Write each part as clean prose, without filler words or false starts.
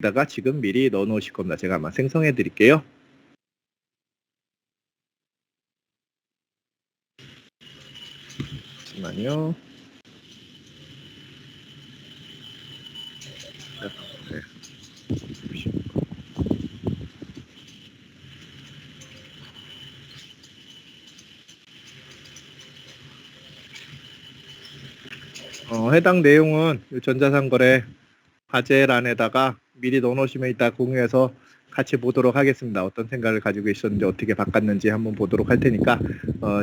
다가 지금 미리 넣어 놓으실 겁니다. 제가 아마 생성해 드릴게요. 잠시만요. 네. 해당 내용은 이 전자상거래 과제란에다가 미리 넣어 놓으시면 이따 공유해서 같이 보도록 하겠습니다. 어떤 생각을 가지고 계셨는지 어떻게 바꿨는지 한번 보도록 할 테니까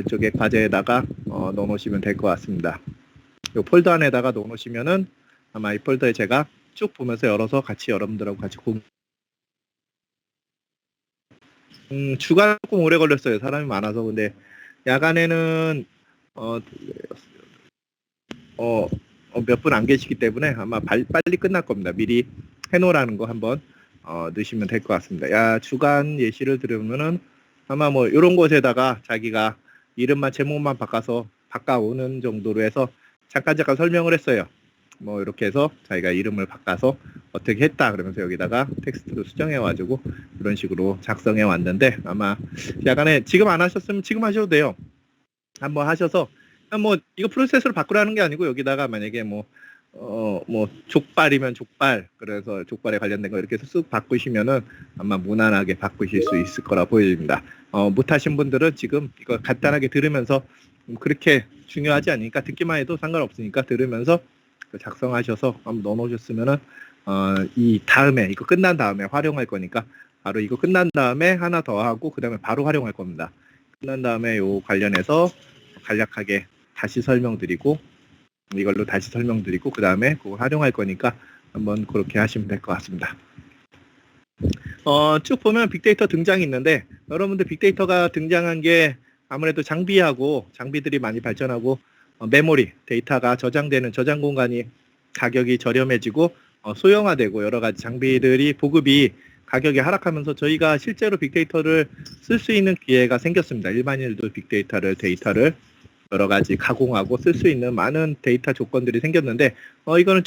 이쪽에 과제에다가 넣어 놓으시면 될 것 같습니다. 이 폴더 안에다가 넣어 놓으시면은 아마 이 폴더에 제가 쭉 보면서 열어서 같이 여러분들하고 같이 주간 조금 오래 걸렸어요. 사람이 많아서. 근데 야간에는 몇 분 안 계시기 때문에 아마 빨리 끝날 겁니다. 미리 해놓으라는 거 한번 넣으시면 될 것 같습니다. 주간 예시를 들으면은 아마 뭐 이런 곳에다가 자기가 이름만 제목만 바꿔오는 정도로 해서 잠깐 설명을 했어요. 뭐 이렇게 해서 자기가 이름을 바꿔서 어떻게 했다 그러면서 여기다가 텍스트로 수정해가지고 이런 식으로 작성해 왔는데 아마 야간에 지금 안 하셨으면 지금 하셔도 돼요. 한번 하셔서 뭐 이거 프로세스로 바꾸라는 게 아니고 여기다가 만약에 뭐 족발이면 족발 그래서 족발에 관련된 거 이렇게 해서 쓱 바꾸시면은 아마 무난하게 바꾸실 수 있을 거라 보여집니다. 못하신 분들은 지금 이거 간단하게 들으면서 그렇게 중요하지 않으니까 듣기만 해도 상관없으니까 들으면서 작성하셔서 한번 넣어놓으셨으면은 이 다음에 이거 끝난 다음에 활용할 거니까 바로 이거 끝난 다음에 하나 더 하고 그 다음에 바로 활용할 겁니다. 끝난 다음에 요 관련해서 간략하게 다시 설명드리고 이걸로 다시 설명드리고 그 다음에 그거 활용할 거니까 한번 그렇게 하시면 될 것 같습니다. 쭉 보면 빅데이터 등장이 있는데 여러분들 빅데이터가 등장한 게 아무래도 장비들이 많이 발전하고 메모리 데이터가 저장되는 저장 공간이 가격이 저렴해지고 소형화되고 여러 가지 장비들이 보급이 가격이 하락하면서 저희가 실제로 빅데이터를 쓸 수 있는 기회가 생겼습니다. 일반인들도 빅데이터를 데이터를 여러 가지 가공하고 쓸 수 있는 많은 데이터 조건들이 생겼는데 이거는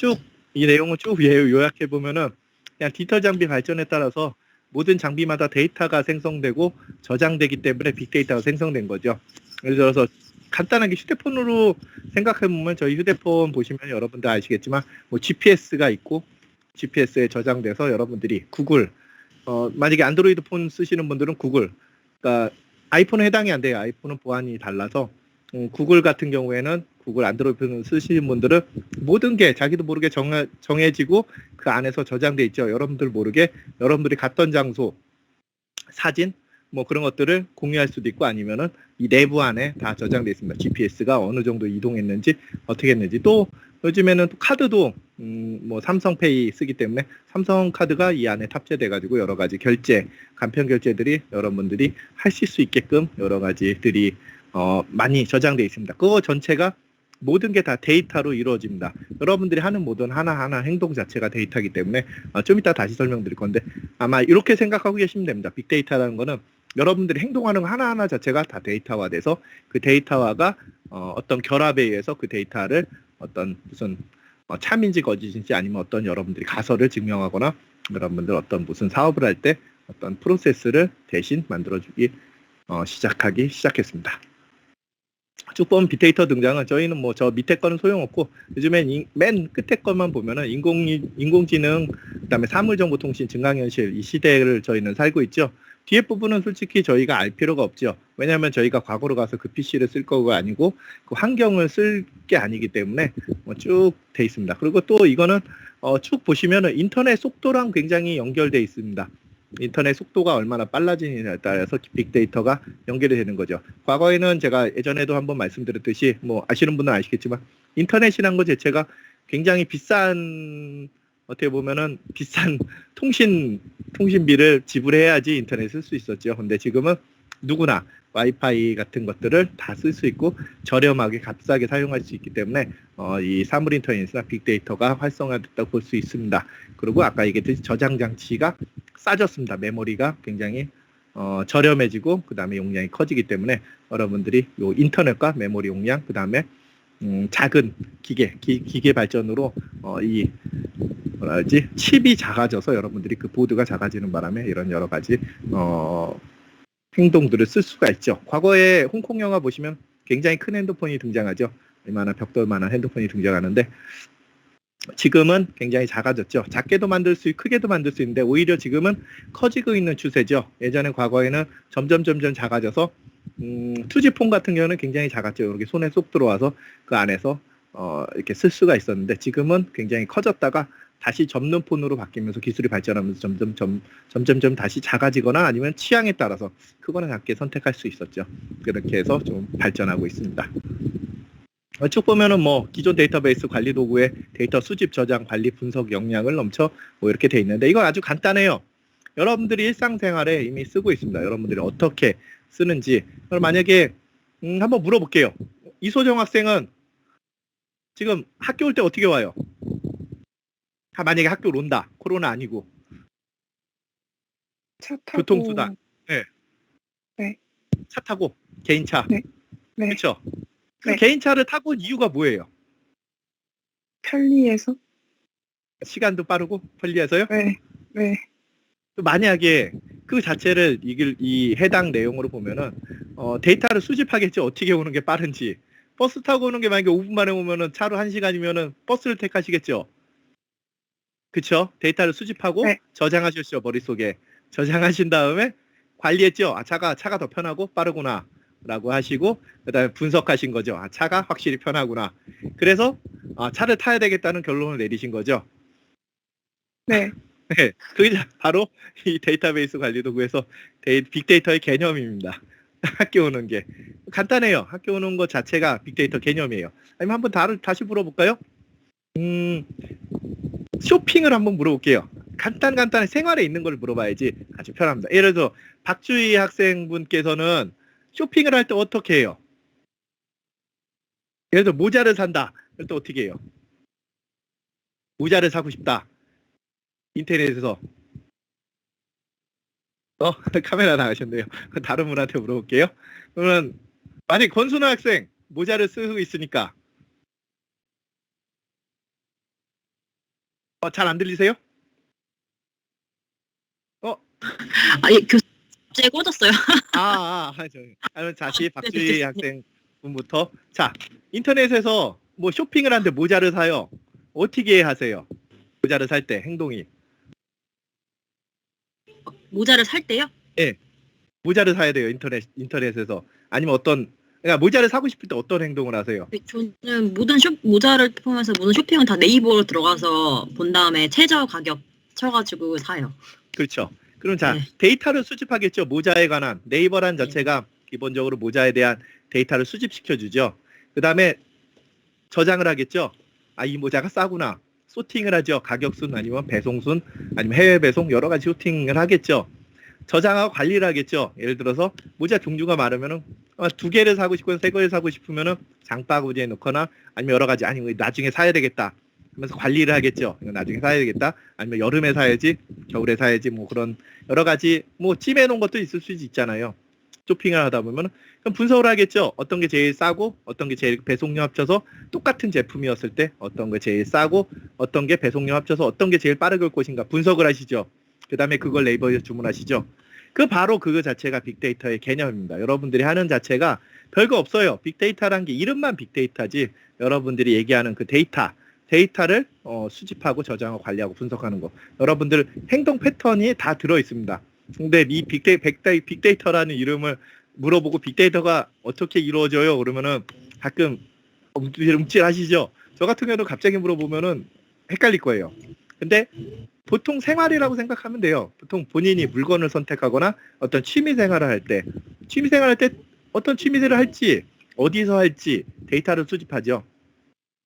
이 내용을 쭉 요약해 보면은 그냥 디지털 장비 발전에 따라서 모든 장비마다 데이터가 생성되고 저장되기 때문에 빅데이터가 생성된 거죠. 예를 들어서 간단하게 휴대폰으로 생각해 보면 저희 휴대폰 보시면 여러분들 아시겠지만 뭐 GPS가 있고 GPS에 저장돼서 여러분들이 구글 만약에 안드로이드 폰 쓰시는 분들은 구글 그러니까 아이폰은 해당이 안 돼요. 아이폰은 보안이 달라서 구글 같은 경우에는 구글 안드로이드 쓰시는 분들은 모든 게 자기도 모르게 정해지고 그 안에서 저장돼 있죠. 여러분들 모르게 여러분들이 갔던 장소 사진 뭐 그런 것들을 공유할 수도 있고 아니면은 이 내부 안에 다 저장돼 있습니다. GPS가 어느 정도 이동했는지 어떻게 했는지 또 요즘에는 또 카드도 뭐 삼성페이 쓰기 때문에 삼성 카드가 이 안에 탑재돼 가지고 여러 가지 간편 결제들이 여러분들이 하실 수 있게끔 여러 가지들이 많이 저장돼 있습니다. 그거 전체가 모든 게 다 데이터로 이루어집니다. 여러분들이 하는 모든 하나하나 행동 자체가 데이터이기 때문에 좀 이따 다시 설명드릴 건데 아마 이렇게 생각하고 계시면 됩니다. 빅데이터라는 거는 여러분들이 행동하는 거 하나하나 자체가 다 데이터화돼서 그 데이터화가 어떤 결합에 의해서 그 데이터를 어떤 무슨 참인지 거짓인지 아니면 어떤 여러분들이 가설을 증명하거나 여러분들 어떤 무슨 사업을 할 때 어떤 프로세스를 대신 만들어주기 시작했습니다. 쭉 보면 빅데이터 등장은 저희는 뭐 저 밑에 거는 소용없고 요즘엔 맨 끝에 것만 보면은 인공지능 그다음에 사물정보통신 증강현실 이 시대를 저희는 살고 있죠. 뒤에 부분은 솔직히 저희가 알 필요가 없죠. 왜냐하면 저희가 과거로 가서 그 PC를 쓸 거가 아니고 그 환경을 쓸 게 아니기 때문에 쭉 돼 있습니다. 그리고 또 이거는 쭉 보시면은 인터넷 속도랑 굉장히 연결돼 있습니다. 인터넷 속도가 얼마나 빨라지느냐에 따라서 빅데이터가 연결이 되는 거죠. 과거에는 제가 예전에도 한번 말씀드렸듯이 뭐 아시는 분은 아시겠지만 인터넷이란 것 자체가 굉장히 어떻게 보면은 비싼 통신비를 지불해야지 인터넷 쓸 수 있었죠. 근데 지금은 누구나 와이파이 같은 것들을 다 쓸 수 있고 저렴하게 값싸게 사용할 수 있기 때문에 이 사물 인터넷이나 빅데이터가 활성화됐다고 볼 수 있습니다. 그리고 아까 얘기했듯이 저장 장치가 싸졌습니다. 메모리가 굉장히 저렴해지고 그 다음에 용량이 커지기 때문에 여러분들이 요 인터넷과 메모리 용량 그 다음에 작은 기계 발전으로 이 뭐라 하지 칩이 작아져서 여러분들이 그 보드가 작아지는 바람에 이런 여러 가지 행동들을 쓸 수가 있죠. 과거에 홍콩 영화 보시면 굉장히 큰 핸드폰이 등장하죠. 얼마나 벽돌만한 핸드폰이 등장하는데 지금은 굉장히 작아졌죠. 작게도 만들 수 있고 크게도 만들 수 있는데 오히려 지금은 커지고 있는 추세죠. 예전에 과거에는 점점 작아져서 투지폰 같은 경우는 굉장히 작았죠. 이렇게 손에 쏙 들어와서 그 안에서 이렇게 쓸 수가 있었는데 지금은 굉장히 커졌다가 다시 접는 폰으로 바뀌면서 기술이 발전하면서 점점 다시 작아지거나 아니면 취향에 따라서 크거나 작게 선택할 수 있었죠. 그렇게 해서 좀 발전하고 있습니다. 쭉 보면은 뭐 기존 데이터베이스 관리 도구에 데이터 수집, 저장, 관리, 분석 역량을 넘쳐 뭐 이렇게 돼 있는데 이건 아주 간단해요. 여러분들이 일상생활에 이미 쓰고 있습니다. 여러분들이 어떻게 쓰는지. 그럼 만약에 한번 물어볼게요. 이소정 학생은 지금 학교 올 때 어떻게 와요? 만약에 학교를 온다. 코로나 아니고. 차 타고. 교통수단. 네. 네. 차 타고. 개인차. 네. 네. 그렇죠. 네. 개인차를 타고 온 이유가 뭐예요? 편리해서? 시간도 빠르고 편리해서요? 네. 네. 만약에 그 자체를 이 해당 내용으로 보면은 데이터를 수집하겠죠. 어떻게 오는 게 빠른지. 버스 타고 오는 게 만약에 5분 만에 오면은 차로 1시간이면은 버스를 택하시겠죠. 그쵸? 데이터를 수집하고 네. 저장하셨죠. 머릿속에. 저장하신 다음에 관리했죠. 차가 더 편하고 빠르구나 라고 하시고 그다음에 분석하신 거죠. 차가 확실히 편하구나. 그래서 차를 타야 되겠다는 결론을 내리신 거죠. 네. 네, 그게 바로 이 데이터베이스 관리 도구에서 빅데이터의 개념입니다. 학교 오는 게 간단해요. 학교 오는 것 자체가 빅데이터 개념이에요. 아니면 한번 다시 물어볼까요? 쇼핑을 한번 물어볼게요. 간단한 생활에 있는 걸 물어봐야지 아주 편합니다. 예를 들어 박주희 학생분께서는 쇼핑을 할 때 어떻게 해요? 예를 들어 모자를 산다. 그럴 때 어떻게 해요? 모자를 사고 싶다. 인터넷에서 카메라 나가셨네요. 다른 분한테 물어볼게요. 그러면 만약 권순아 학생 모자를 쓰고 있으니까 잘 안 들리세요? 예, 교재 꽂았어요. 그럼 다시 박주희 학생분부터. 자, 인터넷에서 뭐 쇼핑을 하는데 모자를 사요. 어떻게 하세요? 모자를 살 때 행동이. 모자를 살 때요? 네, 모자를 사야 돼요. 인터넷에서. 아니면 그러니까 모자를 사고 싶을 때 어떤 행동을 하세요? 저는 모자를 보면서 모든 쇼핑은 다 네이버로 들어가서 본 다음에 최저 가격 쳐가지고 사요. 그렇죠. 그럼 자, 네. 데이터를 수집하겠죠. 모자에 관한. 네이버란 자체가 기본적으로 모자에 대한 데이터를 수집시켜주죠. 그 다음에 저장을 하겠죠. 이 모자가 싸구나. 소팅을 하죠. 가격순 아니면 배송순 아니면 해외 배송 여러 가지 소팅을 하겠죠. 저장하고 관리를 하겠죠. 예를 들어서 모자 종류가 많으면은 2개를 사고 싶고 3개를 사고 싶으면은 장바구니에 넣거나 아니면 여러 가지 아니면 나중에 사야 되겠다 하면서 관리를 하겠죠. 이거 나중에 사야 되겠다 아니면 여름에 사야지 겨울에 사야지 뭐 그런 여러 가지 뭐 찜해 놓은 것도 있을 수 있잖아요. 쇼핑을 하다 보면 그럼 분석을 하겠죠. 어떤 게 제일 싸고 어떤 게 제일 배송료 합쳐서 똑같은 제품이었을 때 어떤 게 제일 싸고 어떤 게 배송료 합쳐서 어떤 게 제일 빠르게 올 것인가 분석을 하시죠. 그 다음에 그걸 네이버에서 주문하시죠. 바로 그거 자체가 빅데이터의 개념입니다. 여러분들이 하는 자체가 별거 없어요. 빅데이터란 게 이름만 빅데이터지 여러분들이 얘기하는 그 데이터를 수집하고 저장하고 관리하고 분석하는 거 여러분들 행동 패턴이 다 들어있습니다. 근데 이 빅데이터라는 이름을 물어보고 빅데이터가 어떻게 이루어져요? 그러면은 가끔 움찔하시죠? 저 같은 경우는 갑자기 물어보면은 헷갈릴 거예요. 근데 보통 생활이라고 생각하면 돼요. 보통 본인이 물건을 선택하거나 어떤 취미생활을 할 때 어떤 취미생활을 할지 어디서 할지 데이터를 수집하죠.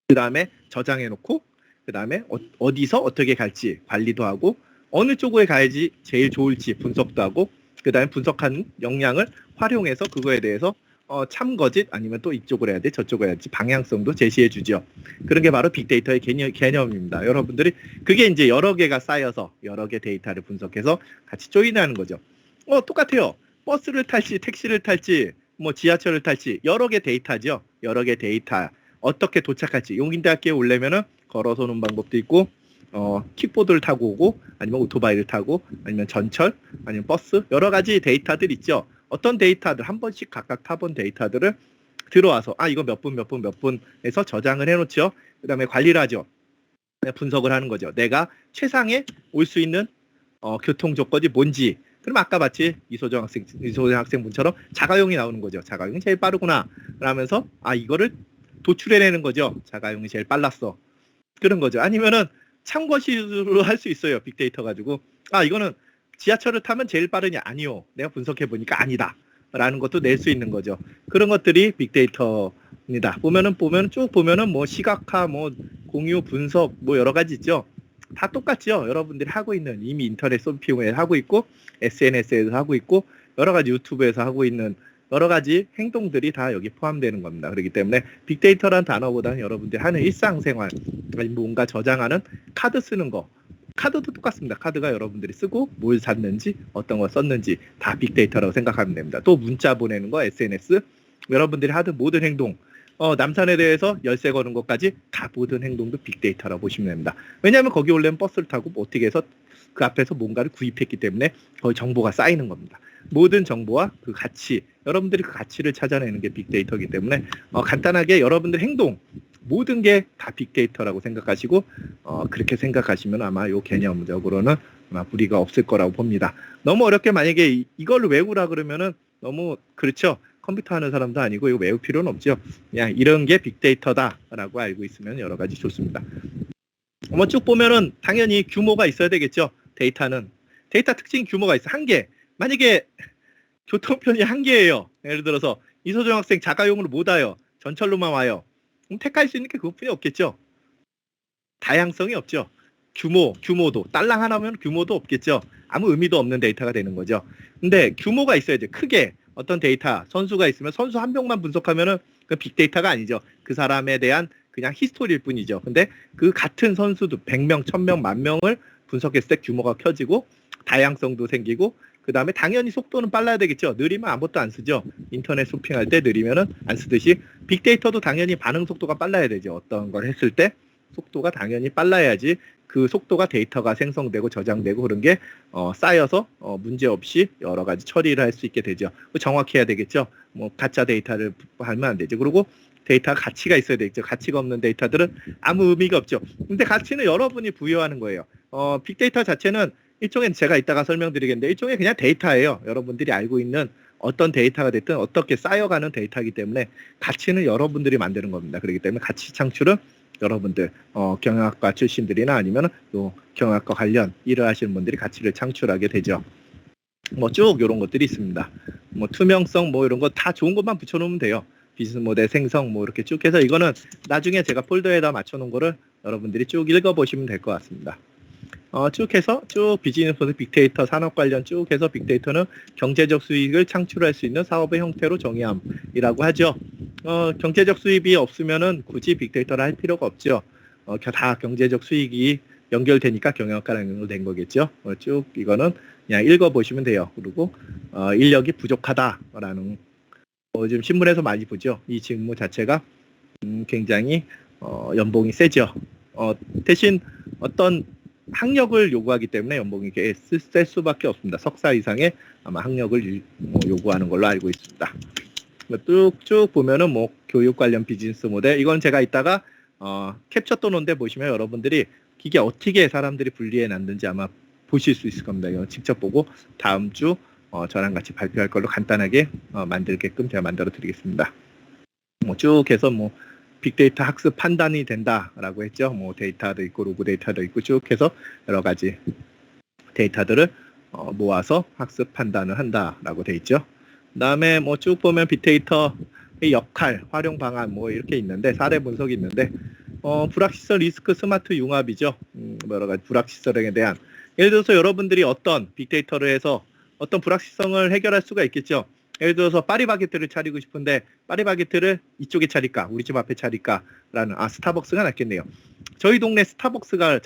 그 다음에 저장해놓고 그 다음에 어디서 어떻게 갈지 관리도 하고 어느 쪽에 가야지 제일 좋을지 분석도 하고 그 다음에 분석한 역량을 활용해서 그거에 대해서 참거짓 아니면 또 이쪽으로 해야 돼 저쪽으로 해야지 방향성도 제시해 주죠. 그런 게 바로 빅데이터의 개념입니다. 여러분들이 그게 이제 여러 개가 쌓여서 여러 개 데이터를 분석해서 같이 조인하는 거죠. 똑같아요. 버스를 탈지 택시를 탈지 뭐 지하철을 탈지 여러 개 데이터죠. 여러 개 데이터 어떻게 도착할지. 용인대학교에 오려면은 걸어서 오는 방법도 있고 킥보드를 타고 오고 아니면 오토바이를 타고 아니면 전철 아니면 버스 여러 가지 데이터들 있죠. 어떤 데이터들 한 번씩 각각 타본 데이터들을 들어와서 이거 몇 분에서 저장을 해놓죠. 그 다음에 관리를 하죠. 분석을 하는 거죠. 내가 최상에 올 수 있는 교통 조건이 뭔지. 그럼 아까 봤지 이소정 학생분처럼 자가용이 나오는 거죠. 자가용이 제일 빠르구나. 라면서 이거를 도출해내는 거죠. 자가용이 제일 빨랐어. 그런 거죠. 아니면은 참고식으로 할 수 있어요. 빅데이터 가지고 이거는 지하철을 타면 제일 빠르냐? 아니요. 내가 분석해 보니까 아니다. 라는 것도 낼 수 있는 거죠. 그런 것들이 빅데이터입니다. 보면은 쭉 보면은 뭐 시각화, 뭐 공유, 분석, 뭐 여러 가지 있죠. 다 똑같죠. 여러분들이 하고 있는 이미 인터넷 쇼핑에 하고 있고 SNS에서 하고 있고 여러 가지 유튜브에서 하고 있는 여러 가지 행동들이 다 여기 포함되는 겁니다. 그렇기 때문에 빅데이터란 단어보다는 여러분들이 하는 일상생활, 뭔가 저장하는 카드 쓰는 거, 카드도 똑같습니다. 카드가 여러분들이 쓰고 뭘 샀는지 어떤 걸 썼는지 다 빅데이터라고 생각하면 됩니다. 또 문자 보내는 거, SNS, 여러분들이 하던 모든 행동, 남산에 대해서 열쇠 거는 것까지 다 모든 행동도 빅데이터라고 보시면 됩니다. 왜냐하면 거기 올려면 버스를 타고 어떻게 해서 그 앞에서 뭔가를 구입했기 때문에 거기 정보가 쌓이는 겁니다. 모든 정보와 그 가치, 여러분들이 그 가치를 찾아내는 게 빅데이터이기 때문에 간단하게 여러분들 행동, 모든 게 다 빅데이터라고 생각하시고 그렇게 생각하시면 아마 이 개념적으로는 아마 무리가 없을 거라고 봅니다. 너무 어렵게 만약에 이걸로 외우라 그러면은 너무 그렇죠. 컴퓨터 하는 사람도 아니고 이거 외울 필요는 없죠. 그냥 이런 게 빅데이터다라고 알고 있으면 여러 가지 좋습니다. 쭉 보면은 당연히 규모가 있어야 되겠죠. 데이터는 데이터 특징 규모가 있어. 한계. 만약에 교통편이 한계예요. 예를 들어서 이소정 학생 자가용으로 못 와요. 전철로만 와요. 그럼 택할 수 있는 게 그것뿐이 없겠죠. 다양성이 없죠. 규모도 딸랑 하나면 규모도 없겠죠. 아무 의미도 없는 데이터가 되는 거죠. 근데 규모가 있어야죠. 크게 어떤 데이터 선수가 있으면 선수 한 명만 분석하면은 그 빅데이터가 아니죠. 그 사람에 대한 그냥 히스토리일 뿐이죠. 근데 그 같은 선수도 100명, 1000명, 10,000명을 분석했을 때 규모가 켜지고 다양성도 생기고 그 다음에 당연히 속도는 빨라야 되겠죠. 느리면 아무것도 안 쓰죠. 인터넷 쇼핑할 때 느리면은 안 쓰듯이 빅데이터도 당연히 반응 속도가 빨라야 되죠. 어떤 걸 했을 때 속도가 당연히 빨라야지 그 속도가 데이터가 생성되고 저장되고 그런 게 쌓여서 문제 없이 여러 가지 처리를 할 수 있게 되죠. 정확해야 되겠죠. 뭐 가짜 데이터를 하면 안 되죠. 그리고 데이터 가치가 있어야 되겠죠. 가치가 없는 데이터들은 아무 의미가 없죠. 근데 가치는 여러분이 부여하는 거예요. 빅데이터 자체는 일종의 제가 이따가 설명드리겠는데 일종의 그냥 데이터예요. 여러분들이 알고 있는 어떤 데이터가 됐든 어떻게 쌓여가는 데이터이기 때문에 가치는 여러분들이 만드는 겁니다. 그렇기 때문에 가치 창출은 여러분들 경영학과 출신들이나 아니면 또 경영학과 관련 일을 하시는 분들이 가치를 창출하게 되죠. 뭐 쭉 이런 것들이 있습니다. 뭐 투명성 뭐 이런 거 다 좋은 것만 붙여놓으면 돼요. 비즈니스 모델 생성 뭐 이렇게 쭉 해서 이거는 나중에 제가 폴더에다 맞춰놓은 거를 여러분들이 쭉 읽어보시면 될 것 같습니다. 쭉 해서 쭉 비즈니스 모델 빅데이터 산업 관련 쭉 해서 빅데이터는 경제적 수익을 창출할 수 있는 사업의 형태로 정의함이라고 하죠. 경제적 수입이 없으면은 굳이 빅데이터를 할 필요가 없죠. 다 경제적 수익이 연결되니까 경영학과랑 연결된 거겠죠. 쭉 이거는 그냥 읽어보시면 돼요. 그리고 인력이 부족하다라는 요즘 신문에서 많이 보죠. 이 직무 자체가 굉장히 연봉이 세죠. 대신 어떤 학력을 요구하기 때문에 연봉이 셀 수밖에 없습니다. 석사 이상의 아마 학력을 요구하는 걸로 알고 있습니다. 쭉 보면은 뭐 교육 관련 비즈니스 모델 이건 제가 이따가 캡처 떠놓은데 보시면 여러분들이 이게 어떻게 사람들이 분리해 놨는지 아마 보실 수 있을 겁니다. 이거 직접 보고 다음 주 저랑 같이 발표할 걸로 간단하게 만들게끔 제가 만들어 드리겠습니다. 뭐 쭉 해서 뭐 빅데이터 학습 판단이 된다라고 했죠. 뭐 데이터도 있고 로그 데이터도 있고 쭉 해서 여러 가지 데이터들을 모아서 학습 판단을 한다라고 돼 있죠. 그다음에 뭐 쭉 보면 빅데이터의 역할, 활용 방안 뭐 이렇게 있는데 사례 분석이 있는데 불확실성 리스크 스마트 융합이죠. 여러 가지 불확실성에 대한 예를 들어서 여러분들이 어떤 빅데이터를 해서 어떤 불확실성을 해결할 수가 있겠죠. 예를 들어서 파리바게뜨를 차리고 싶은데 파리바게뜨를 이쪽에 차릴까 우리 집 앞에 차릴까라는 스타벅스가 낫겠네요. 저희 동네 스타벅스를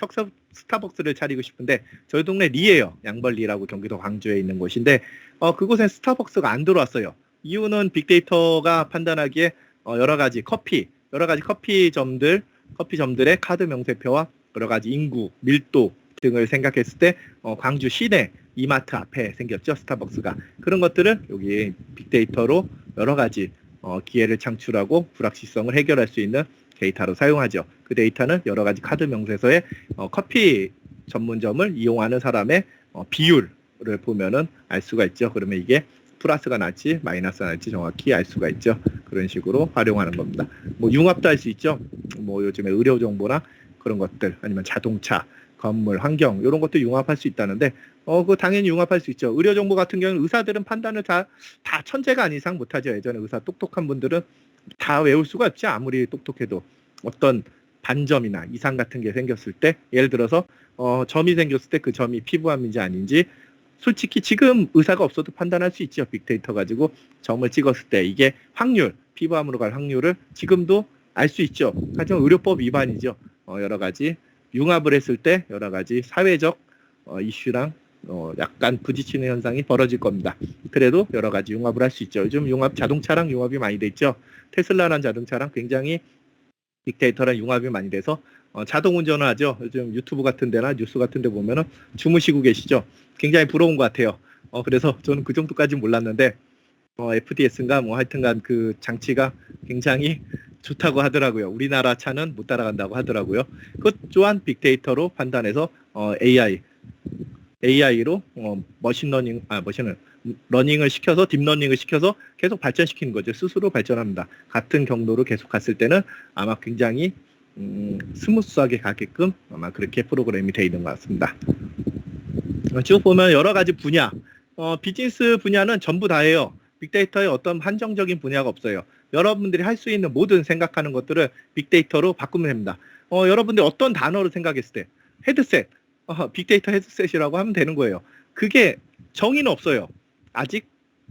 차리고 싶은데 저희 동네 리예요. 양벌리라고 경기도 광주에 있는 곳인데 그곳에 스타벅스가 안 들어왔어요. 이유는 빅데이터가 판단하기에 여러 가지 커피 여러 가지 커피점들의 카드 명세표와 여러 가지 인구, 밀도 등을 생각했을 때 광주 시내 이마트 앞에 생겼죠. 스타벅스가. 그런 것들을 여기 빅데이터로 여러 가지 기회를 창출하고 불확실성을 해결할 수 있는 데이터로 사용하죠. 그 데이터는 여러 가지 카드 명세서에 커피 전문점을 이용하는 사람의 비율을 보면은 알 수가 있죠. 그러면 이게 플러스가 날지 마이너스가 날지 정확히 알 수가 있죠. 그런 식으로 활용하는 겁니다. 뭐 융합도 할 수 있죠. 뭐 요즘에 의료 정보나 그런 것들 아니면 자동차, 건물, 환경 이런 것도 융합할 수 있다는데 그거 당연히 융합할 수 있죠. 의료 정보 같은 경우는 의사들은 판단을 다 천재가 아닌 이상 못하죠. 예전에 의사 똑똑한 분들은 다 외울 수가 없지. 아무리 똑똑해도 어떤 반점이나 이상 같은 게 생겼을 때 예를 들어서 점이 생겼을 때 그 점이 피부암인지 아닌지 솔직히 지금 의사가 없어도 판단할 수 있죠. 빅데이터 가지고 점을 찍었을 때 이게 확률, 피부암으로 갈 확률을 지금도 알 수 있죠. 하지만 의료법 위반이죠. 여러 가지 융합을 했을 때 여러 가지 사회적 이슈랑 약간 부딪히는 현상이 벌어질 겁니다. 그래도 여러 가지 융합을 할 수 있죠. 요즘 자동차랑 융합이 많이 돼 있죠. 테슬라라는 자동차랑 굉장히 빅데이터랑 융합이 많이 돼서 자동 운전을 하죠. 요즘 유튜브 같은 데나 뉴스 같은 데 보면은 주무시고 계시죠. 굉장히 부러운 것 같아요. 그래서 저는 그 정도까지는 몰랐는데 FDS인가 뭐 하여튼간 그 장치가 굉장히 좋다고 하더라고요. 우리나라 차는 못 따라간다고 하더라고요. 그것 또한 빅데이터로 판단해서 AI로 러닝을 시켜서 딥러닝을 시켜서 계속 발전시키는 거죠. 스스로 발전합니다. 같은 경로로 계속 갔을 때는 아마 굉장히 스무스하게 가게끔 아마 그렇게 프로그램이 되어 있는 것 같습니다. 쭉 보면 여러 가지 분야, 비즈니스 분야는 전부 다예요. 빅데이터에 어떤 한정적인 분야가 없어요. 여러분들이 할 수 있는 모든 생각하는 것들을 빅데이터로 바꾸면 됩니다. 여러분들이 어떤 단어를 생각했을 때 헤드셋, 빅데이터 헤드셋이라고 하면 되는 거예요. 그게 정의는 없어요. 아직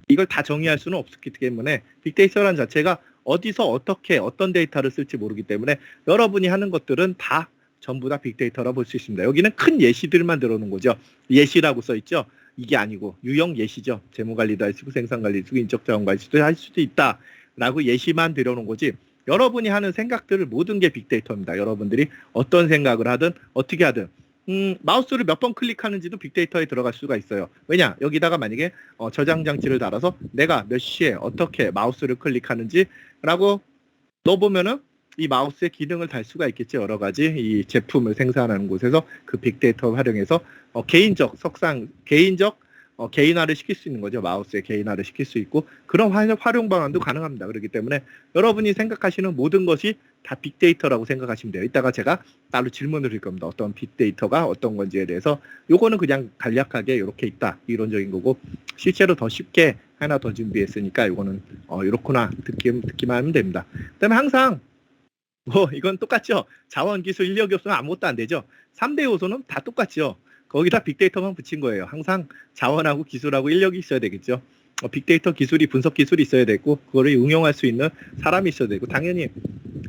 이걸 다 정의할 수는 없기 때문에 빅데이터라는 자체가 어디서 어떻게 어떤 데이터를 쓸지 모르기 때문에 여러분이 하는 것들은 다 전부 다 빅데이터라 볼 수 있습니다. 여기는 큰 예시들만 들어오는 거죠. 예시라고 써있죠. 이게 아니고 유형 예시죠. 재무관리도 할 수 있고 생산관리도 할 수 있고 인적자원관리도 할 수도 있다라고 예시만 들어오는 거지. 여러분이 하는 생각들을 모든 게 빅데이터입니다. 여러분들이 어떤 생각을 하든 어떻게 하든 마우스를 몇 번 클릭하는지도 빅데이터에 들어갈 수가 있어요. 왜냐? 여기다가 만약에 저장 장치를 달아서 내가 몇 시에 어떻게 마우스를 클릭하는지라고 넣어보면은 이 마우스의 기능을 달 수가 있겠죠. 여러 가지 이 제품을 생산하는 곳에서 그 빅데이터 활용해서 개인적 개인화를 시킬 수 있는 거죠. 마우스에 개인화를 시킬 수 있고 그런 활용 방안도 가능합니다. 그렇기 때문에 여러분이 생각하시는 모든 것이 다 빅데이터라고 생각하시면 돼요. 이따가 제가 따로 질문을 드릴 겁니다. 어떤 빅데이터가 어떤 건지에 대해서 요거는 그냥 간략하게 이렇게 있다. 이론적인 거고 실제로 더 쉽게 하나 더 준비했으니까 요거는 이렇구나 듣기만 하면 됩니다. 그다음에 항상 이건 똑같죠. 자원, 기술, 인력이 없으면 아무것도 안 되죠. 3대 요소는 다 똑같죠. 거기다 빅데이터만 붙인 거예요. 항상 자원하고 기술하고 인력이 있어야 되겠죠. 빅데이터 기술이 분석 기술이 있어야 되고 그거를 응용할 수 있는 사람이 있어야 되고 당연히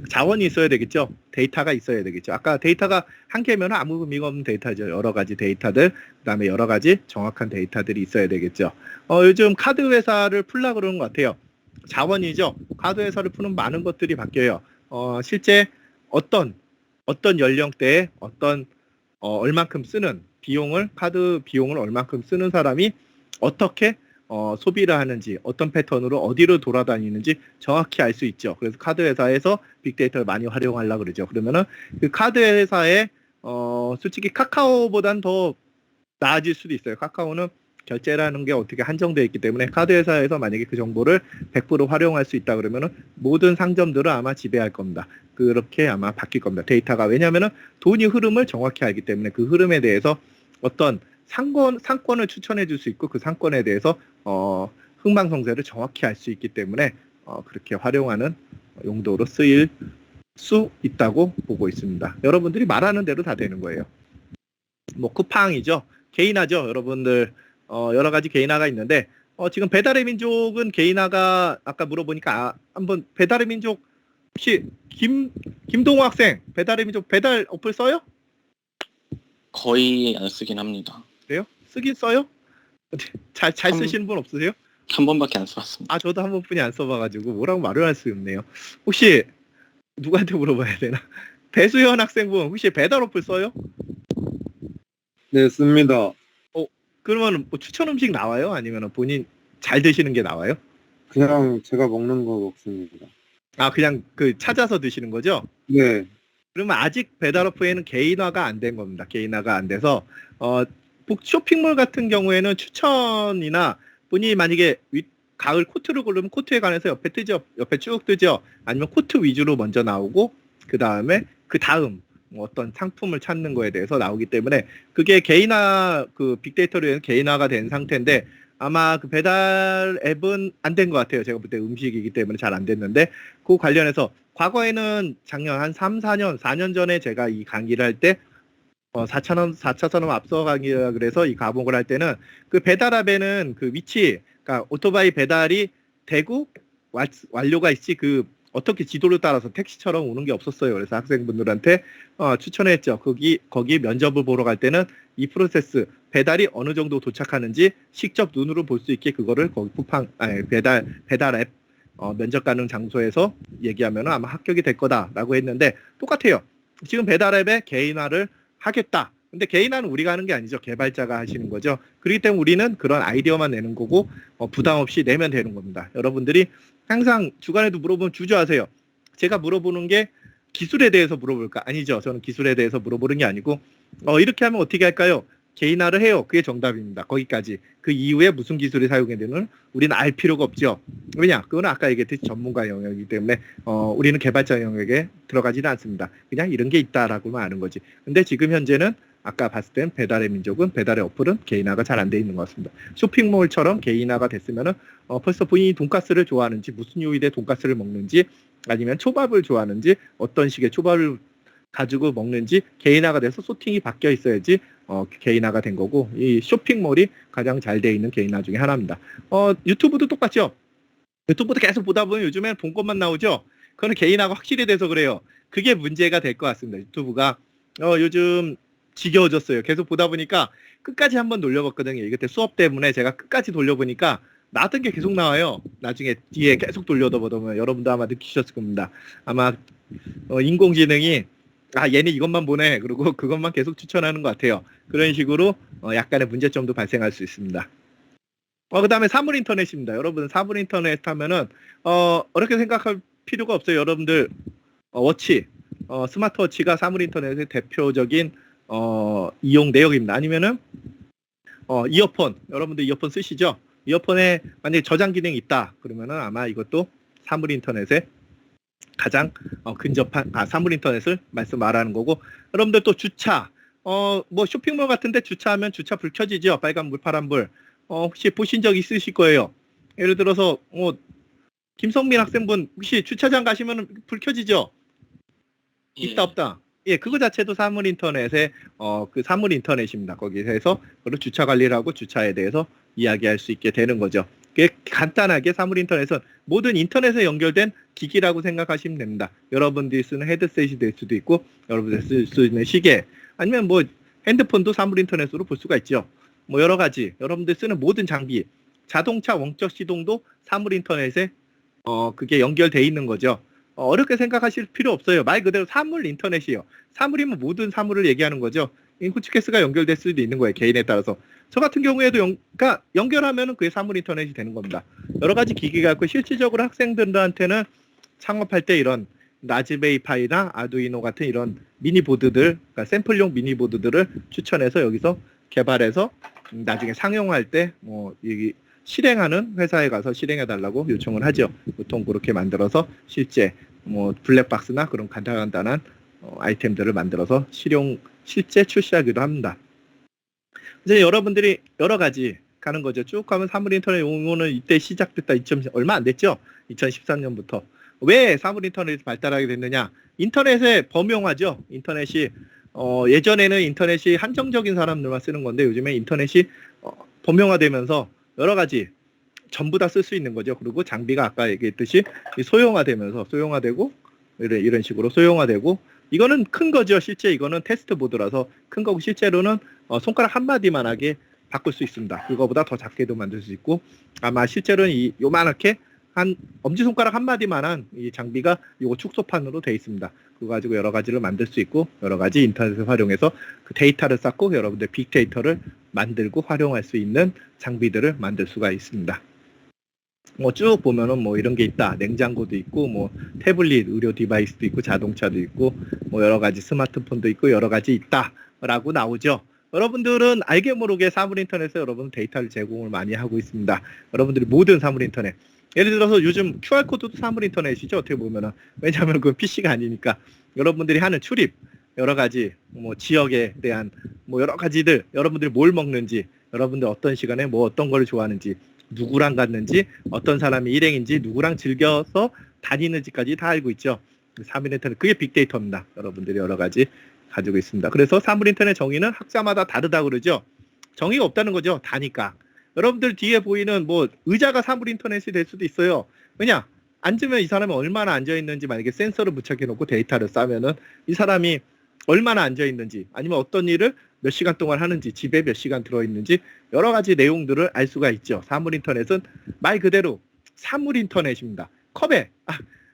자원이 있어야 되겠죠. 데이터가 있어야 되겠죠. 아까 데이터가 한 개면 아무 의미가 없는 데이터죠. 여러 가지 데이터들, 그다음에 여러 가지 정확한 데이터들이 있어야 되겠죠. 요즘 카드 회사를 풀라 그러는 것 같아요. 자원이죠. 카드 회사를 푸는 많은 것들이 바뀌어요. 실제 어떤 연령대에 얼만큼 쓰는 카드 비용을 얼만큼 쓰는 사람이 어떻게 소비를 하는지 어떤 패턴으로 어디로 돌아다니는지 정확히 알 수 있죠. 그래서 카드 회사에서 빅데이터를 많이 활용하려고 그러죠. 그러면은 그 카드 회사에 솔직히 카카오보단 더 나아질 수도 있어요. 카카오는 결제라는 게 어떻게 한정되어 있기 때문에 카드 회사에서 만약에 그 정보를 100% 활용할 수 있다 그러면은 모든 상점들을 아마 지배할 겁니다. 그렇게 아마 바뀔 겁니다. 데이터가 왜냐하면은 돈이 흐름을 정확히 알기 때문에 그 흐름에 대해서 어떤 상권을 추천해 줄 수 있고 그 상권에 대해서 흥망성쇠를 정확히 알 수 있기 때문에 그렇게 활용하는 용도로 쓰일 수 있다고 보고 있습니다. 여러분들이 말하는 대로 다 되는 거예요. 뭐 쿠팡이죠. 개인화죠. 여러분들 여러 가지 개인화가 있는데 지금 배달의 민족은 개인화가 아까 물어보니까 한번 배달의 민족 혹시 김동호 학생 배달의 민족 배달 어플 써요? 거의 안 쓰긴 합니다. 그래요? 쓰긴 써요? 잘 쓰시는 분 없으세요? 한 번밖에 안 써봤습니다. 저도 한 번뿐이 안 써봐가지고 뭐라고 말을 할 수 없네요. 혹시 누구한테 물어봐야 되나? 배수현 학생분 혹시 배달 어플 써요? 네, 씁니다. 그러면 뭐 추천 음식 나와요? 아니면 본인 잘 드시는 게 나와요? 그냥 제가 먹는 거 먹습니다. 아, 그냥 그 찾아서 드시는 거죠? 네, 그러면 아직 배달 어플에는 개인화가 안 된 겁니다. 개인화가 안 돼서 쇼핑몰 같은 경우에는 추천이나 본인이 만약에 가을 코트를 고르면 코트에 관해서 옆에 뜨죠. 옆에 쭉 뜨죠. 아니면 코트 위주로 먼저 나오고 그 다음 뭐 어떤 상품을 찾는 거에 대해서 나오기 때문에 그게 개인화 그 빅데이터로 개인화가 된 상태인데 아마 그 배달 앱은 안 된 것 같아요. 제가 볼 때 음식이기 때문에 잘 안 됐는데 그 관련해서 과거에는 작년 한 3, 4년 전에 제가 이 강의를 할 때 4차 산업 앞서 강의라 그래서 이 과목을 할 때는 그 배달 앱에는 그 위치, 그러니까 오토바이 배달이 되고 완료가 있지 그 어떻게 지도를 따라서 택시처럼 오는 게 없었어요. 그래서 학생분들한테 추천했죠. 거기 면접을 보러 갈 때는 이 프로세스 배달이 어느 정도 도착하는지 직접 눈으로 볼 수 있게 그거를 거기 배달 앱 면접 가는 장소에서 얘기하면 아마 합격이 될 거다라고 했는데 똑같아요. 지금 배달 앱에 개인화를 하겠다. 근데 개인화는 우리가 하는 게 아니죠. 개발자가 하시는 거죠. 그렇기 때문에 우리는 그런 아이디어만 내는 거고 부담 없이 내면 되는 겁니다. 여러분들이 항상 주간에도 물어보면 주저하세요. 제가 물어보는 게 기술에 대해서 물어볼까? 아니죠. 저는 기술에 대해서 물어보는 게 아니고 이렇게 하면 어떻게 할까요? 개인화를 해요. 그게 정답입니다. 거기까지. 그 이후에 무슨 기술이 사용이 되는 우리는 알 필요가 없죠. 왜냐? 그건 아까 얘기했듯이 전문가 영역이기 때문에 우리는 개발자 영역에 들어가지는 않습니다. 그냥 이런 게 있다라고만 아는 거지. 근데 지금 현재는 아까 봤을 땐 배달의 민족은 배달의 어플은 개인화가 잘 안 돼 있는 것 같습니다. 쇼핑몰처럼 개인화가 됐으면은 벌써 본인이 돈가스를 좋아하는지 무슨 요일에 돈가스를 먹는지 아니면 초밥을 좋아하는지 어떤 식의 초밥을 가지고 먹는지 개인화가 돼서 소팅이 바뀌어 있어야지 개인화가 된 거고 이 쇼핑몰이 가장 잘 돼 있는 개인화 중에 하나입니다. 유튜브도 똑같죠. 유튜브도 계속 보다 보면 요즘엔 본 것만 나오죠. 그거는 개인화가 확실히 돼서 그래요. 그게 문제가 될 것 같습니다. 유튜브가 요즘 지겨워졌어요. 계속 보다 보니까 끝까지 한번 돌려봤거든요. 이때 수업 때문에 제가 끝까지 돌려보니까 나왔던 게 계속 나와요. 나중에 뒤에 계속 돌려다 보면 여러분도 아마 느끼셨을 겁니다. 아마 인공지능이 얘는 이것만 보네. 그리고 그것만 계속 추천하는 것 같아요. 그런 식으로 약간의 문제점도 발생할 수 있습니다. 그 다음에 사물 인터넷입니다. 여러분 사물 인터넷 하면은 어렵게 생각할 필요가 없어요. 여러분들 워치, 스마트워치가 사물 인터넷의 대표적인 이용 내역입니다. 아니면은 이어폰, 여러분들 이어폰 쓰시죠? 이어폰에 만약에 저장 기능이 있다 그러면은 아마 이것도 사물 인터넷에 가장 근접한 사물 인터넷을 말하는 거고 여러분들 또 주차 뭐 쇼핑몰 같은데 주차하면 주차 불 켜지죠. 빨간불 파란불 혹시 보신 적 있으실 거예요. 예를 들어서 김성민 학생분 혹시 주차장 가시면 불 켜지죠. 있다 없다. 예, 그거 자체도 사물 인터넷의 그 사물 인터넷입니다. 거기서 그리고 주차 관리를 하고 주차에 대해서 이야기할 수 있게 되는 거죠. 간단하게 사물 인터넷은 모든 인터넷에 연결된 기기라고 생각하시면 됩니다. 여러분들이 쓰는 헤드셋이 될 수도 있고 여러분들이 쓸 수 있는 시계 아니면 뭐 핸드폰도 사물 인터넷으로 볼 수가 있죠. 뭐 여러 가지 여러분들이 쓰는 모든 장비 자동차 원격 시동도 사물 인터넷에 그게 연결돼 있는 거죠. 어렵게 생각하실 필요 없어요. 말 그대로 사물 인터넷이에요. 사물이면 모든 사물을 얘기하는 거죠. 인코치케스가 연결될 수도 있는 거예요. 개인에 따라서. 저 같은 경우에도 그러니까 연결하면은 그게 사물 인터넷이 되는 겁니다. 여러 가지 기기가 있고 실질적으로 학생들한테는 창업할 때 이런 라즈베리 파이나 아두이노 같은 이런 미니보드들, 그러니까 샘플용 미니보드들을 추천해서 여기서 개발해서 나중에 상용할 때 실행하는 회사에 가서 실행해 달라고 요청을 하죠. 보통 그렇게 만들어서 실제 뭐 블랙박스나 그런 간단한 아이템들을 만들어서 실제 출시하기도 합니다. 이제 여러분들이 여러 가지 가는 거죠. 쭉 가면 사물 인터넷 용어는 이때 시작됐다. 얼마 안 됐죠? 2013년부터. 왜 사물 인터넷이 발달하게 됐느냐? 인터넷의 범용화죠. 인터넷이 예전에는 인터넷이 한정적인 사람들만 쓰는 건데 요즘에 인터넷이 범용화되면서 여러 가지 전부 다 쓸 수 있는 거죠. 그리고 장비가 아까 얘기했듯이 소형화되고 이런 식으로 소형화되고 이거는 큰 거죠. 실제 이거는 테스트 보드라서 큰 거고 실제로는 손가락 한 마디만하게 바꿀 수 있습니다. 그거보다 더 작게도 만들 수 있고 아마 실제로는 요만하게 한 엄지손가락 한 마디만한 이 장비가 요거 축소판으로 되어 있습니다. 그거 가지고 여러 가지를 만들 수 있고 여러 가지 인터넷을 활용해서 그 데이터를 쌓고 여러분들 빅데이터를 만들고 활용할 수 있는 장비들을 만들 수가 있습니다. 뭐 쭉 보면은 뭐 이런 게 있다. 냉장고도 있고 뭐 태블릿, 의료 디바이스도 있고 자동차도 있고 뭐 여러 가지 스마트폰도 있고 여러 가지 있다라고 나오죠. 여러분들은 알게 모르게 사물인터넷에 여러분 데이터를 제공을 많이 하고 있습니다. 여러분들이 모든 사물인터넷. 예를 들어서 요즘 QR코드도 사물인터넷이죠. 어떻게 보면은. 왜냐하면 그건 PC가 아니니까. 여러분들이 하는 출입, 여러 가지 뭐 지역에 대한 뭐 여러 가지들, 여러분들이 뭘 먹는지, 여러분들 어떤 시간에 뭐 어떤 걸 좋아하는지, 누구랑 갔는지, 어떤 사람이 일행인지, 누구랑 즐겨서 다니는지까지 다 알고 있죠. 사물인터넷, 그게 빅데이터입니다. 여러분들이 여러 가지 가지고 있습니다. 그래서 사물인터넷 정의는 학자마다 다르다 그러죠. 정의가 없다는 거죠. 다니까. 여러분들 뒤에 보이는 뭐 의자가 사물인터넷이 될 수도 있어요. 왜냐? 앉으면 이 사람이 얼마나 앉아있는지 만약에 센서를 부착해놓고 데이터를 싸면은 이 사람이 얼마나 앉아있는지 아니면 어떤 일을 몇 시간 동안 하는지 집에 몇 시간 들어있는지 여러 가지 내용들을 알 수가 있죠. 사물인터넷은 말 그대로 사물인터넷입니다. 컵에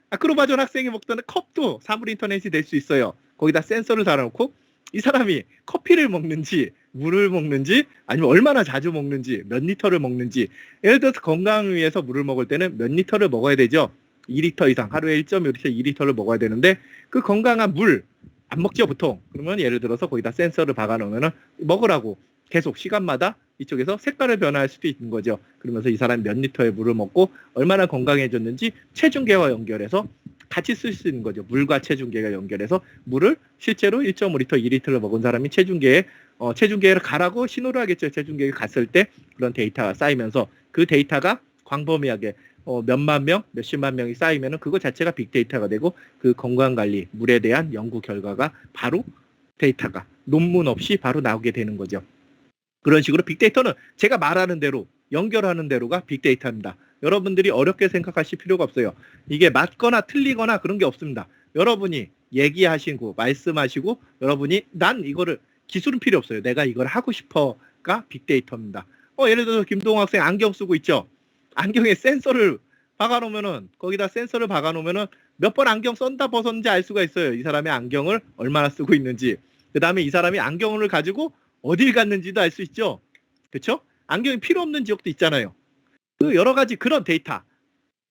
아크로바존 학생이 먹던 컵도 사물인터넷이 될 수 있어요. 거기다 센서를 달아놓고 이 사람이 커피를 먹는지 물을 먹는지 아니면 얼마나 자주 먹는지 몇 리터를 먹는지 예를 들어서 건강을 위해서 물을 먹을 때는 몇 리터를 먹어야 되죠. 2리터 이상 하루에 1.5리터 2리터를 먹어야 되는데 그 건강한 물 안 먹죠 보통. 그러면 예를 들어서 거기다 센서를 박아놓으면 먹으라고 계속 시간마다 이쪽에서 색깔을 변화할 수도 있는 거죠. 그러면서 이 사람이 몇 리터의 물을 먹고 얼마나 건강해졌는지 체중계와 연결해서 같이 쓸 수 있는 거죠. 물과 체중계가 연결해서 물을 실제로 1.5리터, 2리터를 먹은 사람이 체중계를 가라고 신호를 하겠죠. 체중계에 갔을 때 그런 데이터가 쌓이면서 그 데이터가 광범위하게 몇만 명, 몇십만 명이 쌓이면은 그거 자체가 빅데이터가 되고 그 건강관리, 물에 대한 연구 결과가 바로 데이터가 논문 없이 바로 나오게 되는 거죠. 그런 식으로 빅데이터는 제가 말하는 대로 연결하는 대로가 빅데이터입니다. 여러분들이 어렵게 생각하실 필요가 없어요. 이게 맞거나 틀리거나 그런 게 없습니다. 여러분이 얘기하시고 말씀하시고 여러분이 난 이거를 기술은 필요 없어요. 내가 이걸 하고 싶어가 빅데이터입니다. 예를 들어서 김동호 학생 안경 쓰고 있죠. 안경에 센서를 박아놓으면은 거기다 센서를 박아놓으면은 몇 번 안경 썼다 벗었는지 알 수가 있어요. 이 사람의 안경을 얼마나 쓰고 있는지. 그 다음에 이 사람이 안경을 가지고 어딜 갔는지도 알 수 있죠. 그렇죠? 안경이 필요 없는 지역도 있잖아요. 그 여러 가지 그런 데이터.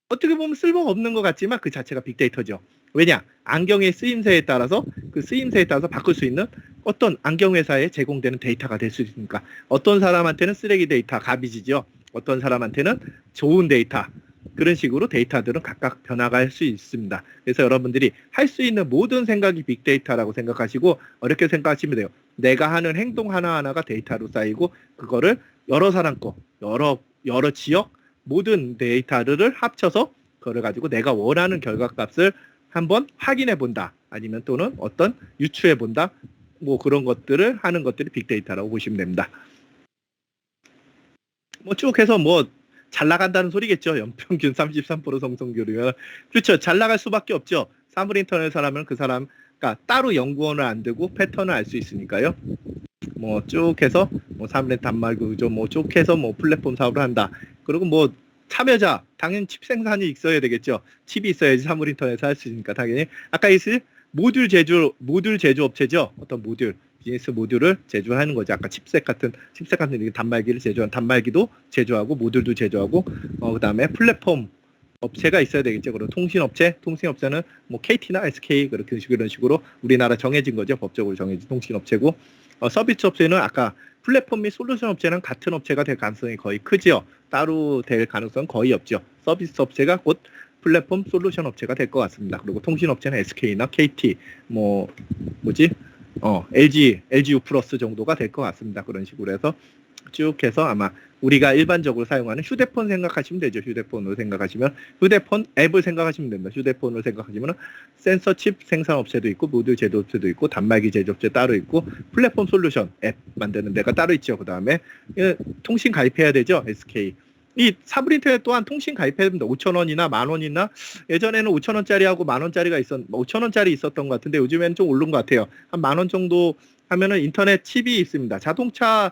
어떻게 보면 쓸모가 없는 것 같지만 그 자체가 빅데이터죠. 왜냐? 안경의 쓰임새에 따라서 그 쓰임새에 따라서 바꿀 수 있는 어떤 안경회사에 제공되는 데이터가 될 수 있으니까 어떤 사람한테는 쓰레기 데이터, 가비지죠. 어떤 사람한테는 좋은 데이터. 그런 식으로 데이터들은 각각 변화할 수 있습니다. 그래서 여러분들이 할 수 있는 모든 생각이 빅데이터라고 생각하시고 어렵게 생각하시면 돼요. 내가 하는 행동 하나하나가 데이터로 쌓이고 그거를 여러 사람 거, 여러 지역 모든 데이터를 합쳐서 그걸 가지고 내가 원하는 결과값을 한번 확인해 본다. 아니면 또는 어떤 유추해 본다. 뭐 그런 것들을 하는 것들이 빅데이터라고 보시면 됩니다. 뭐 쭉 해서 뭐 잘 나간다는 소리겠죠. 연평균 33% 성성교류면 그렇죠. 잘 나갈 수밖에 없죠. 사물인터넷 사람은 그 사람 그러니까 따로 연구원을 안 두고 패턴을 알 수 있으니까요. 뭐 쭉 해서 뭐 사물의 단말구조 뭐 쭉 해서 뭐 플랫폼 사업을 한다. 그리고 뭐 참여자 당연히 칩 생산이 있어야 되겠죠. 칩이 있어야지 사물인터넷을 할 수 있으니까 당연히 아까 있을 모듈 제조 업체죠. 어떤 모듈 비즈니스 모듈을 제조하는 거죠. 아까 칩셋 같은 단말기를 제조한 단말기도 제조하고 모듈도 제조하고 그다음에 플랫폼 업체가 있어야 되겠죠. 그리고 통신업체는 뭐 KT나 SK 그렇게 이런 식으로 우리나라 정해진 거죠. 법적으로 정해진 통신업체고 서비스 업체는 아까 플랫폼 및 솔루션 업체는 같은 업체가 될 가능성이 거의 크죠. 따로 될 가능성은 거의 없죠. 서비스 업체가 곧 플랫폼 솔루션 업체가 될 것 같습니다. 그리고 통신업체는 SK나 KT LG U 플러스 정도가 될 것 같습니다. 그런 식으로 해서 쭉 해서 아마 우리가 일반적으로 사용하는 휴대폰 생각하시면 되죠. 휴대폰으로 생각하시면 휴대폰 앱을 생각하시면 됩니다. 휴대폰으로 생각하시면 센서 칩 생산업체도 있고 모듈 제조업체도 있고 단말기 제조업체 따로 있고 플랫폼 솔루션 앱 만드는 데가 따로 있죠. 그 다음에 통신 가입해야 되죠. SK 이 사물인터넷 또한 통신 가입해야 됩니다. 5,000원이나 10,000원이나 예전에는 5,000원짜리하고 10,000원짜리가 5,000원짜리 있었던 것 같은데 요즘에는 좀 오른 것 같아요. 한 10,000원 정도 하면은 인터넷 칩이 있습니다. 자동차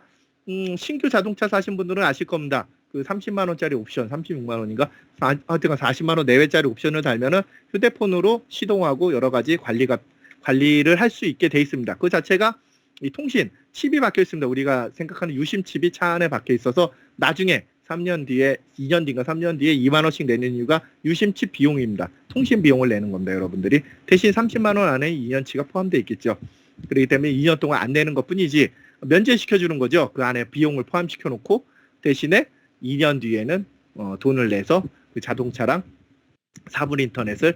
신규 자동차 사신 분들은 아실 겁니다. 그 30만 원짜리 옵션, 36만 원인가? 하여튼 40만 원 내외짜리 옵션을 달면은 휴대폰으로 시동하고 여러 가지 관리를 할 수 있게 돼 있습니다. 그 자체가 이 통신 칩이 박혀 있습니다. 우리가 생각하는 유심 칩이 차 안에 박혀 있어서 나중에 3년 뒤에 2년 뒤인가 3년 뒤에 2만 원씩 내는 이유가 유심 칩 비용입니다. 통신 비용을 내는 겁니다, 여러분들이. 대신 30만 원 안에 2년치가 포함되어 있겠죠. 그렇기 때문에 2년 동안 안 내는 것뿐이지 면제시켜 주는 거죠. 그 안에 비용을 포함시켜 놓고 대신에 2년 뒤에는 돈을 내서 그 자동차랑 사물 인터넷을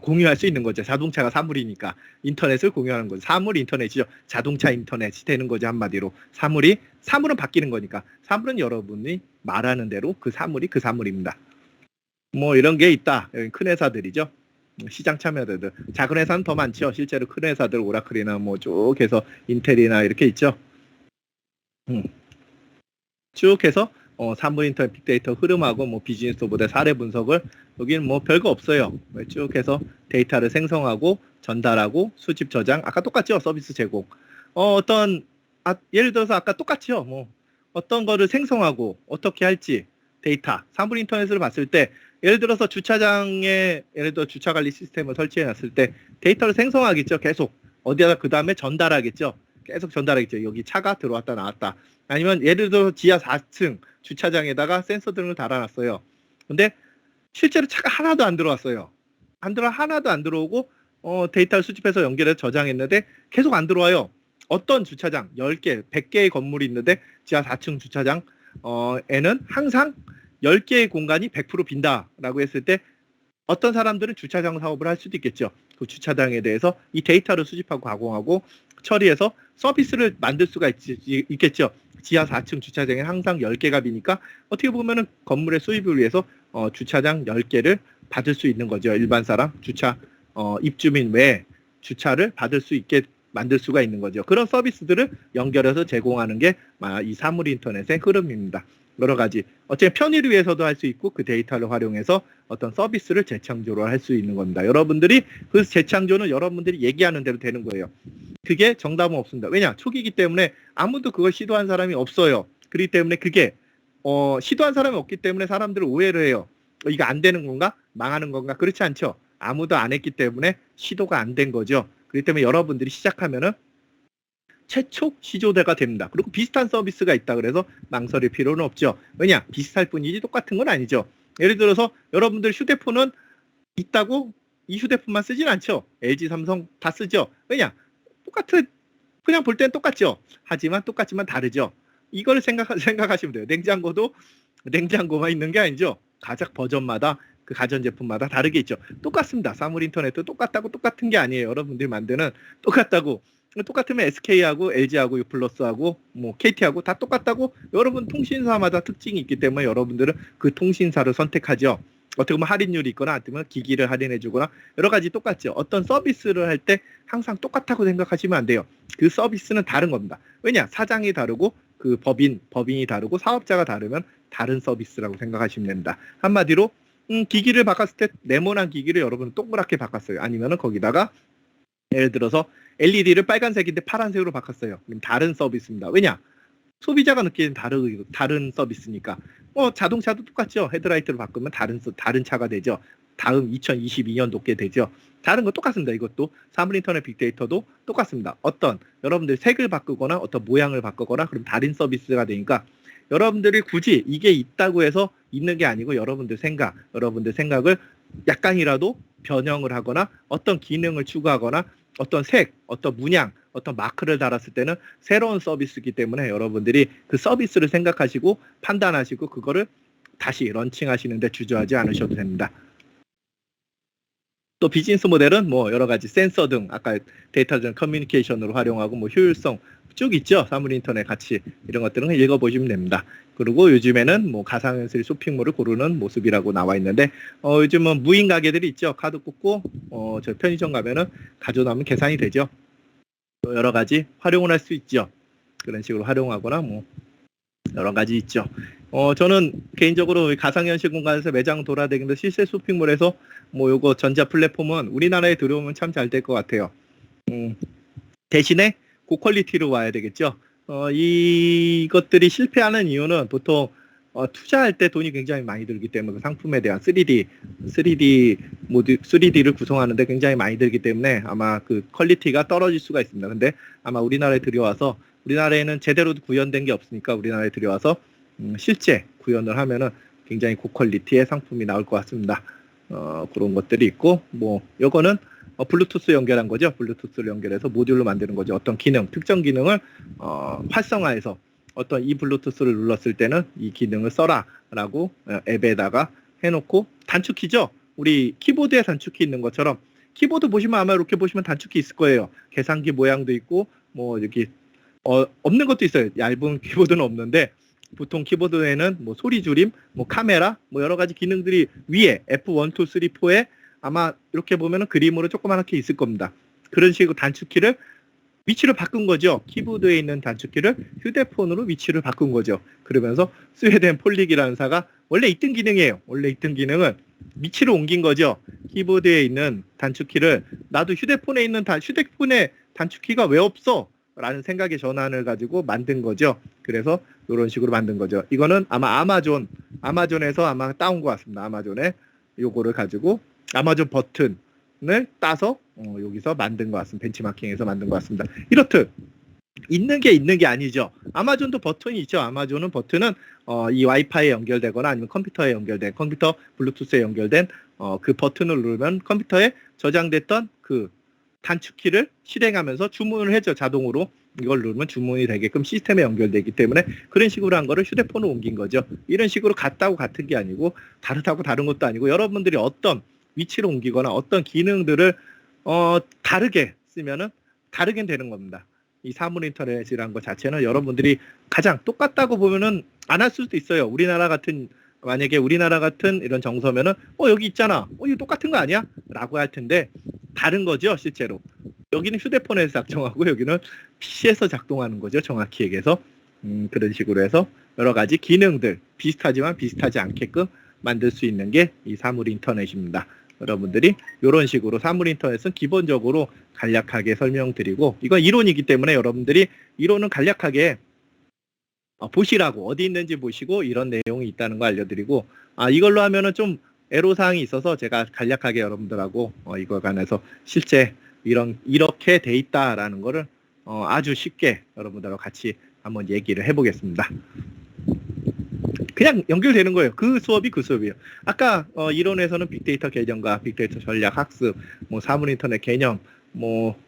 공유할 수 있는 거죠. 자동차가 사물이니까 인터넷을 공유하는 거죠. 사물 인터넷이죠. 자동차 인터넷이 되는 거죠. 한마디로 사물은 바뀌는 거니까 사물은 여러분이 말하는 대로 그 사물이 그 사물입니다. 뭐 이런 게 있다. 여기 큰 회사들이죠. 시장 참여자들. 작은 회사는 더 많죠. 실제로 큰 회사들 오라클이나 뭐 쭉 해서 인텔이나 이렇게 있죠. 쭉 해서 사물 인터넷 빅데이터 흐름하고 뭐 비즈니스 모델 사례 분석을 여기는 뭐 별거 없어요. 쭉 해서 데이터를 생성하고 전달하고 수집 저장 아까 똑같죠. 서비스 제공. 예를 들어서 아까 똑같죠. 뭐 어떤 거를 생성하고 어떻게 할지 데이터 사물 인터넷을 봤을 때 예를 들어서 주차장에 예를 들어 주차 관리 시스템을 설치해 놨을 때 데이터를 생성하겠죠. 계속 어디다가 그 다음에 전달하겠죠. 계속 전달하겠죠. 여기 차가 들어왔다 나왔다. 아니면 예를 들어 지하 4층 주차장에다가 센서 등을 달아놨어요. 근데 실제로 차가 하나도 안 들어왔어요. 하나도 안 들어오고 데이터를 수집해서 연결해서 저장했는데 계속 안 들어와요. 어떤 주차장 10개, 100개의 건물이 있는데 지하 4층 주차장에는 항상 10개의 공간이 100% 빈다라고 했을 때 어떤 사람들은 주차장 사업을 할 수도 있겠죠. 그 주차장에 대해서 이 데이터를 수집하고 가공하고 처리해서 서비스를 만들 수가 있겠죠. 지하 4층 주차장에 항상 10개가 비니까 어떻게 보면은 건물의 수입을 위해서 주차장 10개를 받을 수 있는 거죠. 일반 사람 입주민 외에 주차를 받을 수 있게 만들 수가 있는 거죠. 그런 서비스들을 연결해서 제공하는 게 이 사물 인터넷의 흐름입니다. 여러 가지 어쨌든 편의를 위해서도 할 수 있고 그 데이터를 활용해서 어떤 서비스를 재창조를 할 수 있는 겁니다. 여러분들이 그 재창조는 여러분들이 얘기하는 대로 되는 거예요. 그게 정답은 없습니다. 왜냐? 초기이기 때문에 아무도 그걸 시도한 사람이 없어요. 그렇기 때문에 그게 시도한 사람이 없기 때문에 사람들은 오해를 해요. 이거 안 되는 건가? 망하는 건가? 그렇지 않죠. 아무도 안 했기 때문에 시도가 안 된 거죠. 그렇기 때문에 여러분들이 시작하면은 최초 시조대가 됩니다. 그리고 비슷한 서비스가 있다 그래서 망설일 필요는 없죠. 왜냐? 비슷할 뿐이지 똑같은 건 아니죠. 예를 들어서 여러분들 휴대폰은 있다고 이 휴대폰만 쓰진 않죠. LG, 삼성 다 쓰죠. 왜냐? 그냥 볼 땐 똑같죠. 하지만 똑같지만 다르죠. 이걸 생각하시면 돼요. 냉장고도 냉장고만 있는 게 아니죠. 각 버전마다 그 가전제품마다 다르게 있죠. 똑같습니다. 사물 인터넷도 똑같다고 똑같은 게 아니에요. 여러분들이 만드는 똑같다고. 똑같으면 SK하고 LG하고 유플러스하고 뭐 KT하고 다 똑같다고 여러분 통신사마다 특징이 있기 때문에 여러분들은 그 통신사를 선택하죠. 어떻게 보면 할인율이 있거나 아니면 기기를 할인해 주거나 여러 가지 똑같죠. 어떤 서비스를 할 때 항상 똑같다고 생각하시면 안 돼요. 그 서비스는 다른 겁니다. 왜냐? 사장이 다르고 그 법인이 다르고 사업자가 다르면 다른 서비스라고 생각하시면 됩니다. 한마디로 기기를 바꿨을 때 네모난 기기를 여러분은 동그랗게 바꿨어요. 아니면은 거기다가 예를 들어서 LED를 빨간색인데 파란색으로 바꿨어요. 그럼 다른 서비스입니다. 왜냐? 소비자가 느끼는 다른 서비스니까. 자동차도 똑같죠. 헤드라이트를 바꾸면 다른 차가 되죠. 다음 2022년도께 되죠. 다른 거 똑같습니다. 이것도 사물 인터넷 빅데이터도 똑같습니다. 여러분들 색을 바꾸거나 어떤 모양을 바꾸거나 그럼 다른 서비스가 되니까 여러분들이 굳이 이게 있다고 해서 있는 게 아니고 여러분들 생각을 약간이라도 변형을 하거나 어떤 기능을 추가하거나 어떤 색, 어떤 문양, 어떤 마크를 달았을 때는 새로운 서비스이기 때문에 여러분들이 그 서비스를 생각하시고 판단하시고 그거를 다시 런칭하시는데 주저하지 않으셔도 됩니다. 또 비즈니스 모델은 뭐 여러 가지 센서 등 아까 데이터 전 커뮤니케이션으로 활용하고 뭐 효율성 쭉 있죠. 사물 인터넷 같이 이런 것들은 읽어보시면 됩니다. 그리고 요즘에는 뭐 가상현실 쇼핑몰을 고르는 모습이라고 나와 있는데 요즘은 무인 가게들이 있죠. 카드 꽂고 저 편의점 가면은 가져나오면 계산이 되죠. 또 여러 가지 활용을 할 수 있죠. 그런 식으로 활용하거나 뭐 여러 가지 있죠. 저는 개인적으로 가상현실 공간에서 매장 돌아다니면서 실제 쇼핑몰에서 뭐 요거 전자 플랫폼은 우리나라에 들어오면 참 잘 될 것 같아요. 대신에 고퀄리티로 와야 되겠죠. 이것들이 실패하는 이유는 보통 투자할 때 돈이 굉장히 많이 들기 때문에 그 상품에 대한 3D를 구성하는데 굉장히 많이 들기 때문에 아마 그 퀄리티가 떨어질 수가 있습니다. 근데 아마 우리나라에 들여와서 우리나라에는 제대로 구현된 게 없으니까 우리나라에 들여와서 실제 구현을 하면은 굉장히 고퀄리티의 상품이 나올 것 같습니다. 그런 것들이 있고 뭐 요거는 블루투스 연결한 거죠. 블루투스를 연결해서 모듈로 만드는 거죠. 어떤 기능, 특정 기능을 활성화해서 어떤 이 블루투스를 눌렀을 때는 이 기능을 써라라고 앱에다가 해놓고 단축키죠. 우리 키보드에 단축키 있는 것처럼 키보드 보시면 아마 이렇게 보시면 단축키 있을 거예요. 계산기 모양도 있고 뭐 여기 없는 것도 있어요. 얇은 키보드는 없는데 보통 키보드에는 뭐 소리 줄임, 뭐 카메라, 뭐 여러 가지 기능들이 위에 F1, 2, 3, 4에 아마 이렇게 보면은 그림으로 조그맣게 있을 겁니다. 그런 식으로 단축키를 위치를 바꾼 거죠. 키보드에 있는 단축키를 휴대폰으로 위치를 바꾼 거죠. 그러면서 스웨덴 폴릭이라는 사가 원래 있던 기능이에요. 원래 있던 기능은 위치를 옮긴 거죠. 키보드에 있는 단축키를 나도 휴대폰에 있는 휴대폰에 단축키가 왜 없어? 라는 생각의 전환을 가지고 만든 거죠. 그래서 이런 식으로 만든 거죠. 이거는 아마 아마존에서 아마 따온 것 같습니다. 아마존에 요거를 가지고 아마존 버튼을 따서 여기서 만든 것 같습니다. 벤치마킹에서 만든 것 같습니다. 이렇듯 있는 게 아니죠. 아마존도 버튼이 있죠. 아마존은 버튼은 이 와이파이에 연결되거나 아니면 컴퓨터에 연결된 컴퓨터 블루투스에 연결된 그 버튼을 누르면 컴퓨터에 저장됐던 그 단축키를 실행하면서 주문을 해줘. 자동으로 이걸 누르면 주문이 되게끔 시스템에 연결되기 때문에 그런 식으로 한 거를 휴대폰으로 옮긴 거죠. 이런 식으로 같다고 같은 게 아니고 다르다고 다른 것도 아니고 여러분들이 어떤 위치로 옮기거나 어떤 기능들을 다르게 쓰면은 다르게 되는 겁니다. 이 사물 인터넷이라는 것 자체는 여러분들이 가장 똑같다고 보면은 안 할 수도 있어요. 만약에 우리나라 같은 이런 정서면은 여기 있잖아. 이거 똑같은 거 아니야? 라고 할 텐데 다른 거죠, 실제로. 여기는 휴대폰에서 작동하고 여기는 PC에서 작동하는 거죠, 정확히 얘기해서. 그런 식으로 해서 여러 가지 기능들 비슷하지만 비슷하지 않게끔 만들 수 있는 게 이 사물 인터넷입니다. 여러분들이 이런 식으로 사물 인터넷은 기본적으로 간략하게 설명드리고 이건 이론이기 때문에 여러분들이 이론은 간략하게 보시라고 어디 있는지 보시고 이런 내용이 있다는 거 알려드리고 이걸로 하면은 좀 애로사항이 있어서 제가 간략하게 여러분들하고 이거 관해서 실제 이렇게 돼 있다라는 거를 아주 쉽게 여러분들하고 같이 한번 얘기를 해보겠습니다. 그냥 연결되는 거예요. 그 수업이 그 수업이에요. 아까 이론에서는 빅데이터 개념과 빅데이터 전략 학습, 뭐 사물 인터넷 개념, 뭐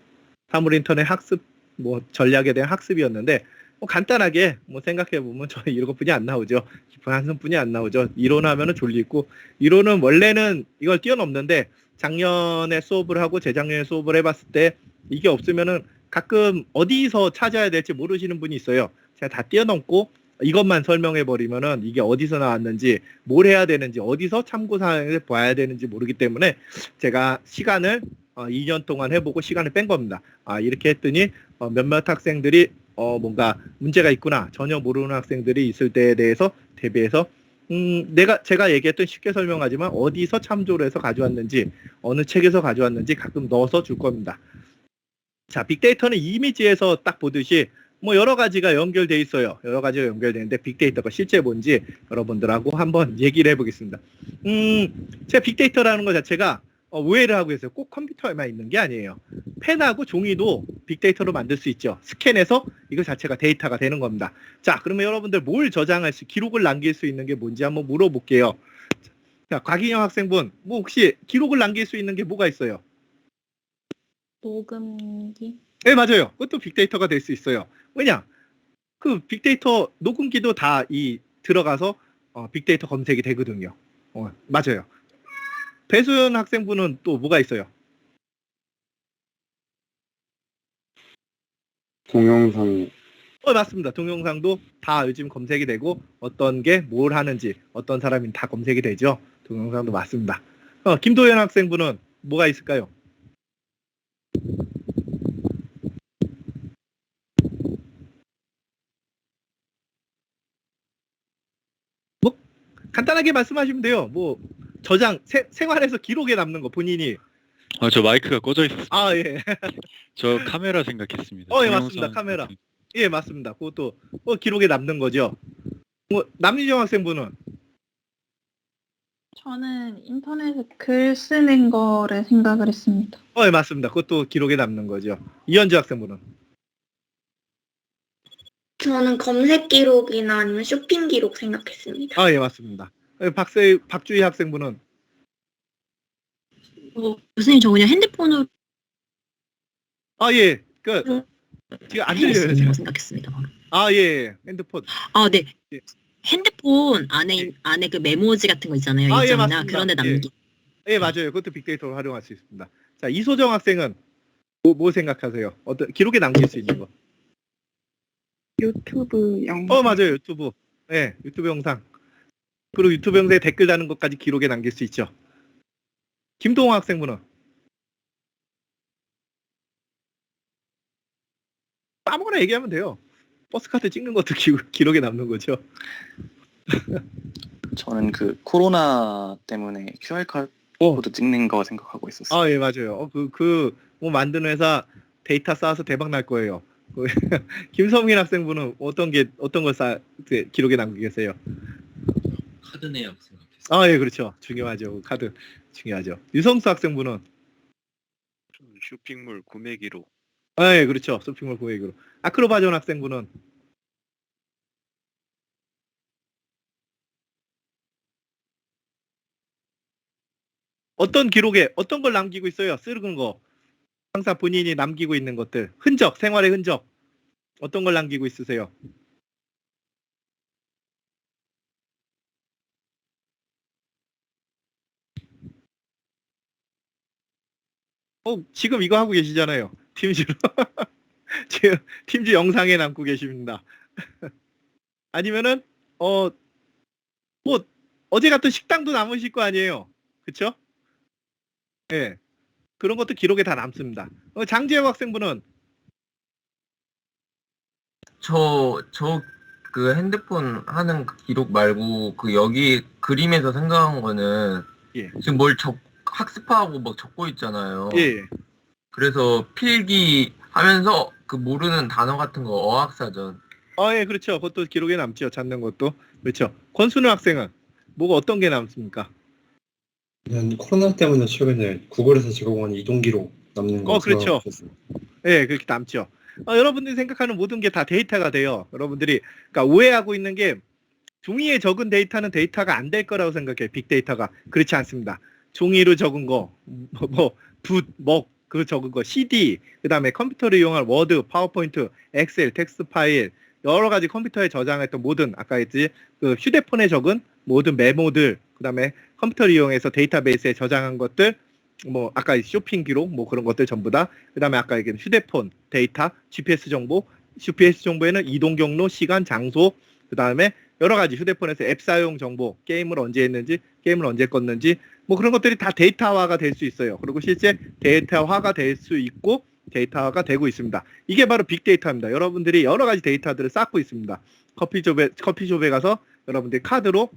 사물 인터넷 학습, 뭐 전략에 대한 학습이었는데 간단하게 생각해 보면 저는 이것뿐이 안 나오죠. 깊은 한숨뿐이 안 나오죠. 이론하면은 졸리고 이론은 원래는 이걸 뛰어넘는데 작년에 수업을 하고 재작년에 수업을 해봤을 때 이게 없으면은 가끔 어디서 찾아야 될지 모르시는 분이 있어요. 제가 다 뛰어넘고 이것만 설명해 버리면은 이게 어디서 나왔는지 뭘 해야 되는지 어디서 참고사항을 봐야 되는지 모르기 때문에 제가 시간을 2년 동안 해보고 시간을 뺀 겁니다. 이렇게 했더니 몇몇 학생들이 뭔가 문제가 있구나 전혀 모르는 학생들이 있을 때에 대해서 대비해서 제가 얘기했던 쉽게 설명하지만 어디서 참조를 해서 가져왔는지 어느 책에서 가져왔는지 가끔 넣어서 줄 겁니다. 자, 빅데이터는 이미지에서 딱 보듯이 뭐 여러 가지가 연결돼 있어요. 여러 가지가 연결되는데 빅데이터가 실제 뭔지 여러분들하고 한번 얘기를 해보겠습니다. 제가 빅데이터라는 것 자체가 오해를 하고 있어요. 꼭 컴퓨터에만 있는 게 아니에요. 펜하고 종이도 빅데이터로 만들 수 있죠. 스캔해서 이거 자체가 데이터가 되는 겁니다. 자, 그러면 여러분들 뭘 기록을 남길 수 있는 게 뭔지 한번 물어볼게요. 자, 곽인영 학생분, 뭐 혹시 기록을 남길 수 있는 게 뭐가 있어요? 녹음기? 네, 맞아요. 그것도 빅데이터가 될 수 있어요. 왜냐? 그 빅데이터 녹음기도 다 들어가서 빅데이터 검색이 되거든요. 맞아요. 배소연 학생분은 또 뭐가 있어요? 동영상이. 맞습니다. 동영상도 다 요즘 검색이 되고 어떤 게 뭘 하는지 어떤 사람이 다 검색이 되죠. 동영상도 맞습니다. 김도현 학생분은 뭐가 있을까요? 뭐 간단하게 말씀하시면 돼요. 뭐 저장 생활에서 기록에 남는 거 본인이. 저 마이크가 꺼져 있었어요. 예. 저 카메라 생각했습니다. 예, 맞습니다. 카메라. 같은. 예, 맞습니다. 그것도 기록에 남는 거죠. 남유정 학생분은 저는 인터넷에 글 쓰는 거를 생각을 했습니다. 예, 맞습니다. 그것도 기록에 남는 거죠. 이현주 학생분은 저는 검색 기록이나 아니면 쇼핑 기록 생각했습니다. 예, 맞습니다. 박주희 학생분은 교수님 저 그냥 핸드폰으로 예, 지금 안 들려요. 해냈습니다. 생각했습니다. 예, 핸드폰. 네. 예. 핸드폰 안에 예. 안에 그 메모지 같은 거 있잖아요. 예, 일정이나 맞습니다. 그런 데 남기. 예, 맞아요. 그것도 빅데이터로 활용할 수 있습니다. 자, 이소정 학생은 뭐 생각하세요? 어떤 기록에 남길 수 있는 거? 유튜브 영상. 맞아요. 유튜브. 예, 유튜브 영상. 그리고 유튜브 영상에 댓글 다는 것까지 기록에 남길 수 있죠. 김동호 학생분은 아무거나 얘기하면 돼요. 버스카드 찍는 것도 기록에 남는 거죠. 저는 그 코로나 때문에 QR 코드 찍는 거 생각하고 있었어요. 예, 맞아요. 뭐 만드는 회사 데이터 쌓아서 대박 날 거예요. 김성민 학생분은 어떤 걸 기록에 남기고 계세요? 카드 내역 생각했어요. 예, 그렇죠. 중요하죠. 카드 중요하죠. 유성수 학생분은 쇼핑몰 구매 기록. 예, 그렇죠. 쇼핑몰 고객으로. 아크로바전 학생분은 어떤 기록에 어떤 걸 남기고 있어요? 쓰는 거. 항상 본인이 남기고 있는 것들. 흔적, 생활의 흔적. 어떤 걸 남기고 있으세요? 지금 이거 하고 계시잖아요. 팀즈로. 지금 팀즈 영상에 남고 계십니다. 아니면은 뭐 어제 갔던 식당도 남으실 거 아니에요. 그쵸? 예. 그런 것도 기록에 다 남습니다. 장재혁 학생분은 저 그 핸드폰 하는 그 기록 말고 그 여기 그림에서 생각한 거는 예. 지금 학습하고 막 적고 있잖아요. 예. 그래서 필기 하면서 그 모르는 단어 같은 거 어학사전. 예, 그렇죠. 그것도 기록에 남죠. 찾는 것도. 그렇죠. 권순우 학생은 뭐가 어떤 게 남습니까? 저는 코로나 때문에 최근에 구글에서 제공한 이동 기록 남는 거 그렇죠. 생각했어요. 예, 그렇게 남죠. 여러분들이 생각하는 모든 게 다 데이터가 돼요. 여러분들이 그러니까 오해하고 있는 게 종이에 적은 데이터는 데이터가 안 될 거라고 생각해요. 빅데이터가. 그렇지 않습니다. 종이로 적은 거, 그 적은 거, CD, 그 다음에 컴퓨터를 이용한 워드, 파워포인트, 엑셀, 텍스트 파일, 여러 가지 컴퓨터에 저장했던 모든, 아까 했지, 그 휴대폰에 적은 모든 메모들, 그 다음에 컴퓨터를 이용해서 데이터베이스에 저장한 것들, 뭐, 아까 쇼핑 기록, 뭐 그런 것들 전부 다, 그 다음에 아까 얘기한 휴대폰, 데이터, GPS 정보에는 이동 경로, 시간, 장소, 그 다음에 여러 가지 휴대폰에서 앱 사용 정보, 게임을 언제 했는지, 게임을 언제 껐는지, 뭐 그런 것들이 다 데이터화가 될 수 있어요. 그리고 실제 데이터화가 될 수 있고 데이터화가 되고 있습니다. 이게 바로 빅데이터입니다. 여러분들이 여러 가지 데이터들을 쌓고 있습니다. 커피숍에 가서 여러분들이 카드로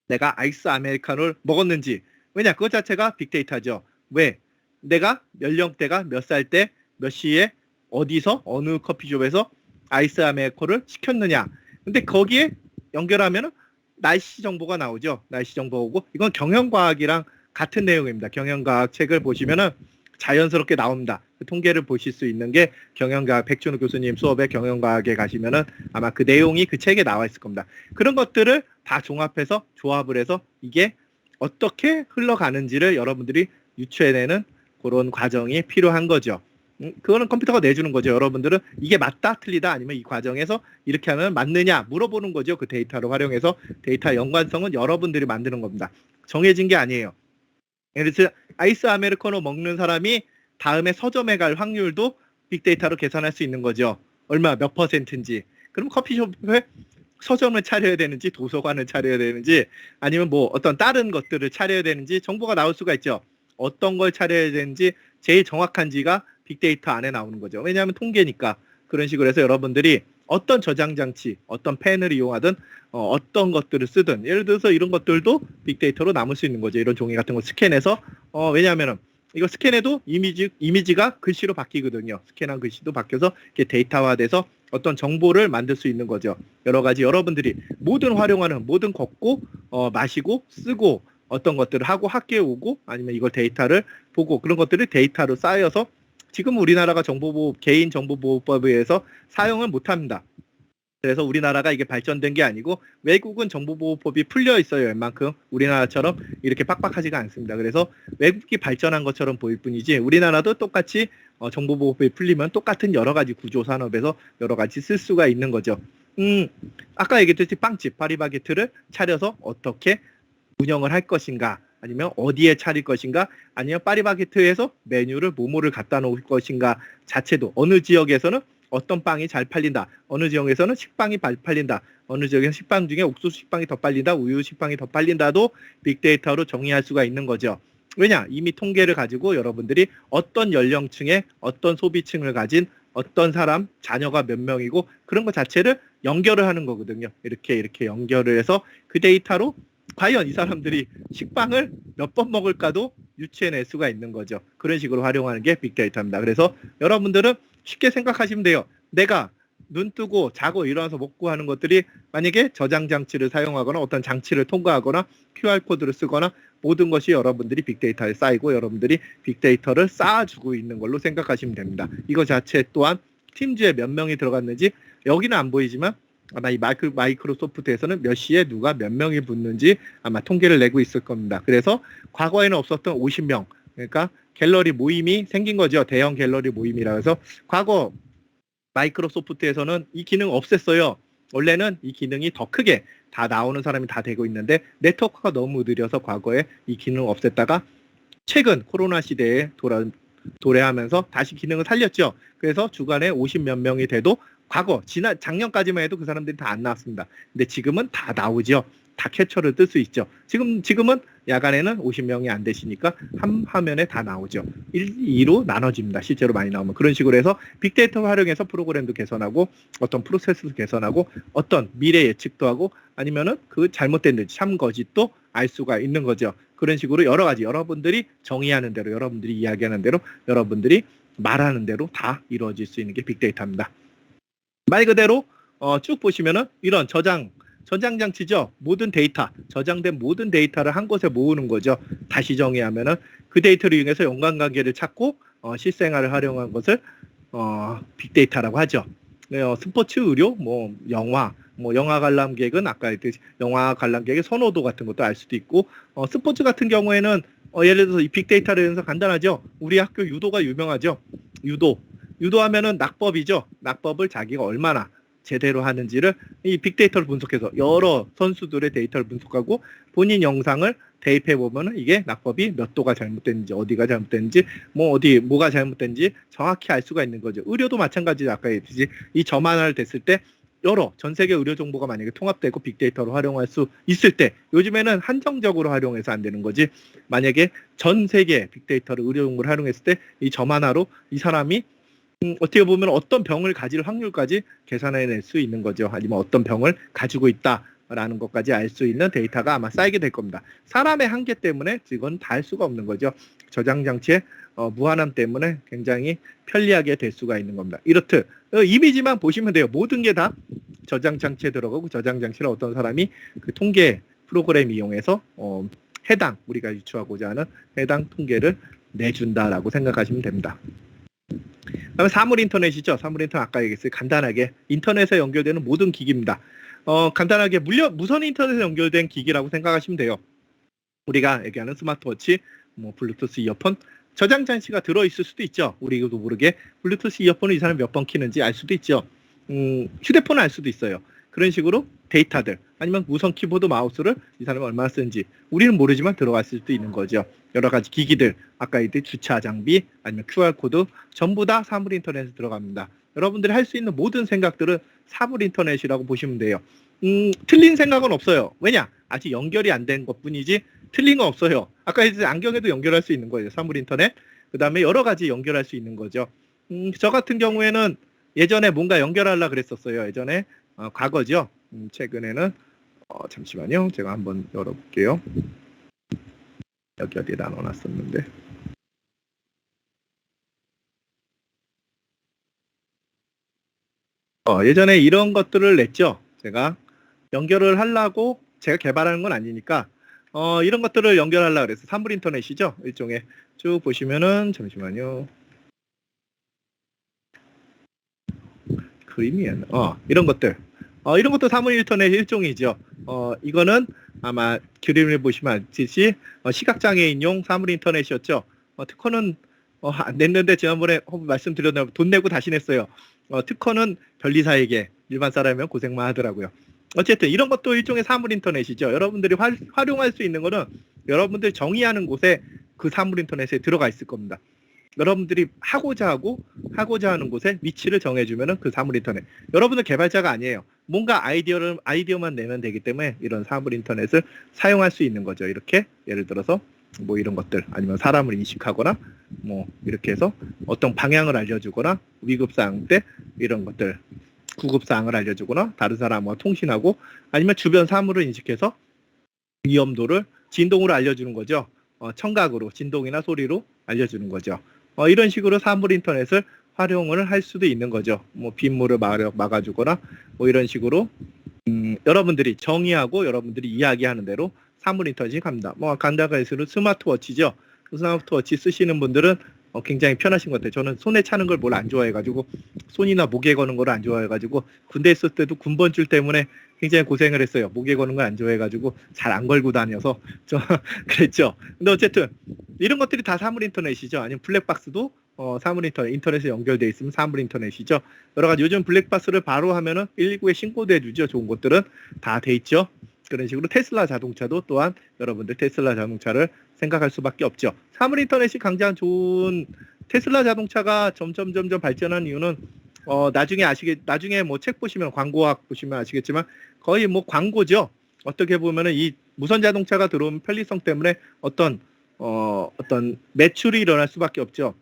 내가 아이스 아메리카노를 먹었는지, 왜냐 그것 자체가 빅데이터죠. 왜? 내가 연령대가 몇 살 때 몇 시에 어디서 어느 커피숍에서 아이스 아메리카노를 시켰느냐. 근데 거기에 연결하면은 날씨 정보가 나오죠. 날씨 정보가 오고, 이건 경영과학이랑 같은 내용입니다. 경영과학 책을 보시면은 자연스럽게 나옵니다. 그 통계를 보실 수 있는 게 경영과학, 백준호 교수님 수업에 경영과학에 가시면은 아마 그 내용이 그 책에 나와 있을 겁니다. 그런 것들을 다 종합해서 조합을 해서 이게 어떻게 흘러가는지를 여러분들이 유추해내는 그런 과정이 필요한 거죠. 그거는 컴퓨터가 내주는 거죠. 여러분들은 이게 맞다, 틀리다, 아니면 이 과정에서 이렇게 하면 맞느냐 물어보는 거죠. 그 데이터를 활용해서 데이터 연관성은 여러분들이 만드는 겁니다. 정해진 게 아니에요. 그래서 아이스 아메리카노 먹는 사람이 다음에 서점에 갈 확률도 빅데이터로 계산할 수 있는 거죠. 얼마 몇 %인지. 그럼 커피숍에 서점을 차려야 되는지 도서관을 차려야 되는지 아니면 뭐 어떤 다른 것들을 차려야 되는지 정보가 나올 수가 있죠. 어떤 걸 차려야 되는지 제일 정확한지가 빅데이터 안에 나오는 거죠. 왜냐하면 통계니까. 그런 식으로 해서 여러분들이 어떤 저장 장치, 어떤 펜을 이용하든 어떤 것들을 쓰든 예를 들어서 이런 것들도 빅데이터로 남을 수 있는 거죠. 이런 종이 같은 거 스캔해서 왜냐하면 이거 스캔해도 이미지가 글씨로 바뀌거든요. 스캔한 글씨도 바뀌어서 이렇게 데이터화돼서 어떤 정보를 만들 수 있는 거죠. 여러 가지 여러분들이 모든 활용하는, 모든 걷고 마시고 쓰고 어떤 것들을 하고 학교에 오고 아니면 이걸 데이터를 보고 그런 것들이 데이터로 쌓여서 지금 우리나라가 개인정보보호법에 의해서 사용을 못합니다. 그래서 우리나라가 이게 발전된 게 아니고 외국은 정보보호법이 풀려 있어요. 웬만큼 우리나라처럼 이렇게 빡빡하지가 않습니다. 그래서 외국이 발전한 것처럼 보일 뿐이지 우리나라도 똑같이 정보보호법이 풀리면 똑같은 여러 가지 구조 산업에서 여러 가지 쓸 수가 있는 거죠. 아까 얘기했듯이 빵집 파리바게트를 차려서 어떻게 운영을 할 것인가 아니면 어디에 차릴 것인가 아니면 파리바게트에서 메뉴를 뭐뭐를 갖다 놓을 것인가 자체도 어느 지역에서는 어떤 빵이 잘 팔린다. 어느 지역에서는 식빵이 잘 팔린다. 어느 지역에서는 식빵 중에 옥수수 식빵이 더 팔린다. 우유 식빵이 더 팔린다도 빅데이터로 정의할 수가 있는 거죠. 왜냐? 이미 통계를 가지고 여러분들이 어떤 연령층에 어떤 소비층을 가진 어떤 사람, 자녀가 몇 명이고 그런 것 자체를 연결을 하는 거거든요. 이렇게 연결을 해서 그 데이터로 과연 이 사람들이 식빵을 몇 번 먹을까도 유추해낼 수가 있는 거죠. 그런 식으로 활용하는 게 빅데이터입니다. 그래서 여러분들은 쉽게 생각하시면 돼요. 내가 눈 뜨고 자고 일어나서 먹고 하는 것들이 만약에 저장 장치를 사용하거나 어떤 장치를 통과하거나 QR코드를 쓰거나 모든 것이 여러분들이 빅데이터에 쌓이고 여러분들이 빅데이터를 쌓아주고 있는 걸로 생각하시면 됩니다. 이거 자체 또한 팀즈에 몇 명이 들어갔는지 여기는 안 보이지만 아마 이 마이크로소프트에서는 몇 시에 누가 몇 명이 붙는지 아마 통계를 내고 있을 겁니다. 그래서 과거에는 없었던 50명, 그러니까 갤러리 모임이 생긴 거죠. 대형 갤러리 모임이라 해서 과거 마이크로소프트에서는 이 기능 없앴어요. 원래는 이 기능이 더 크게 다 나오는 사람이 다 되고 있는데 네트워크가 너무 느려서 과거에 이 기능을 없앴다가 최근 코로나 시대에 도래하면서 다시 기능을 살렸죠. 그래서 주간에 50몇 명이 돼도 과거 작년까지만 해도 그 사람들이 다 안 나왔습니다. 근데 지금은 다 나오죠. 다 캡처를 뜰 수 있죠. 지금은 야간에는 50명이 안 되시니까 한 화면에 다 나오죠. 1, 2로 나눠집니다. 실제로 많이 나오면. 그런 식으로 해서 빅데이터 활용해서 프로그램도 개선하고 어떤 프로세스도 개선하고 어떤 미래 예측도 하고 아니면은 그 잘못된 듯 참거짓도 알 수가 있는 거죠. 그런 식으로 여러 가지 여러분들이 정의하는 대로 여러분들이 이야기하는 대로 여러분들이 말하는 대로 다 이루어질 수 있는 게 빅데이터입니다. 말 그대로 쭉 보시면은 이런 저장 장치죠. 모든 데이터, 저장된 모든 데이터를 한 곳에 모으는 거죠. 다시 정의하면은 그 데이터를 이용해서 연관관계를 찾고 실생활을 활용한 것을 빅데이터라고 하죠. 스포츠, 의료, 영화 관람객은 아까 했듯이 영화 관람객의 선호도 같은 것도 알 수도 있고 스포츠 같은 경우에는 예를 들어서 이 빅데이터를 해서 간단하죠. 우리 학교 유도가 유명하죠. 유도하면은 낙법이죠. 낙법을 자기가 얼마나 제대로 하는지를 이 빅데이터를 분석해서 여러 선수들의 데이터를 분석하고 본인 영상을 대입해 보면은 이게 낙법이 몇 도가 잘못됐는지 어디가 잘못됐는지 뭐가 잘못됐는지 정확히 알 수가 있는 거죠. 의료도 마찬가지로 아까 얘기했듯이 이 점 하나를 됐을 때 전 세계 의료 정보가 만약에 통합되고 빅데이터로 활용할 수 있을 때 요즘에는 한정적으로 활용해서 안 되는 거지 만약에 전 세계 빅데이터를 의료 정보를 활용했을 때 이 점 하나로 이 사람이 어떻게 보면 어떤 병을 가질 확률까지 계산해낼 수 있는 거죠. 아니면 어떤 병을 가지고 있다라는 것까지 알 수 있는 데이터가 아마 쌓이게 될 겁니다. 사람의 한계 때문에 이건 다 할 수가 없는 거죠. 저장 장치의 무한함 때문에 굉장히 편리하게 될 수가 있는 겁니다. 이렇듯 이미지만 보시면 돼요. 모든 게 다 저장 장치에 들어가고 저장 장치를 어떤 사람이 그 통계 프로그램 이용해서 우리가 유추하고자 하는 해당 통계를 내준다라고 생각하시면 됩니다. 그다음에 사물 인터넷이죠. 사물 인터넷 아까 얘기했어요. 간단하게 인터넷에 연결되는 모든 기기입니다. 간단하게 무선 인터넷에 연결된 기기라고 생각하시면 돼요. 우리가 얘기하는 스마트워치, 블루투스 이어폰, 저장 장치가 들어있을 수도 있죠. 우리도 모르게 블루투스 이어폰을 이 사람이 몇 번 키는지 알 수도 있죠. 휴대폰을 알 수도 있어요. 그런 식으로 데이터들 아니면 무선 키보드 마우스를 이 사람이 얼마나 쓰는지 우리는 모르지만 들어갔을 수도 있는 거죠. 여러 가지 기기들 아까 얘기했듯이 주차 장비 아니면 QR코드 전부 다 사물 인터넷에 들어갑니다. 여러분들이 할 수 있는 모든 생각들은 사물 인터넷이라고 보시면 돼요. 틀린 생각은 없어요. 왜냐? 아직 연결이 안 된 것뿐이지 틀린 건 없어요. 아까 했듯이 안경에도 연결할 수 있는 거예요. 사물 인터넷. 그 다음에 여러 가지 연결할 수 있는 거죠. 저 같은 경우에는 예전에 뭔가 연결하려고 그랬었어요. 예전에 과거죠. 최근에는 잠시만요. 제가 한번 열어볼게요. 여기 어디다 넣어놨었는데 예전에 이런 것들을 냈죠. 제가 연결을 하려고 제가 개발하는 건 아니니까 이런 것들을 연결하려고 그래서 산물 인터넷이죠. 일종의 쭉 보시면은 잠시만요. 그림이 이런 것들. 이런 것도 사물 인터넷 일종이죠. 이거는 아마 그림을 보시면 알듯이 시각장애인용 사물 인터넷이었죠. 특허는 안 냈는데 지난번에 말씀드렸는데 돈 내고 다시 냈어요. 특허는 변리사에게 일반 사람이면 고생만 하더라고요. 어쨌든 이런 것도 일종의 사물 인터넷이죠. 여러분들이 활용할 수 있는 거는 여러분들 정의하는 곳에 그 사물 인터넷에 들어가 있을 겁니다. 여러분들이 하고자 하는 곳에 위치를 정해주면은 그 사물 인터넷. 여러분은 개발자가 아니에요. 뭔가 아이디어만 내면 되기 때문에 이런 사물 인터넷을 사용할 수 있는 거죠. 이렇게 예를 들어서 뭐 이런 것들 아니면 사람을 인식하거나 뭐 이렇게 해서 어떤 방향을 알려주거나 위급사항 때 이런 것들 구급사항을 알려주거나 다른 사람과 통신하고 아니면 주변 사물을 인식해서 위험도를 진동으로 알려주는 거죠. 청각으로 진동이나 소리로 알려주는 거죠. 이런 식으로 사물 인터넷을 활용을 할 수도 있는 거죠. 뭐 빗물을 막아주거나 뭐 이런 식으로 여러분들이 정의하고 여러분들이 이야기하는 대로 사물 인터넷이 갑니다. 뭐 간단하게 해서 스마트워치죠. 스마트워치 쓰시는 분들은 굉장히 편하신 것 같아요. 저는 손에 차는 걸 뭘 안 좋아해가지고 손이나 목에 거는 걸 안 좋아해가지고 군대 있을 때도 군번줄 때문에 굉장히 고생을 했어요. 목에 거는 걸 안 좋아해가지고 잘 안 걸고 다녀서 저 그랬죠. 근데 어쨌든 이런 것들이 다 사물 인터넷이죠. 아니면 블랙박스도 사물 인터넷에 연결돼 있으면 사물 인터넷이죠. 여러 가지 요즘 블랙박스를 바로 하면은 119에 신고도 해주죠. 좋은 것들은 다 돼 있죠. 그런 식으로 테슬라 자동차도 또한 여러분들 테슬라 자동차를 생각할 수밖에 없죠. 사물 인터넷이 가장 좋은 테슬라 자동차가 점점 발전한 이유는 나중에 뭐 책 보시면 광고학 보시면 아시겠지만 거의 뭐 광고죠. 어떻게 보면은 이 무선 자동차가 들어오면 편리성 때문에 어떤 매출이 일어날 수밖에 없죠.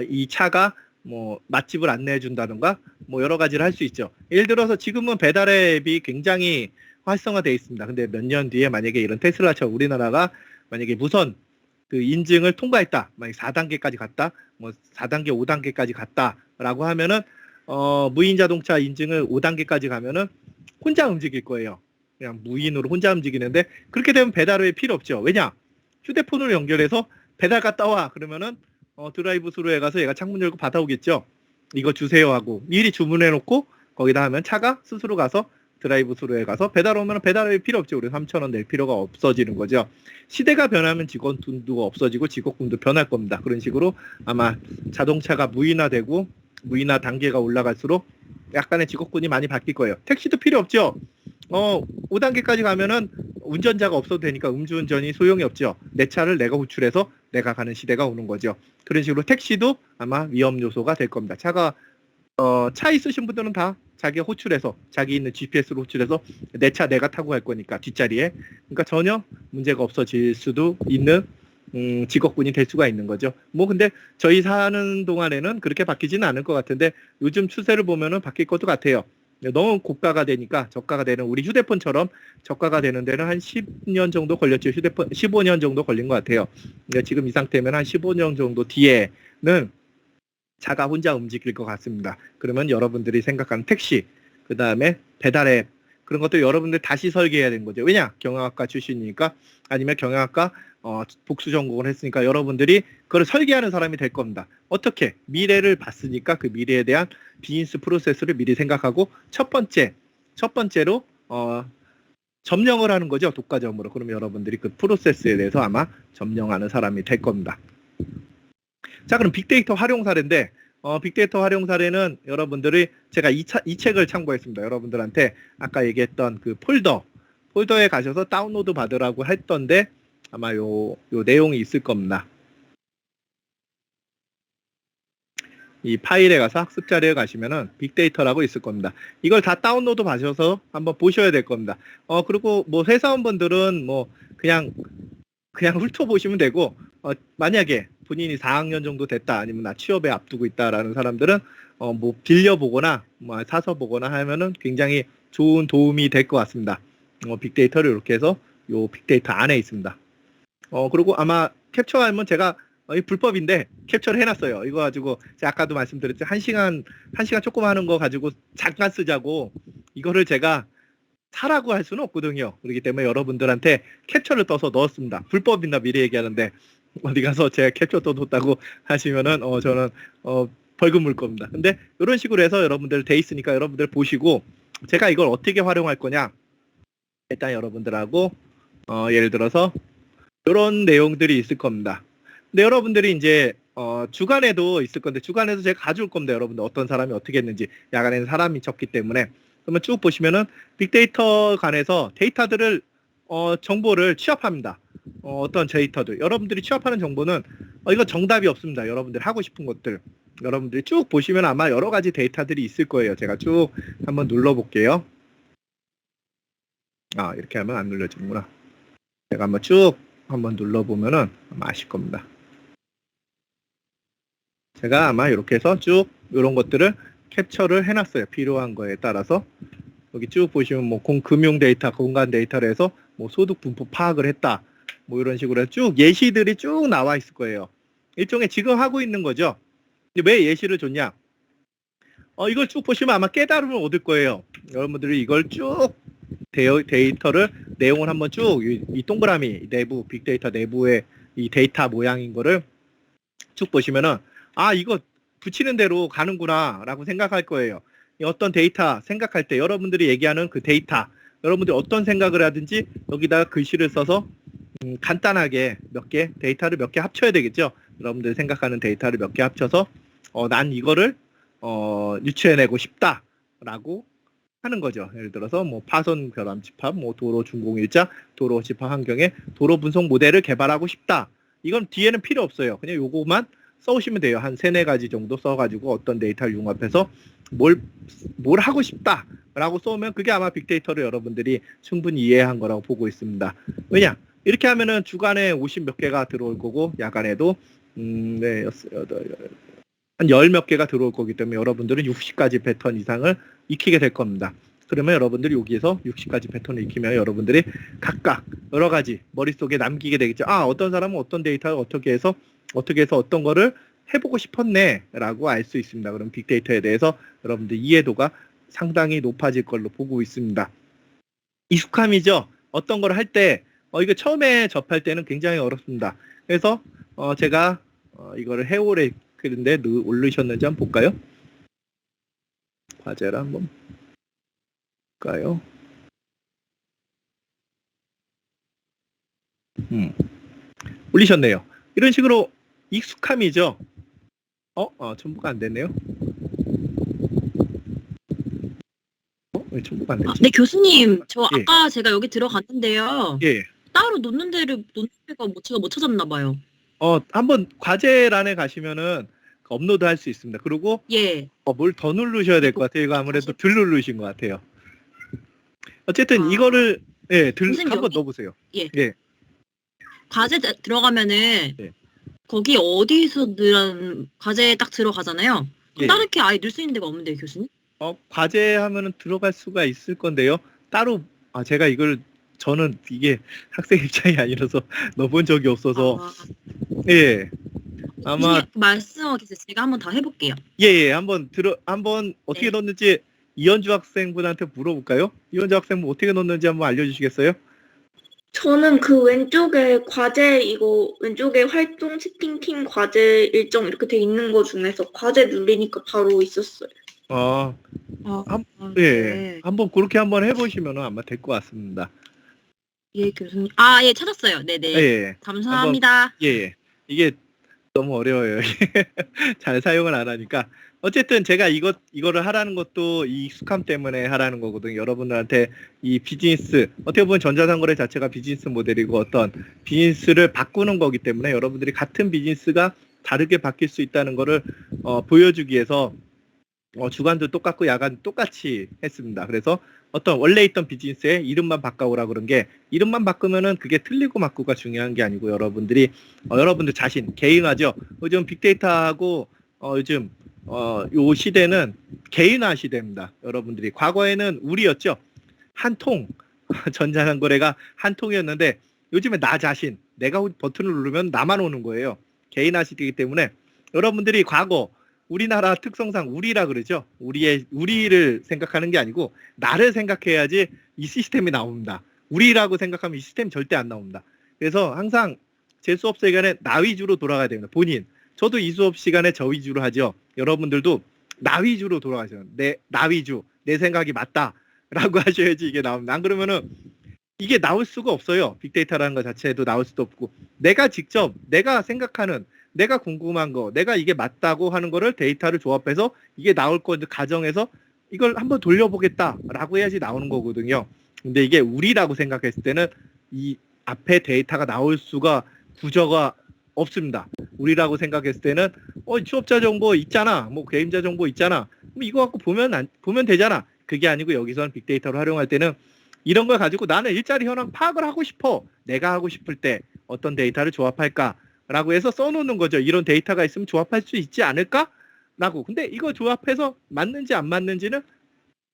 이 차가 뭐 맛집을 안내해 준다든가 뭐 여러 가지를 할 수 있죠. 예를 들어서 지금은 배달 앱이 굉장히 활성화되어 있습니다. 근데 몇 년 뒤에 만약에 이런 테슬라처럼 우리나라가 만약에 무선 그 인증을 통과했다. 만약 4단계까지 갔다. 뭐 4단계, 5단계까지 갔다라고 하면은 무인 자동차 인증을 5단계까지 가면은 혼자 움직일 거예요. 그냥 무인으로 혼자 움직이는데 그렇게 되면 배달앱이 필요 없죠. 왜냐? 휴대폰으로 연결해서 배달 갔다 와. 그러면은 드라이브 스루에 가서 얘가 창문 열고 받아오겠죠. 이거 주세요 하고 미리 주문해 놓고 거기다 하면 차가 스스로 가서 드라이브 스루에 가서 배달 오면 배달이 필요 없죠. 우리 3,000원 낼 필요가 없어지는 거죠. 시대가 변하면 직원도 없어지고 직업군도 변할 겁니다. 그런 식으로 아마 자동차가 무인화되고 무인화 단계가 올라갈수록 약간의 직업군이 많이 바뀔 거예요. 택시도 필요 없죠. 5단계까지 가면은 운전자가 없어도 되니까 음주운전이 소용이 없죠. 내 차를 내가 호출해서 내가 가는 시대가 오는 거죠. 그런 식으로 택시도 아마 위험 요소가 될 겁니다. 차 있으신 분들은 다 자기가 호출해서 자기 있는 GPS로 호출해서 내 차 내가 타고 갈 거니까 뒷자리에 그러니까 전혀 문제가 없어질 수도 있는 직업군이 될 수가 있는 거죠. 뭐 근데 저희 사는 동안에는 그렇게 바뀌지는 않을 것 같은데 요즘 추세를 보면은 바뀔 것도 같아요. 너무 고가가 되니까 저가가 되는 우리 휴대폰처럼 저가가 되는 데는 한 10년 정도 걸렸죠. 휴대폰 15년 정도 걸린 것 같아요. 근데 지금 이 상태면 한 15년 정도 뒤에는 차가 혼자 움직일 것 같습니다. 그러면 여러분들이 생각하는 택시, 그 다음에 배달앱 그런 것도 여러분들 다시 설계해야 되는 거죠. 왜냐? 경영학과 출신이니까 아니면 경영학과 복수 전공을 했으니까 여러분들이 그걸 설계하는 사람이 될 겁니다. 어떻게? 미래를 봤으니까 그 미래에 대한 비즈니스 프로세스를 미리 생각하고 첫 번째로 점령을 하는 거죠. 독과점으로. 그러면 여러분들이 그 프로세스에 대해서 아마 점령하는 사람이 될 겁니다. 자, 그럼 빅데이터 활용 사례인데 빅데이터 활용 사례는 여러분들이 제가 이 책을 참고했습니다. 여러분들한테 아까 얘기했던 그 폴더에 가셔서 다운로드 받으라고 했던데 아마 요 내용이 있을 겁니다. 이 파일에 가서 학습 자료에 가시면은 빅데이터라고 있을 겁니다. 이걸 다 다운로드 받으셔서 한번 보셔야 될 겁니다. 그리고 뭐 회사원분들은 뭐 그냥 훑어보시면 되고 만약에 본인이 4학년 정도 됐다 아니면 나 취업에 앞두고 있다라는 사람들은 뭐 빌려보거나 뭐 사서 보거나 하면은 굉장히 좋은 도움이 될 것 같습니다. 빅데이터를 이렇게 해서 요 빅데이터 안에 있습니다. 그리고 아마 캡처하면 제가 이 불법인데 캡처를 해놨어요. 이거 가지고 제가 아까도 말씀드렸죠. 한 시간 조금 하는 거 가지고 잠깐 쓰자고 이거를 제가 사라고 할 수는 없거든요. 그렇기 때문에 여러분들한테 캡처를 떠서 넣었습니다. 불법이나 미리 얘기하는데 어디 가서 제가 캡처 떠뒀다고 하시면은 저는 벌금 물 겁니다. 근데 이런 식으로 해서 여러분들 돼 있으니까 여러분들 보시고 제가 이걸 어떻게 활용할 거냐 일단 여러분들하고 예를 들어서 이런 내용들이 있을 겁니다. 근데 여러분들이 이제 주간에도 있을 건데 주간에도 제가 가져올 겁니다. 여러분들 어떤 사람이 어떻게 했는지 야간에는 사람이 적기 때문에 그러면 쭉 보시면은 빅데이터 간에서 데이터들을 정보를 취합합니다. 어떤 데이터들 여러분들이 취합하는 정보는 이거 정답이 없습니다. 여러분들 하고 싶은 것들 여러분들이 쭉 보시면 아마 여러 가지 데이터들이 있을 거예요. 제가 쭉 한번 눌러 볼게요. 이렇게 하면 안 눌러지는구나. 제가 한번 쭉 한번 눌러 보면은 아마 아실 겁니다. 제가 아마 이렇게 해서 쭉 이런 것들을 캡처를 해놨어요. 필요한 거에 따라서 여기 쭉 보시면 뭐 금융 데이터, 공간 데이터를 해서 뭐 소득 분포 파악을 했다. 뭐 이런 식으로 해서 쭉 예시들이 쭉 나와 있을 거예요. 일종의 지금 하고 있는 거죠. 근데 왜 예시를 줬냐? 이걸 쭉 보시면 아마 깨달음을 얻을 거예요. 여러분들이 이걸 쭉 데이터를 내용을 한번 쭉 이 동그라미 내부 빅데이터 내부의 이 데이터 모양인 거를 쭉 보시면은 이거 붙이는 대로 가는구나 라고 생각할 거예요. 어떤 데이터 생각할 때 여러분들이 얘기하는 그 데이터 여러분들이 어떤 생각을 하든지 여기다가 글씨를 써서 간단하게 몇 개 데이터를 몇 개 합쳐야 되겠죠. 여러분들이 생각하는 데이터를 몇 개 합쳐서 난 이거를 유추해내고 싶다 라고 하는 거죠. 예를 들어서 뭐 파손 결함 집합, 뭐 도로 준공일자, 도로 집합 환경에 도로 분석 모델을 개발하고 싶다. 이건 뒤에는 필요 없어요. 그냥 요거만 써오시면 돼요. 한 3-4가지 정도 써가지고 어떤 데이터를 융합해서 뭘 하고 싶다 라고 써오면 그게 아마 빅데이터를 여러분들이 충분히 이해한 거라고 보고 있습니다. 왜냐? 이렇게 하면은 주간에 50 몇 개가 들어올 거고 야간에도 한 10 몇 개가 들어올 거기 때문에 여러분들은 60가지 패턴 이상을 익히게 될 겁니다. 그러면 여러분들이 여기에서 60가지 패턴을 익히면 여러분들이 각각 여러 가지 머릿속에 남기게 되겠죠. 어떤 사람은 어떤 데이터를 어떻게 해서 어떤 거를 해보고 싶었네 라고 알 수 있습니다. 그럼 빅데이터에 대해서 여러분들 이해도가 상당히 높아질 걸로 보고 있습니다. 익숙함이죠. 어떤 걸 할 때 이거 처음에 접할 때는 굉장히 어렵습니다. 그래서 제가 이거를 해오래 그런데 올리셨는지 한번 볼까요? 과제를 한번 볼까요? 올리셨네요. 이런 식으로 익숙함이죠. 첨부가 안 됐네요. 왜 첨부가 안 됐지? 네, 교수님, 저 예. 아까 제가 여기 들어갔는데요. 예. 따로 놓는 데가 제가 못 찾았나 봐요. 한번 과제란에 가시면은 업로드 할 수 있습니다. 그리고 예. 뭘 더 누르셔야 될 것 같아요. 이거 아무래도 덜 누르신 것 같아요. 어쨌든 이거를 선생님, 한번 여기- 넣어보세요. 과제 들어가면은 예. 거기 어디서든 과제에 딱 들어가잖아요. 그럼 예. 다른 게 아예 넣을 수 있는 데가 없는데요, 교수님? 과제 하면은 들어갈 수가 있을 건데요. 따로 제가 저는 이게 학생 입장이 아니라서 넣어본 적이 없어서 아마 교수님 말씀하고 계세요. 제가 한번 다 해볼게요. 한번 어떻게 네. 넣는지 이현주 학생분한테 물어볼까요? 이현주 학생분 어떻게 넣는지 한번 알려주시겠어요? 저는 그 왼쪽에 과제 왼쪽에 활동 채팅팀 과제 일정 이렇게 돼 있는 거 중에서 과제 누르니까 바로 있었어요. 네. 한번 그렇게 한번 해보시면 아마 될 것 같습니다. 예, 교수님. 예, 찾았어요. 네네. 예. 감사합니다. 이게 너무 어려워요. 잘 사용을 안 하니까. 어쨌든 제가 이거를 하라는 것도 이 익숙함 때문에 하라는 거거든요. 여러분들한테 이 비즈니스, 어떻게 보면 전자상거래 자체가 비즈니스 모델이고 어떤 비즈니스를 바꾸는 거기 때문에 여러분들이 같은 비즈니스가 다르게 바뀔 수 있다는 거를 보여주기 위해서 주간도 똑같고 야간 똑같이 했습니다. 그래서 어떤 원래 있던 비즈니스의 이름만 바꿔오라 그런 게 이름만 바꾸면은 그게 틀리고 맞고가 중요한 게 아니고 여러분들 자신 개인화죠. 요즘 빅데이터하고 요즘 요 시대는 개인화 시대입니다. 여러분들이 과거에는 우리였죠. 한 통 전자상거래가 한 통이었는데 요즘에 나 자신 내가 버튼을 누르면 나만 오는 거예요. 개인화시키기 때문에 여러분들이 과거 우리나라 특성상 우리라 그러죠. 우리를 생각하는 게 아니고 나를 생각해야지 이 시스템이 나옵니다. 우리라고 생각하면 이 시스템 절대 안 나옵니다. 그래서 항상 제 수업 시간에 나 위주로 돌아가야 됩니다. 본인. 저도 이 수업 시간에 저 위주로 하죠. 여러분들도 나 위주로 돌아가세요. 나 위주. 내 생각이 맞다라고 하셔야지 이게 나옵니다. 안 그러면은 이게 나올 수가 없어요. 빅데이터라는 것 자체도 나올 수도 없고 내가 직접 내가 생각하는 내가 궁금한 거 내가 이게 맞다고 하는 거를 데이터를 조합해서 이게 나올 거 가정해서 이걸 한번 돌려보겠다라고 해야지 나오는 거거든요. 근데 이게 우리라고 생각했을 때는 이 앞에 데이터가 나올 수가 구조가 없습니다. 우리라고 생각했을 때는 취업자 정보 있잖아. 뭐 개인자 정보 있잖아. 이거 갖고 보면 되잖아. 그게 아니고 여기서는 빅데이터를 활용할 때는 이런 걸 가지고 나는 일자리 현황 파악을 하고 싶어. 내가 하고 싶을 때 어떤 데이터를 조합할까라고 해서 써놓는 거죠. 이런 데이터가 있으면 조합할 수 있지 않을까라고. 근데 이거 조합해서 맞는지 안 맞는지는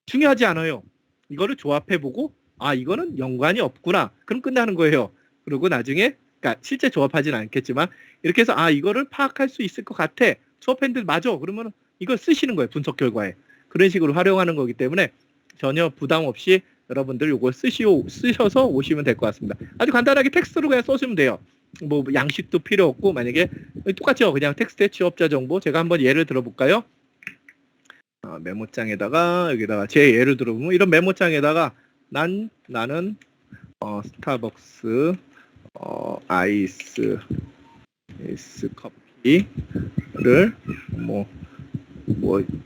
중요하지 않아요. 이거를 조합해보고 이거는 연관이 없구나. 그럼 끝나는 거예요. 그리고 나중에 그러니까 실제 조합하진 않겠지만 이렇게 해서 이거를 파악할 수 있을 것 같아. 조합했는데 맞아. 그러면 이걸 쓰시는 거예요. 분석 결과에. 그런 식으로 활용하는 거기 때문에 전혀 부담 없이 여러분들 이걸 쓰셔서 오시면 될 것 같습니다. 아주 간단하게 텍스트로 그냥 써주면 돼요. 뭐 양식도 필요 없고 만약에 똑같죠. 그냥 텍스트에 취업자 정보 제가 한번 예를 들어볼까요? 메모장에다가 여기다가 제 예를 들어보면 이런 메모장에다가 나는 스타벅스 아이스 커피를 뭐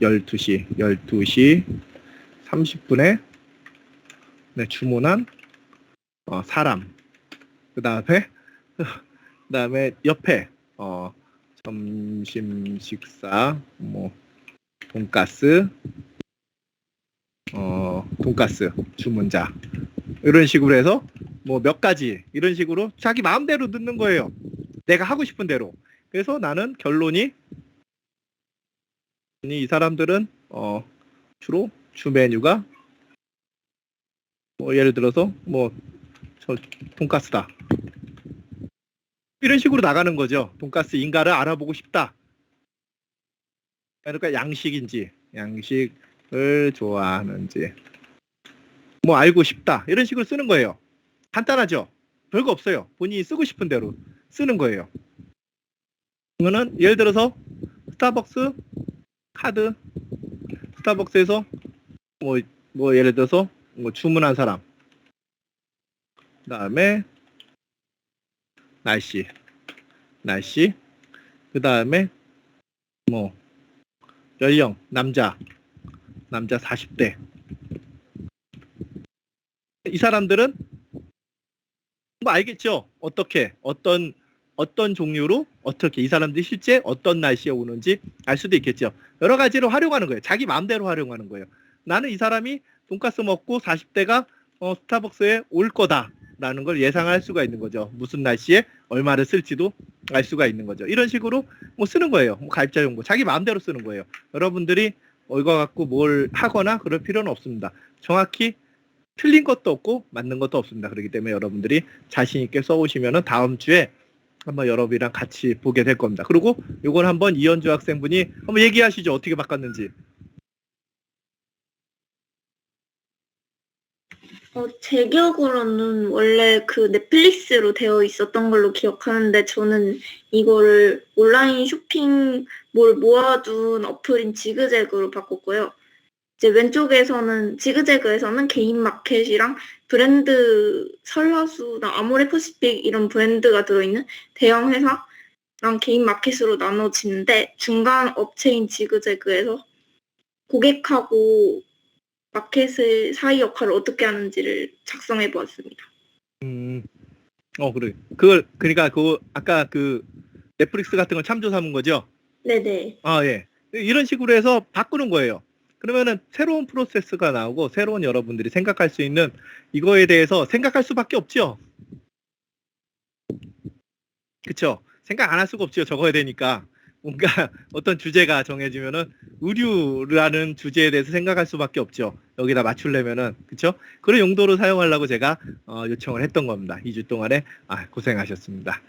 12시 30분에 주문한 사람 그 다음에 옆에 점심 식사 뭐 돈가스 주문자 이런 식으로 해서 뭐 몇 가지 이런 식으로 자기 마음대로 넣는 거예요. 내가 하고 싶은 대로. 그래서 나는 결론이 이 사람들은 주로 주 메뉴가 뭐 예를 들어서 저 돈가스다. 이런 식으로 나가는 거죠. 돈가스인가를 알아보고 싶다. 그러니까 양식을 좋아하는지 뭐 알고 싶다. 이런 식으로 쓰는 거예요. 간단하죠? 별거 없어요. 본인이 쓰고 싶은 대로 쓰는 거예요. 그러면은 예를 들어서 스타벅스 카드 스타벅스에서 뭐 예를 들어서 주문한 사람 그 다음에 날씨 그 다음에 연령 남자 40대 이 사람들은 알겠죠? 어떻게 어떤 종류로 어떻게 이 사람들이 실제 어떤 날씨에 오는지 알 수도 있겠죠. 여러 가지로 활용하는 거예요. 자기 마음대로 활용하는 거예요. 나는 이 사람이 돈가스 먹고 40대가 스타벅스에 올 거다라는 걸 예상할 수가 있는 거죠. 무슨 날씨에 얼마를 쓸지도 알 수가 있는 거죠. 이런 식으로 쓰는 거예요. 가입자 정보 자기 마음대로 쓰는 거예요. 여러분들이 이거 갖고 뭘 하거나 그럴 필요는 없습니다. 정확히 틀린 것도 없고 맞는 것도 없습니다. 그렇기 때문에 여러분들이 자신 있게 써오시면은 다음 주에 한번 여러분이랑 같이 보게 될 겁니다. 그리고 이걸 한번 이현주 학생분이 한번 얘기하시죠. 어떻게 바꿨는지. 제 기억으로는 원래 그 넷플릭스로 되어 있었던 걸로 기억하는데 저는 이거를 온라인 쇼핑몰 모아둔 어플인 지그재그로 바꿨고요. 이제 왼쪽에서는 지그재그에서는 개인 마켓이랑 브랜드 설화수나 아모레퍼시픽 이런 브랜드가 들어있는 대형 회사랑 개인 마켓으로 나눠지는데 중간 업체인 지그재그에서 고객하고 마켓의 사이 역할을 어떻게 하는지를 작성해 보았습니다. 그래. 그러니까 아까 그 넷플릭스 같은 걸 참조 삼은 거죠? 네네. 예. 이런 식으로 해서 바꾸는 거예요. 그러면은 새로운 프로세스가 나오고 새로운 여러분들이 생각할 수 있는 이거에 대해서 생각할 수밖에 없죠. 그쵸? 생각 안 할 수가 없죠. 적어야 되니까. 뭔가 어떤 주제가 정해지면은 의류라는 주제에 대해서 생각할 수밖에 없죠. 여기다 맞추려면은 그쵸? 그런 용도로 사용하려고 제가 요청을 했던 겁니다. 2주 동안에 고생하셨습니다.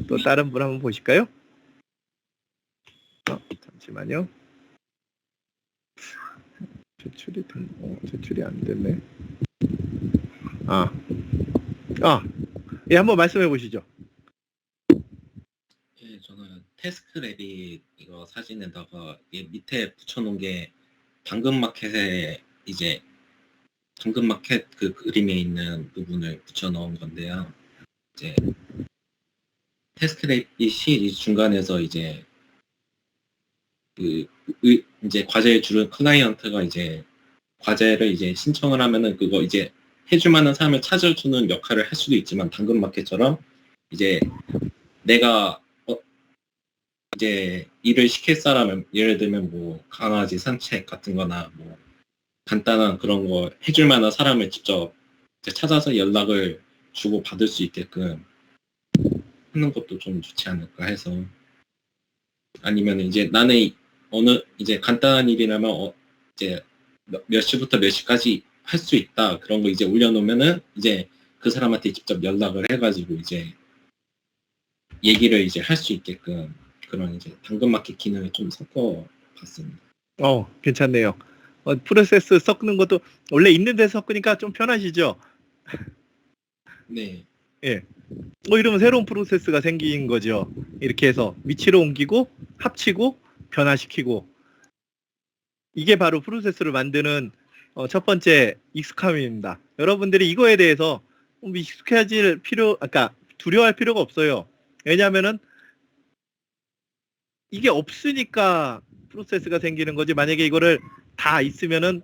또 다른 분 한번 보실까요? 잠시만요. 제출이 안 됐네. 예, 한번 말씀해 보시죠. 예, 저는 태스크랩이 이거 사진에다가 밑에 붙여놓은 게 당근마켓에 이제 당근마켓 그 그림에 있는 부분을 붙여넣은 건데요. 이제 태스크랩이 중간에서 이제 이제 과제를 주는 클라이언트가 이제 과제를 이제 신청을 하면은 그거 이제 해줄 만한 사람을 찾아주는 역할을 할 수도 있지만 당근마켓처럼 이제 내가 이제 일을 시킬 사람을 예를 들면 뭐 강아지 산책 같은 거나 뭐 간단한 그런 거 해줄 만한 사람을 직접 이제 찾아서 연락을 주고 받을 수 있게끔 하는 것도 좀 좋지 않을까 해서 아니면 이제 나는 어느 이제 간단한 일이라면 이제 몇 시부터 몇 시까지 할 수 있다 그런 거 이제 올려놓으면은 이제 그 사람한테 직접 연락을 해가지고 이제 얘기를 이제 할 수 있게끔 그런 이제 당근마켓 기능을 좀 섞어봤습니다. 괜찮네요. 프로세스 섞는 것도 원래 있는 데 섞으니까 좀 편하시죠? 네. 예. 이러면 새로운 프로세스가 생긴 거죠. 이렇게 해서 위치로 옮기고 합치고 변화시키고 이게 바로 프로세스를 만드는 첫 번째 익숙함입니다. 여러분들이 이거에 대해서 익숙해질 두려워할 필요가 없어요. 왜냐하면은 이게 없으니까 프로세스가 생기는 거지. 만약에 이거를 다 있으면은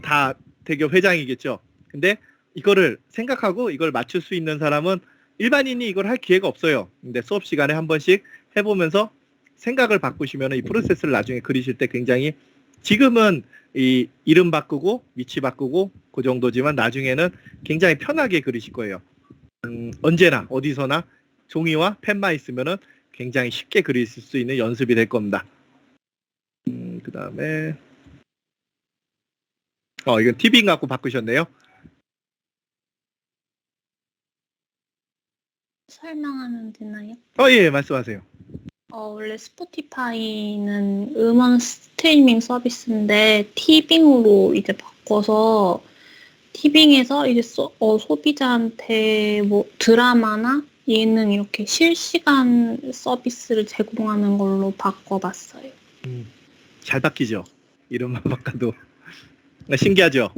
다 대기업 회장이겠죠. 근데 이거를 생각하고 이걸 맞출 수 있는 사람은 일반인이 이걸 할 기회가 없어요. 근데 수업 시간에 한 번씩 해보면서 생각을 바꾸시면 이 프로세스를 나중에 그리실 때 굉장히 지금은 이 이름 바꾸고 위치 바꾸고 그 정도지만 나중에는 굉장히 편하게 그리실 거예요. 언제나 어디서나 종이와 펜만 있으면은 굉장히 쉽게 그리실 수 있는 연습이 될 겁니다. 그 다음에 이건 티빙 갖고 바꾸셨네요. 설명하면 되나요? 예, 말씀하세요. 원래 스포티파이는 음원 스트리밍 서비스인데 티빙으로 이제 바꿔서 티빙에서 이제 소비자한테 뭐 드라마나 예능 이렇게 실시간 서비스를 제공하는 걸로 바꿔봤어요. 잘 바뀌죠. 이름만 바꿔도 신기하죠.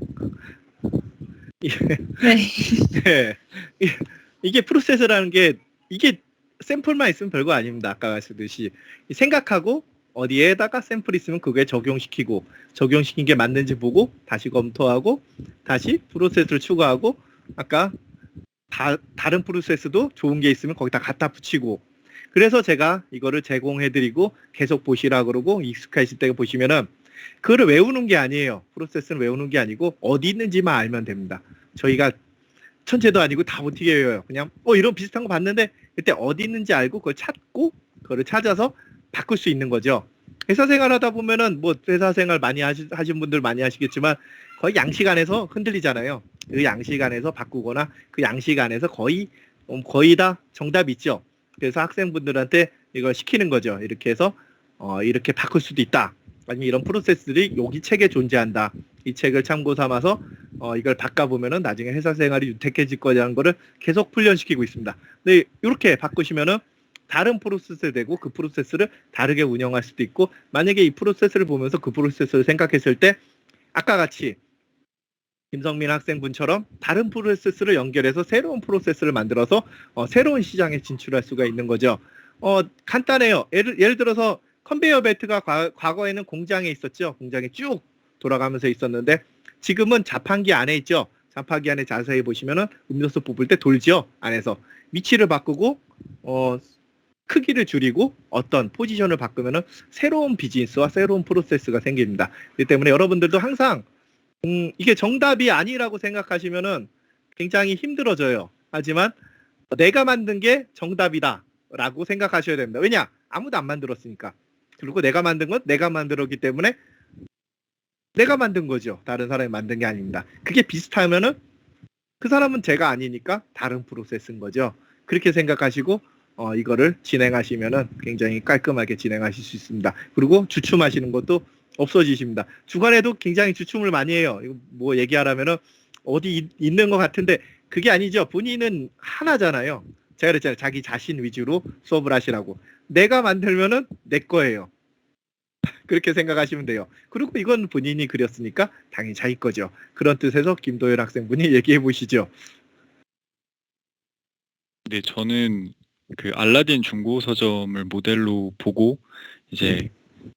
네. 네. 이게 프로세스라는 게 이게 샘플만 있으면 별거 아닙니다. 아까 말씀드렸듯이 생각하고 어디에다가 샘플 있으면 그게 적용시키고 적용시킨 게 맞는지 보고 다시 검토하고 다시 프로세스를 추가하고 아까 다른 프로세스도 좋은 게 있으면 거기다 갖다 붙이고 그래서 제가 이거를 제공해드리고 계속 보시라 그러고 익숙하실 때 보시면은 그거를 외우는 게 아니에요. 프로세스는 외우는 게 아니고 어디 있는지만 알면 됩니다. 저희가 천재도 아니고 다 못하게 외워요. 그냥 이런 비슷한 거 봤는데 그때 어디 있는지 알고 그걸 찾고 그거를 찾아서 바꿀 수 있는 거죠. 회사 생활하다 보면은 뭐 회사 생활 많이 하신 분들 많이 하시겠지만 거의 양식 안에서 흔들리잖아요. 그 양식 안에서 바꾸거나 그 양식 안에서 거의 다 정답이 있죠. 그래서 학생분들한테 이걸 시키는 거죠. 이렇게 해서 이렇게 바꿀 수도 있다. 아니면 이런 프로세스들이 여기 책에 존재한다. 이 책을 참고 삼아서 이걸 바꿔보면은 나중에 회사 생활이 윤택해질 거라는 거를 계속 훈련시키고 있습니다. 근데 이렇게 바꾸시면은 다른 프로세스를 되고 그 프로세스를 다르게 운영할 수도 있고 만약에 이 프로세스를 보면서 그 프로세스를 생각했을 때 아까 같이 김성민 학생분처럼 다른 프로세스를 연결해서 새로운 프로세스를 만들어서 새로운 시장에 진출할 수가 있는 거죠. 간단해요. 예를 들어서 컨베이어 벨트가 과거에는 공장에 있었죠. 공장에 쭉 돌아가면서 있었는데 지금은 자판기 안에 있죠. 자판기 안에 자세히 보시면은 음료수 뽑을 때 돌죠. 안에서 위치를 바꾸고 크기를 줄이고 어떤 포지션을 바꾸면은 새로운 비즈니스와 새로운 프로세스가 생깁니다. 그렇기 때문에 여러분들도 항상 이게 정답이 아니라고 생각하시면은 굉장히 힘들어져요. 하지만 내가 만든 게 정답이다라고 생각하셔야 됩니다. 왜냐? 아무도 안 만들었으니까. 그리고 내가 만든 건 내가 만들었기 때문에 내가 만든 거죠. 다른 사람이 만든 게 아닙니다. 그게 비슷하면은 그 사람은 제가 아니니까 다른 프로세스인 거죠. 그렇게 생각하시고 이거를 진행하시면은 굉장히 깔끔하게 진행하실 수 있습니다. 그리고 주춤하시는 것도 없어지십니다. 주간에도 굉장히 주춤을 많이 해요. 이거 뭐 얘기하라면은 어디 있는 것 같은데 그게 아니죠. 본인은 하나잖아요. 제가 그랬잖아요. 자기 자신 위주로 수업을 하시라고. 내가 만들면은 내 거예요. 그렇게 생각하시면 돼요. 그리고 이건 본인이 그렸으니까 당연히 자기 거죠. 그런 뜻에서 김도현 학생분이 얘기해 보시죠. 네, 저는 그 알라딘 중고 서점을 모델로 보고 이제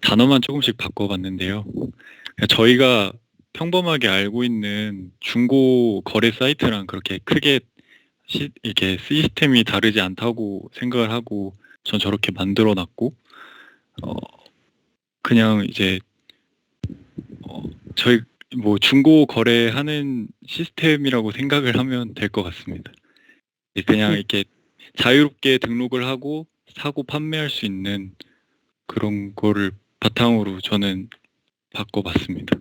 단어만 조금씩 바꿔봤는데요. 그러니까 저희가 평범하게 알고 있는 중고 거래 사이트랑 그렇게 크게 이렇게 시스템이 다르지 않다고 생각을 하고 전 저렇게 만들어놨고 그냥 이제 저희 뭐 중고 거래하는 시스템이라고 생각을 하면 될 것 같습니다. 그냥 이렇게 자유롭게 등록을 하고 사고 판매할 수 있는 그런 거를 바탕으로 저는 바꿔봤습니다.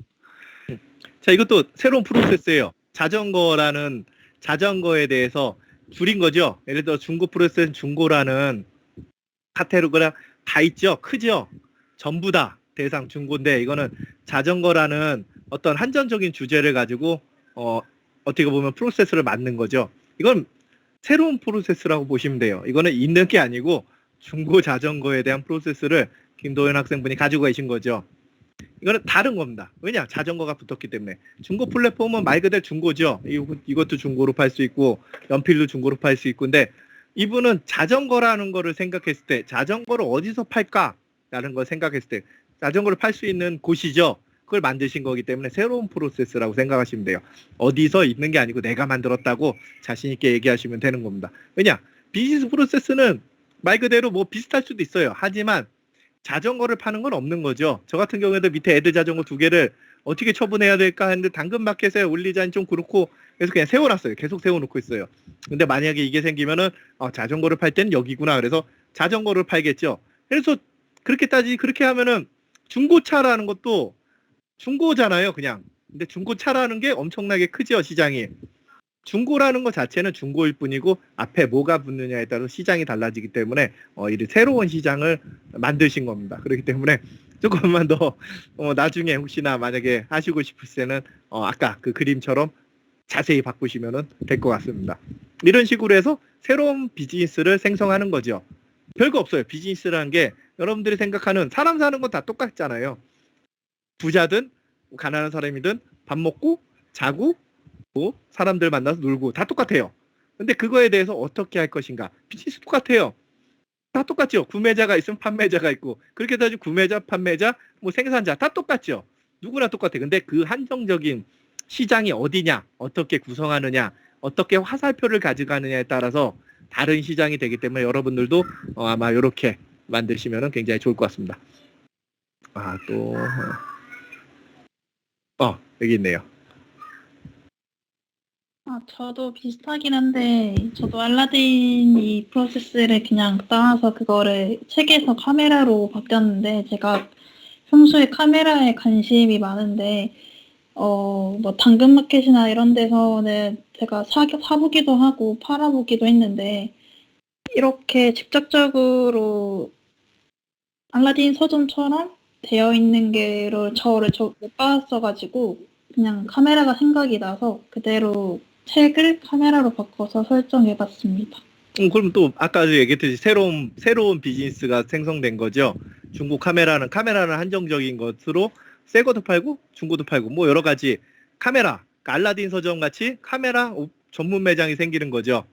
자, 이것도 새로운 프로세스예요. 자전거라는 자전거에 대해서 줄인 거죠. 예를 들어 중고 프로세스는 중고라는 카테고리가 다 있죠. 크죠. 전부 다 대상 중고인데 이거는 자전거라는 어떤 한정적인 주제를 가지고 어떻게 보면 프로세스를 만든 거죠. 이건 새로운 프로세스라고 보시면 돼요. 이거는 있는 게 아니고 중고 자전거에 대한 프로세스를 김도현 학생분이 가지고 계신 거죠. 이거는 다른 겁니다. 왜냐? 자전거가 붙었기 때문에. 중고 플랫폼은 말 그대로 중고죠. 이것도 중고로 팔 수 있고 연필도 중고로 팔 수 있고 근데 이분은 자전거라는 거를 생각했을 때 자전거를 어디서 팔까라는 걸 생각했을 때 자전거를 팔 수 있는 곳이죠. 그걸 만드신 거기 때문에 새로운 프로세스라고 생각하시면 돼요. 어디서 있는 게 아니고 내가 만들었다고 자신 있게 얘기하시면 되는 겁니다. 왜냐? 비즈니스 프로세스는 말 그대로 뭐 비슷할 수도 있어요. 하지만 자전거를 파는 건 없는 거죠. 저 같은 경우에도 밑에 애들 자전거 2개를 어떻게 처분해야 될까 했는데 당근마켓에 올리자니 좀 그렇고 그래서 그냥 세워놨어요. 계속 세워놓고 있어요. 근데 만약에 이게 생기면은 자전거를 팔 땐 여기구나. 그래서 자전거를 팔겠죠. 그래서 그렇게 하면은 중고차라는 것도 중고잖아요, 그냥. 근데 중고차라는 게 엄청나게 크죠, 시장이. 중고라는 것 자체는 중고일 뿐이고 앞에 뭐가 붙느냐에 따라서 시장이 달라지기 때문에 이 새로운 시장을 만드신 겁니다. 그렇기 때문에 조금만 더 나중에 혹시나 만약에 하시고 싶을 때는 아까 그 그림처럼 자세히 바꾸시면 될 것 같습니다. 이런 식으로 해서 새로운 비즈니스를 생성하는 거죠. 별거 없어요. 비즈니스라는 게 여러분들이 생각하는 사람 사는 건 다 똑같잖아요. 부자든 가난한 사람이든 밥 먹고 자고 뭐 사람들 만나서 놀고 다 똑같아요. 근데 그거에 대해서 어떻게 할 것인가? 비즈니스 똑같아요. 다 똑같죠. 구매자가 있으면 판매자가 있고 그렇게 따지면 구매자, 판매자, 뭐 생산자 다 똑같죠. 누구나 똑같아요. 근데 그 한정적인 시장이 어디냐, 어떻게 구성하느냐, 어떻게 화살표를 가져가느냐에 따라서 다른 시장이 되기 때문에 여러분들도 아마 이렇게 만드시면 굉장히 좋을 것 같습니다. 또 여기 있네요. 저도 비슷하긴 한데 저도 알라딘 이 프로세스를 그냥 따라서 그거를 책에서 카메라로 바뀌었는데 제가 평소에 카메라에 관심이 많은데 뭐 당근마켓이나 이런 데서는 제가 사보기도 하고 팔아보기도 했는데 이렇게 직접적으로 알라딘 서점처럼 되어 있는 게를 저를 못 봤어가지고 그냥 카메라가 생각이 나서 그대로 책을 카메라로 바꿔서 설정해봤습니다. 그럼 또 아까 얘기했듯이 새로운 비즈니스가 생성된 거죠. 중고 카메라는 한정적인 것으로 새 것도 팔고 중고도 팔고 뭐 여러 가지 카메라, 그러니까 알라딘 서점 같이 카메라 전문 매장이 생기는 거죠.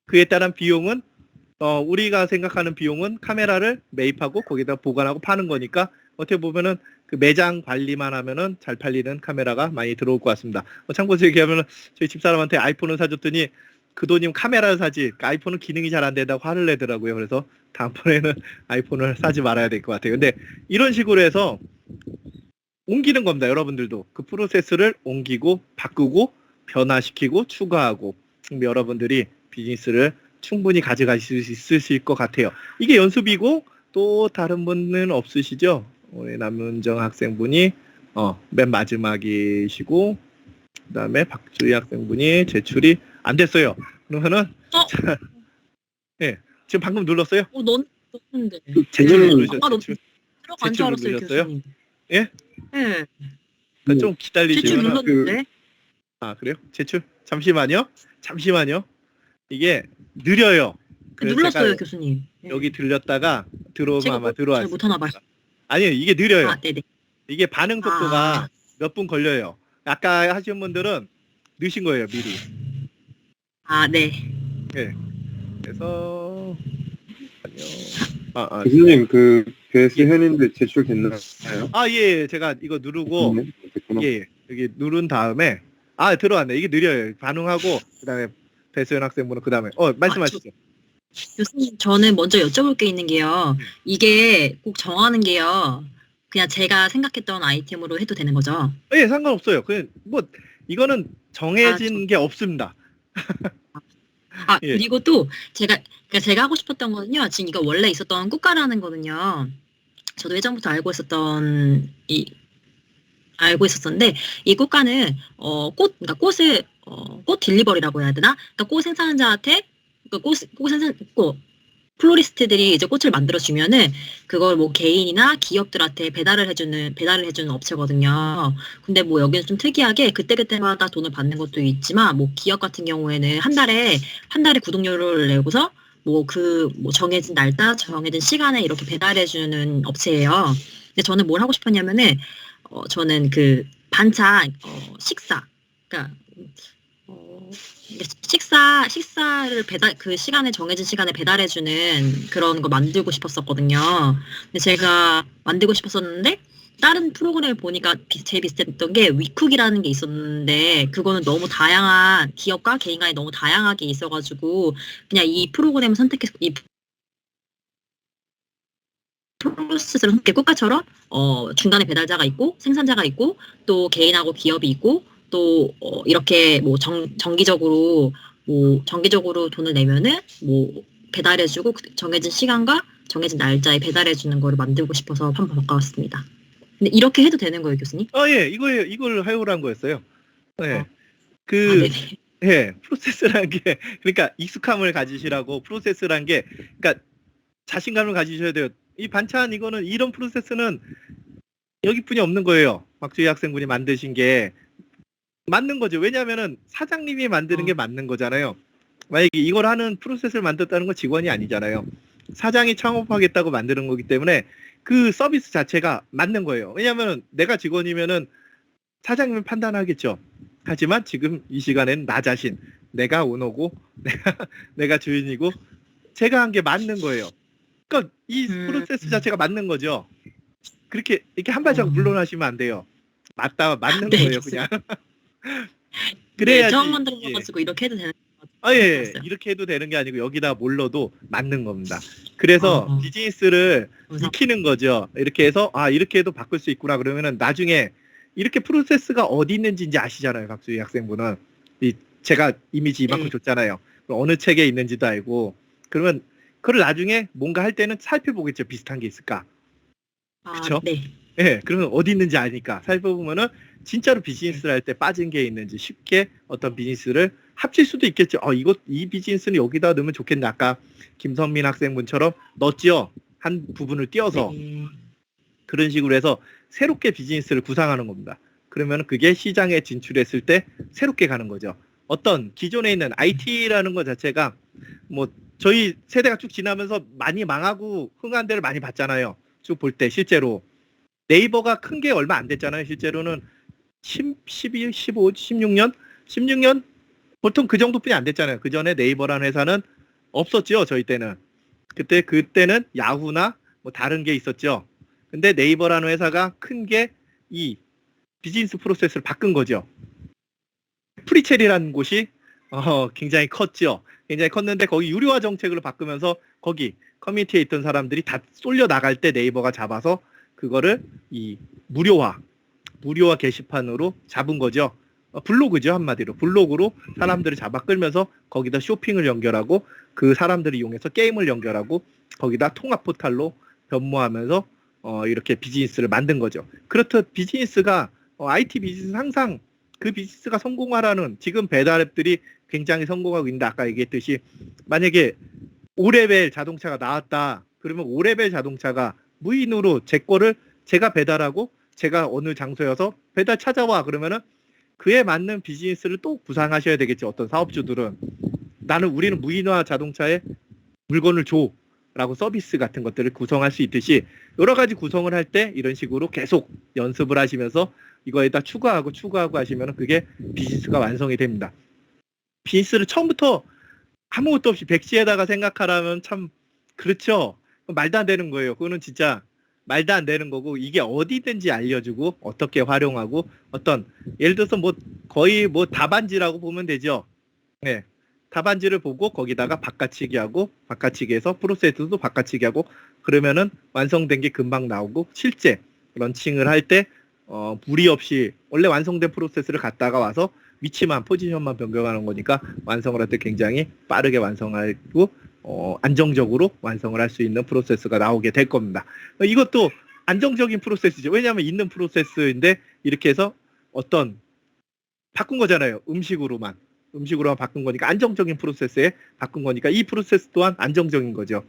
그에 따른 비용은 우리가 생각하는 비용은 카메라를 매입하고 거기다 보관하고 파는 거니까 어떻게 보면은 그 매장 관리만 하면은 잘 팔리는 카메라가 많이 들어올 것 같습니다. 참고로 얘기하면은 저희 집사람한테 아이폰을 사줬더니 그 돈이면 카메라를 사지 아이폰은 기능이 잘 안 된다고 화를 내더라고요. 그래서 다음번에는 아이폰을 사지 말아야 될 것 같아요. 근데 이런 식으로 해서 옮기는 겁니다. 여러분들도 그 프로세스를 옮기고 바꾸고 변화시키고 추가하고 여러분들이 비즈니스를 충분히 가져가실 수 있으실 것 같아요. 이게 연습이고 또 다른 분은 없으시죠? 우리 남은정 학생분이 맨 마지막이시고 그다음에 박주희 학생분이 제출이 안 됐어요. 그러면은 지금 방금 눌렀어요? 넌 넣었는데. 제출을 누르셨어요? 아까 너 제출. 들어간 줄 제출 알았어요, 누르셨어요? 교수님. 예? 네. 좀 제출 기다리시면 눌렀는데. 아 그래요? 제출 잠시만요. 이게 느려요. 그래서 눌렀어요, 제가 교수님. 네. 여기 들렸다가 들어오면 제가 아마 잘 들어왔어요. 못하나 봐요. 아니요, 이게 느려요. 아, 네네. 이게 반응 속도가 아. 몇 분 걸려요. 아까 하신 분들은 넣으신 거예요, 미리. 아, 네. 그래서 교수님 그 베이스 현인데 제출됐나요? 예, 제가 이거 누르고 네, 됐구나. 예, 여기 누른 다음에 들어왔네. 이게 느려요. 반응하고 그다음에 배수연 학생분은 그다음에 말씀하시죠. 교수님, 저는 먼저 여쭤볼 게 있는 게요. 이게 꼭 정하는 게요. 그냥 제가 생각했던 아이템으로 해도 되는 거죠? 예, 상관없어요. 뭐 이거는 정해진 게 없습니다. 예. 그리고 또 그러니까 제가 하고 싶었던 거는요. 지금 이거 원래 있었던 꽃가라는 거는요. 저도 예전부터 알고 있었었는데 이 꽃가는 그러니까 꽃을 꽃 딜리버리라고 해야 되나? 그러니까 꽃 생산자한테 플로리스트들이 이제 꽃을 만들어 주면은 그걸 뭐 개인이나 기업들한테 배달을 해주는 업체거든요. 근데 뭐 여기는 좀 특이하게 그때그때마다 돈을 받는 것도 있지만 뭐 기업 같은 경우에는 한 달에 구독료를 내고서 뭐 정해진 날짜, 정해진 시간에 이렇게 배달해 주는 업체예요. 근데 저는 뭘 하고 싶었냐면은 저는 그 반찬 식사 그러니까 식사를 정해진 시간에 배달해주는 그런 거 만들고 싶었었거든요. 근데 제가 만들고 싶었었는데, 다른 프로그램을 보니까 제일 비슷했던 게 위쿡이라는 게 있었는데, 그거는 너무 다양한, 기업과 개인 간에 너무 다양하게 있어가지고, 그냥 이 프로그램을 선택해서, 이 프로세스를 선택해 꽃가처럼, 중간에 배달자가 있고, 생산자가 있고, 또 개인하고 기업이 있고, 또 이렇게 뭐 정기적으로 돈을 내면은 뭐 배달해주고 정해진 시간과 정해진 날짜에 배달해주는 거를 만들고 싶어서 한번 바꿔봤습니다. 근데 이렇게 해도 되는 거예요, 교수님? 예, 이걸 하요란 거였어요. 네, 네네. 프로세스라는 게 그러니까 익숙함을 가지시라고 프로세스라는 게 그러니까 자신감을 가지셔야 돼요. 이 반찬 이거는 이런 프로세스는 여기뿐이 없는 거예요. 박주희 학생분이 만드신 게. 맞는 거죠. 왜냐하면은 사장님이 만드는 게 맞는 거잖아요. 만약에 이걸 하는 프로세스를 만들었다는 건 직원이 아니잖아요. 사장이 창업하겠다고 만드는 거기 때문에 그 서비스 자체가 맞는 거예요. 왜냐하면 내가 직원이면은 사장님은 판단하겠죠. 하지만 지금 이 시간에는 나 자신, 내가 오너고 내가 주인이고 제가 한 게 맞는 거예요. 그러니까 이 프로세스 자체가 맞는 거죠. 그렇게 이렇게 한 발짝 물러나시면 안 돼요. 맞는 거예요, 그냥. 그래야지. 처음 만들어가지고 이렇게 해도 되는 예. 이렇게 해도 되는 게 아니고 여기다 몰러도 맞는 겁니다. 그래서 비즈니스를 익히는 거죠. 이렇게 해서 이렇게 해도 바꿀 수 있구나 그러면은 나중에 이렇게 프로세스가 어디 있는지 이제 아시잖아요, 박주희 학생분은. 제가 이미지 이만큼 줬잖아요. 그럼 어느 책에 있는지도 알고 그러면 그걸 나중에 뭔가 할 때는 살펴보겠죠. 비슷한 게 있을까. 그렇죠? 네. 예, 그러면 어디 있는지 아니까 살펴보면은 진짜로 비즈니스를 할 때 빠진 게 있는지 쉽게 어떤 비즈니스를 합칠 수도 있겠죠. 이 비즈니스는 여기다 넣으면 좋겠네. 아까 김선민 학생분처럼 넣었지요. 한 부분을 띄어서 그런 식으로 해서 새롭게 비즈니스를 구상하는 겁니다. 그러면 그게 시장에 진출했을 때 새롭게 가는 거죠. 어떤 기존에 있는 IT라는 것 자체가 뭐 저희 세대가 쭉 지나면서 많이 망하고 흥한 데를 많이 봤잖아요. 쭉 볼 때 실제로 네이버가 큰 게 얼마 안 됐잖아요. 실제로는 12, 15, 16년 보통 그 정도뿐이 안 됐잖아요. 그 전에 네이버라는 회사는 없었죠. 저희 때는. 그때는 야후나 뭐 다른 게 있었죠. 근데 네이버라는 회사가 큰 게 이 비즈니스 프로세스를 바꾼 거죠. 프리첼이라는 곳이 굉장히 컸죠. 굉장히 컸는데 거기 유료화 정책을 바꾸면서 거기 커뮤니티에 있던 사람들이 다 쏠려 나갈 때 네이버가 잡아서 그거를 이 무료화 게시판으로 잡은 거죠. 블로그죠, 한마디로. 블로그로 사람들을 잡아 끌면서 거기다 쇼핑을 연결하고 그 사람들을 이용해서 게임을 연결하고 거기다 통합 포탈로 변모하면서 이렇게 비즈니스를 만든 거죠. 그렇듯 비즈니스가 IT 비즈니스 항상 그 비즈니스가 성공하라는 지금 배달앱들이 굉장히 성공하고 있는데 아까 얘기했듯이 만약에 5레벨 자동차가 나왔다. 그러면 5레벨 자동차가 무인으로 제 거를 제가 배달하고 제가 어느 장소여서 배달 찾아와. 그러면은 그에 맞는 비즈니스를 또 구상하셔야 되겠죠. 어떤 사업주들은. 우리는 무인화 자동차에 물건을 줘. 라고 서비스 같은 것들을 구성할 수 있듯이 여러 가지 구성을 할 때 이런 식으로 계속 연습을 하시면서 이거에다 추가하고 하시면 그게 비즈니스가 완성이 됩니다. 비즈니스를 처음부터 아무것도 없이 백시에다가 생각하라면 참 그렇죠. 말도 안 되는 거예요. 그거는 진짜 말도 안 되는 거고 이게 어디든지 알려주고 어떻게 활용하고 어떤 예를 들어서 뭐 거의 뭐 답안지라고 보면 되죠. 네. 답안지를 보고 거기다가 바꿔치기하고 바꿔치기해서 프로세스도 바꿔치기하고 그러면은 완성된 게 금방 나오고 실제 런칭을 할 때 무리 없이 원래 완성된 프로세스를 갖다가 와서 위치만 포지션만 변경하는 거니까 완성을 할 때 굉장히 빠르게 완성하고 안정적으로 완성을 할 수 있는 프로세스가 나오게 될 겁니다. 이것도 안정적인 프로세스죠. 왜냐하면 있는 프로세스인데 이렇게 해서 어떤 바꾼 거잖아요. 음식으로만 바꾼 거니까 안정적인 프로세스에 바꾼 거니까 이 프로세스 또한 안정적인 거죠.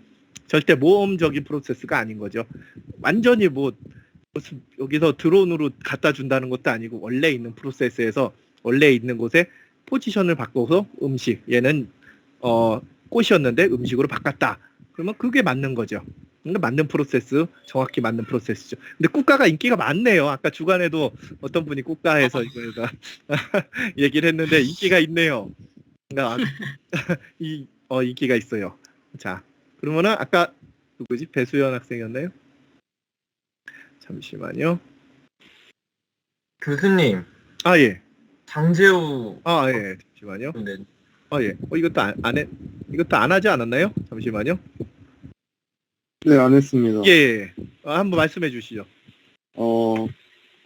절대 모험적인 프로세스가 아닌 거죠. 완전히 뭐 무슨 여기서 드론으로 갖다 준다는 것도 아니고 원래 있는 프로세스에서 원래 있는 곳에 포지션을 바꿔서 음식 얘는 꽃이었는데 음식으로 바꿨다. 그러면 그게 맞는 거죠. 그러니까 맞는 프로세스, 정확히 맞는 프로세스죠. 근데 국가가 인기가 많네요. 아까 주간에도 어떤 분이 국가에서 이거가 얘기를 했는데 인기가 있네요. 그러니까 인기가 있어요. 자, 그러면은 아까 누구지? 배수연 학생이었나요? 잠시만요. 교수님. 아 예. 장재우. 아 예. 잠시만요. 네. 아 예. 이것도 이것도 안 하지 않았나요? 잠시만요. 네, 안 했습니다. 예. 한번 말씀해 주시죠.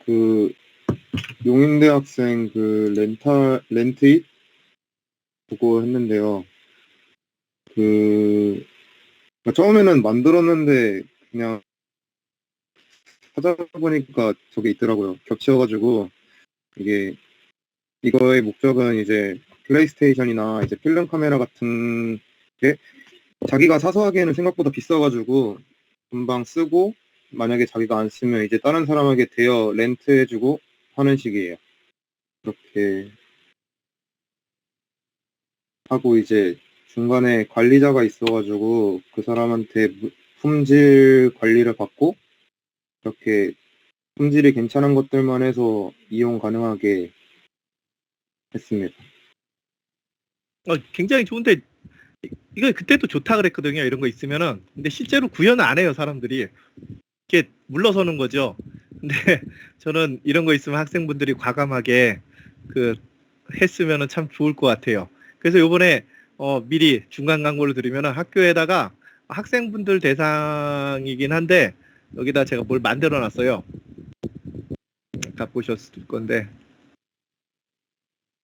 그 용인대학생 그 렌트잇 그거 했는데요. 처음에는 만들었는데 그냥 하다 보니까 저게 있더라고요. 겹쳐가지고 이거의 목적은 이제 플레이스테이션이나 이제 필름 카메라 같은 게 자기가 사서 하기에는 생각보다 비싸가지고 금방 쓰고 만약에 자기가 안 쓰면 이제 다른 사람에게 대여 렌트해주고 하는 식이에요. 그렇게 하고 이제 중간에 관리자가 있어가지고 그 사람한테 품질 관리를 받고 이렇게 품질이 괜찮은 것들만 해서 이용 가능하게 했습니다. 굉장히 좋은데 이거 그때도 좋다 그랬거든요. 이런 거 있으면은. 근데 실제로 구현을 안 해요, 사람들이. 이렇게 물러서는 거죠. 근데 저는 이런 거 있으면 학생분들이 과감하게 했으면은 참 좋을 것 같아요. 그래서 요번에 미리 중간 광고를 드리면은 학교에다가 학생분들 대상이긴 한데 여기다 제가 뭘 만들어 놨어요. 아까 보셨을 건데.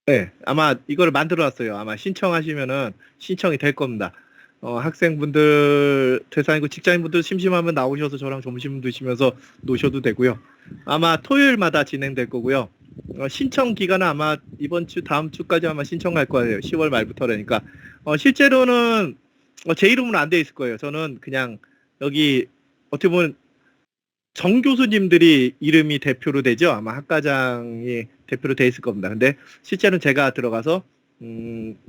네, 아마 이걸 만들어 놨어요. 아마 신청하시면은 신청이 될 겁니다. 학생분들 대상이고 직장인분들 심심하면 나오셔서 저랑 점심 드시면서 노셔도 되고요. 아마 토요일마다 진행될 거고요. 신청 기간은 아마 이번 주 다음 주까지 아마 신청할 거예요. 10월 말부터라니까. 실제로는 제 이름은 안 돼 있을 거예요. 저는 그냥 여기 어떻게 보면 정 교수님들이 이름이 대표로 되죠. 아마 학과장이 대표로 돼 있을 겁니다. 근데 실제로는 제가 들어가서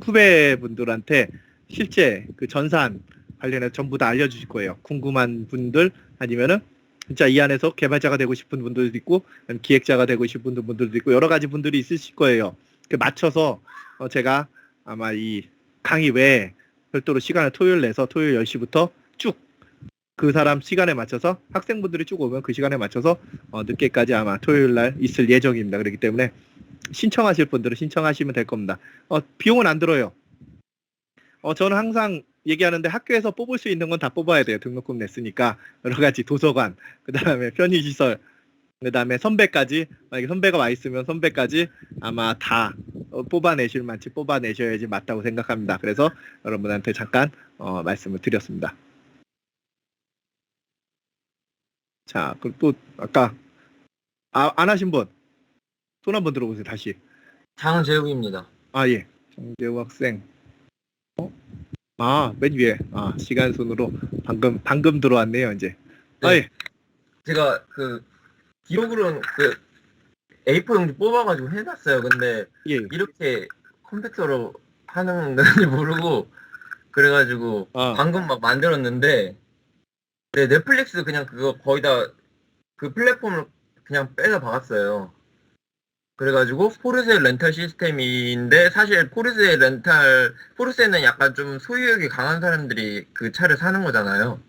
후배분들한테 실제 그 전산 관련해서 전부 다 알려주실 거예요. 궁금한 분들 아니면은 진짜 이 안에서 개발자가 되고 싶은 분들도 있고 기획자가 되고 싶은 분들도 있고 여러 가지 분들이 있으실 거예요. 그 맞춰서 제가 아마 이 강의 외에 별도로 시간을 토요일 내서 토요일 10시부터 쭉 그 사람 시간에 맞춰서 학생분들이 쭉 오면 그 시간에 맞춰서 늦게까지 아마 토요일 날 있을 예정입니다. 그렇기 때문에 신청하실 분들은 신청하시면 될 겁니다. 비용은 안 들어요. 저는 항상 얘기하는데 학교에서 뽑을 수 있는 건 다 뽑아야 돼요. 등록금 냈으니까. 여러 가지 도서관, 그 다음에 편의시설, 그 다음에 선배까지, 만약에 선배가 와 있으면 선배까지 아마 다 뽑아내실 만치 뽑아내셔야지 맞다고 생각합니다. 그래서 여러분한테 잠깐 말씀을 드렸습니다. 자, 그럼 또 아까 안 하신 분 손 한번 들어보세요. 다시. 장재우입니다. 아 예, 장재우 학생. 맨 위에. 시간 순으로 방금 들어왔네요, 이제. 네. 아이, 제가 그 기록으로는 그 A4 용지 뽑아가지고 해놨어요. 근데 예. 이렇게 컴퓨터로 하는 건지 모르고 그래가지고 방금 막 만들었는데 네, 넷플릭스 그냥 그거 거의 다 그 플랫폼을 그냥 빼서 박았어요. 그래가지고 포르쉐 렌탈 시스템인데 사실 포르쉐는 약간 좀 소유욕이 강한 사람들이 그 차를 사는 거잖아요.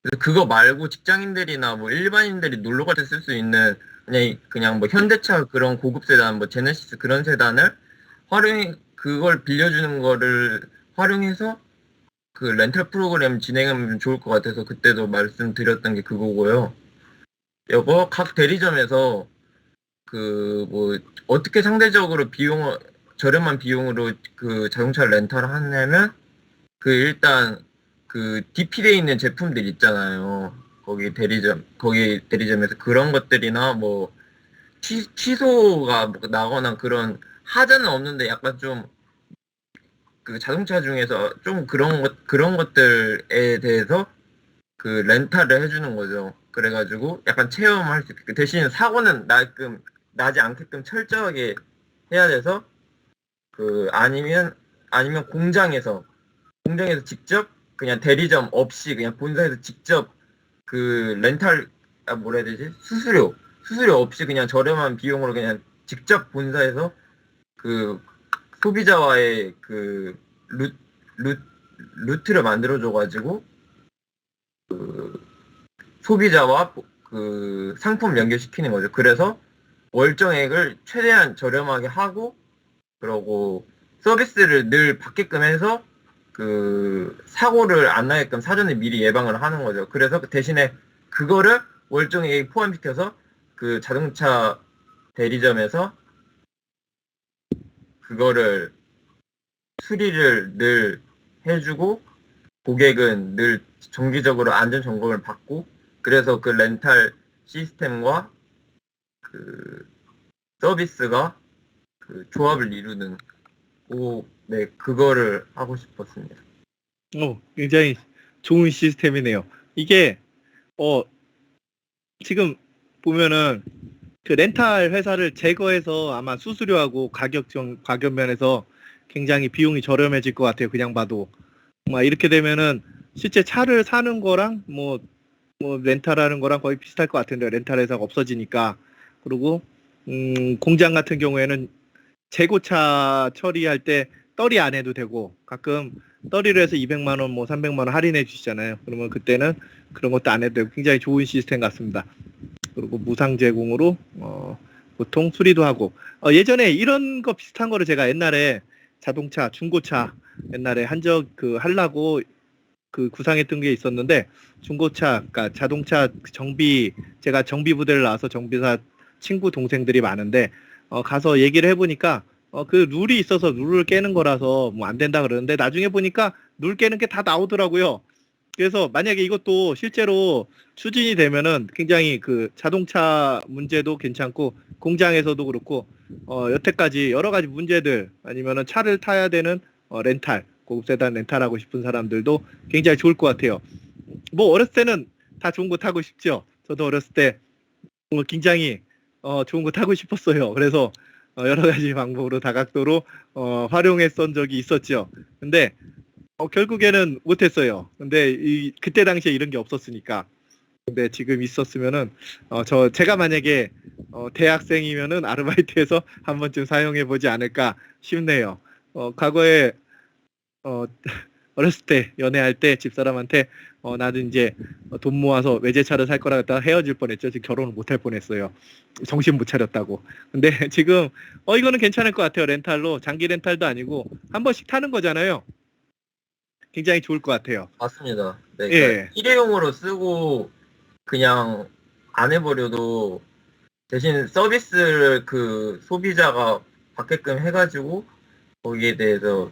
그래서 그거 말고 직장인들이나 뭐 일반인들이 놀러 갈 때 쓸 수 있는 그냥 뭐 현대차 그런 고급 세단, 뭐 제네시스 그런 세단을 그걸 빌려주는 거를 활용해서 그 렌탈 프로그램 진행하면 좋을 것 같아서 그때도 말씀드렸던 게 그거고요. 이거 각 대리점에서 그 뭐 어떻게 상대적으로 저렴한 비용으로 그 자동차 렌탈을 하냐면 그 일단 그 DP돼 있는 제품들 있잖아요. 거기 대리점에서 그런 것들이나 뭐 취소가 나거나 그런 하자는 없는데 약간 좀 그 자동차 중에서 좀 그런 것들에 대해서 그 렌탈을 해주는 거죠. 그래가지고 약간 체험할 수 있게 대신 사고는 나지 않게끔 철저하게 해야 돼서 그 아니면 공장에서 직접 그냥 대리점 없이 그냥 본사에서 직접 그 렌탈 뭐라 해야 되지 수수료 없이 그냥 저렴한 비용으로 그냥 직접 본사에서 그 소비자와의 그 루트를 만들어줘가지고 그 소비자와 그 상품 연결시키는 거죠. 그래서 월정액을 최대한 저렴하게 하고 그러고 서비스를 늘 받게끔 해서 그 사고를 안 나게끔 사전에 미리 예방을 하는 거죠. 그래서 대신에 그거를 월정액에 포함시켜서 그 자동차 대리점에서 그거를 수리를 늘 해주고 고객은 늘 정기적으로 안전 점검을 받고 그래서 그 렌탈 시스템과 그 서비스가 그 조합을 이루는 네 그거를 하고 싶었습니다. 굉장히 좋은 시스템이네요. 이게 지금 보면은 그 렌탈 회사를 제거해서 아마 수수료하고 가격 면에서 굉장히 비용이 저렴해질 것 같아요. 그냥 봐도. 이렇게 되면은 실제 차를 사는 거랑 뭐 렌탈하는 거랑 거의 비슷할 것 같은데 렌탈 회사가 없어지니까. 그리고 공장 같은 경우에는 재고차 처리할 때 떨이 안 해도 되고 가끔 떨이를 해서 200만 원, 뭐 300만 원 할인해 주시잖아요. 그러면 그때는 그런 것도 안 해도 되고 굉장히 좋은 시스템 같습니다. 그리고 무상 제공으로 보통 수리도 하고 예전에 이런 거 비슷한 거를 제가 옛날에 자동차 중고차 옛날에 하려고 그 구상했던 게 있었는데 중고차 그러니까 자동차 제가 정비 부대를 나와서 정비사 친구 동생들이 많은데 가서 얘기를 해보니까 그 룰이 있어서 룰을 깨는 거라서 뭐 안 된다 그러는데 나중에 보니까 룰 깨는 게 다 나오더라고요. 그래서 만약에 이것도 실제로 추진이 되면은 굉장히 그 자동차 문제도 괜찮고 공장에서도 그렇고 여태까지 여러 가지 문제들 아니면은 차를 타야 되는 렌탈 고급 세단 렌탈하고 싶은 사람들도 굉장히 좋을 것 같아요. 뭐 어렸을 때는 다 좋은 거 타고 싶죠. 저도 어렸을 때 굉장히 좋은 거 타고 싶었어요. 그래서 여러 가지 방법으로 다각도로 활용했던 적이 있었죠. 근데 결국에는 못했어요. 근데 그때 당시에 이런 게 없었으니까. 근데 지금 있었으면은 제가 만약에 대학생이면은 아르바이트해서 한 번쯤 사용해 보지 않을까 싶네요. 과거에 어렸을 때 연애할 때 집사람한테 나는 이제 돈 모아서 외제차를 살 거라 했다가 헤어질 뻔했죠. 지금 결혼을 못 할 뻔했어요. 정신 못 차렸다고. 근데 지금 이거는 괜찮을 것 같아요. 렌탈로 장기 렌탈도 아니고 한 번씩 타는 거잖아요. 굉장히 좋을 것 같아요. 맞습니다. 네, 예. 그러니까 일회용으로 쓰고 그냥 안 해버려도 대신 서비스를 그 소비자가 받게끔 해가지고 거기에 대해서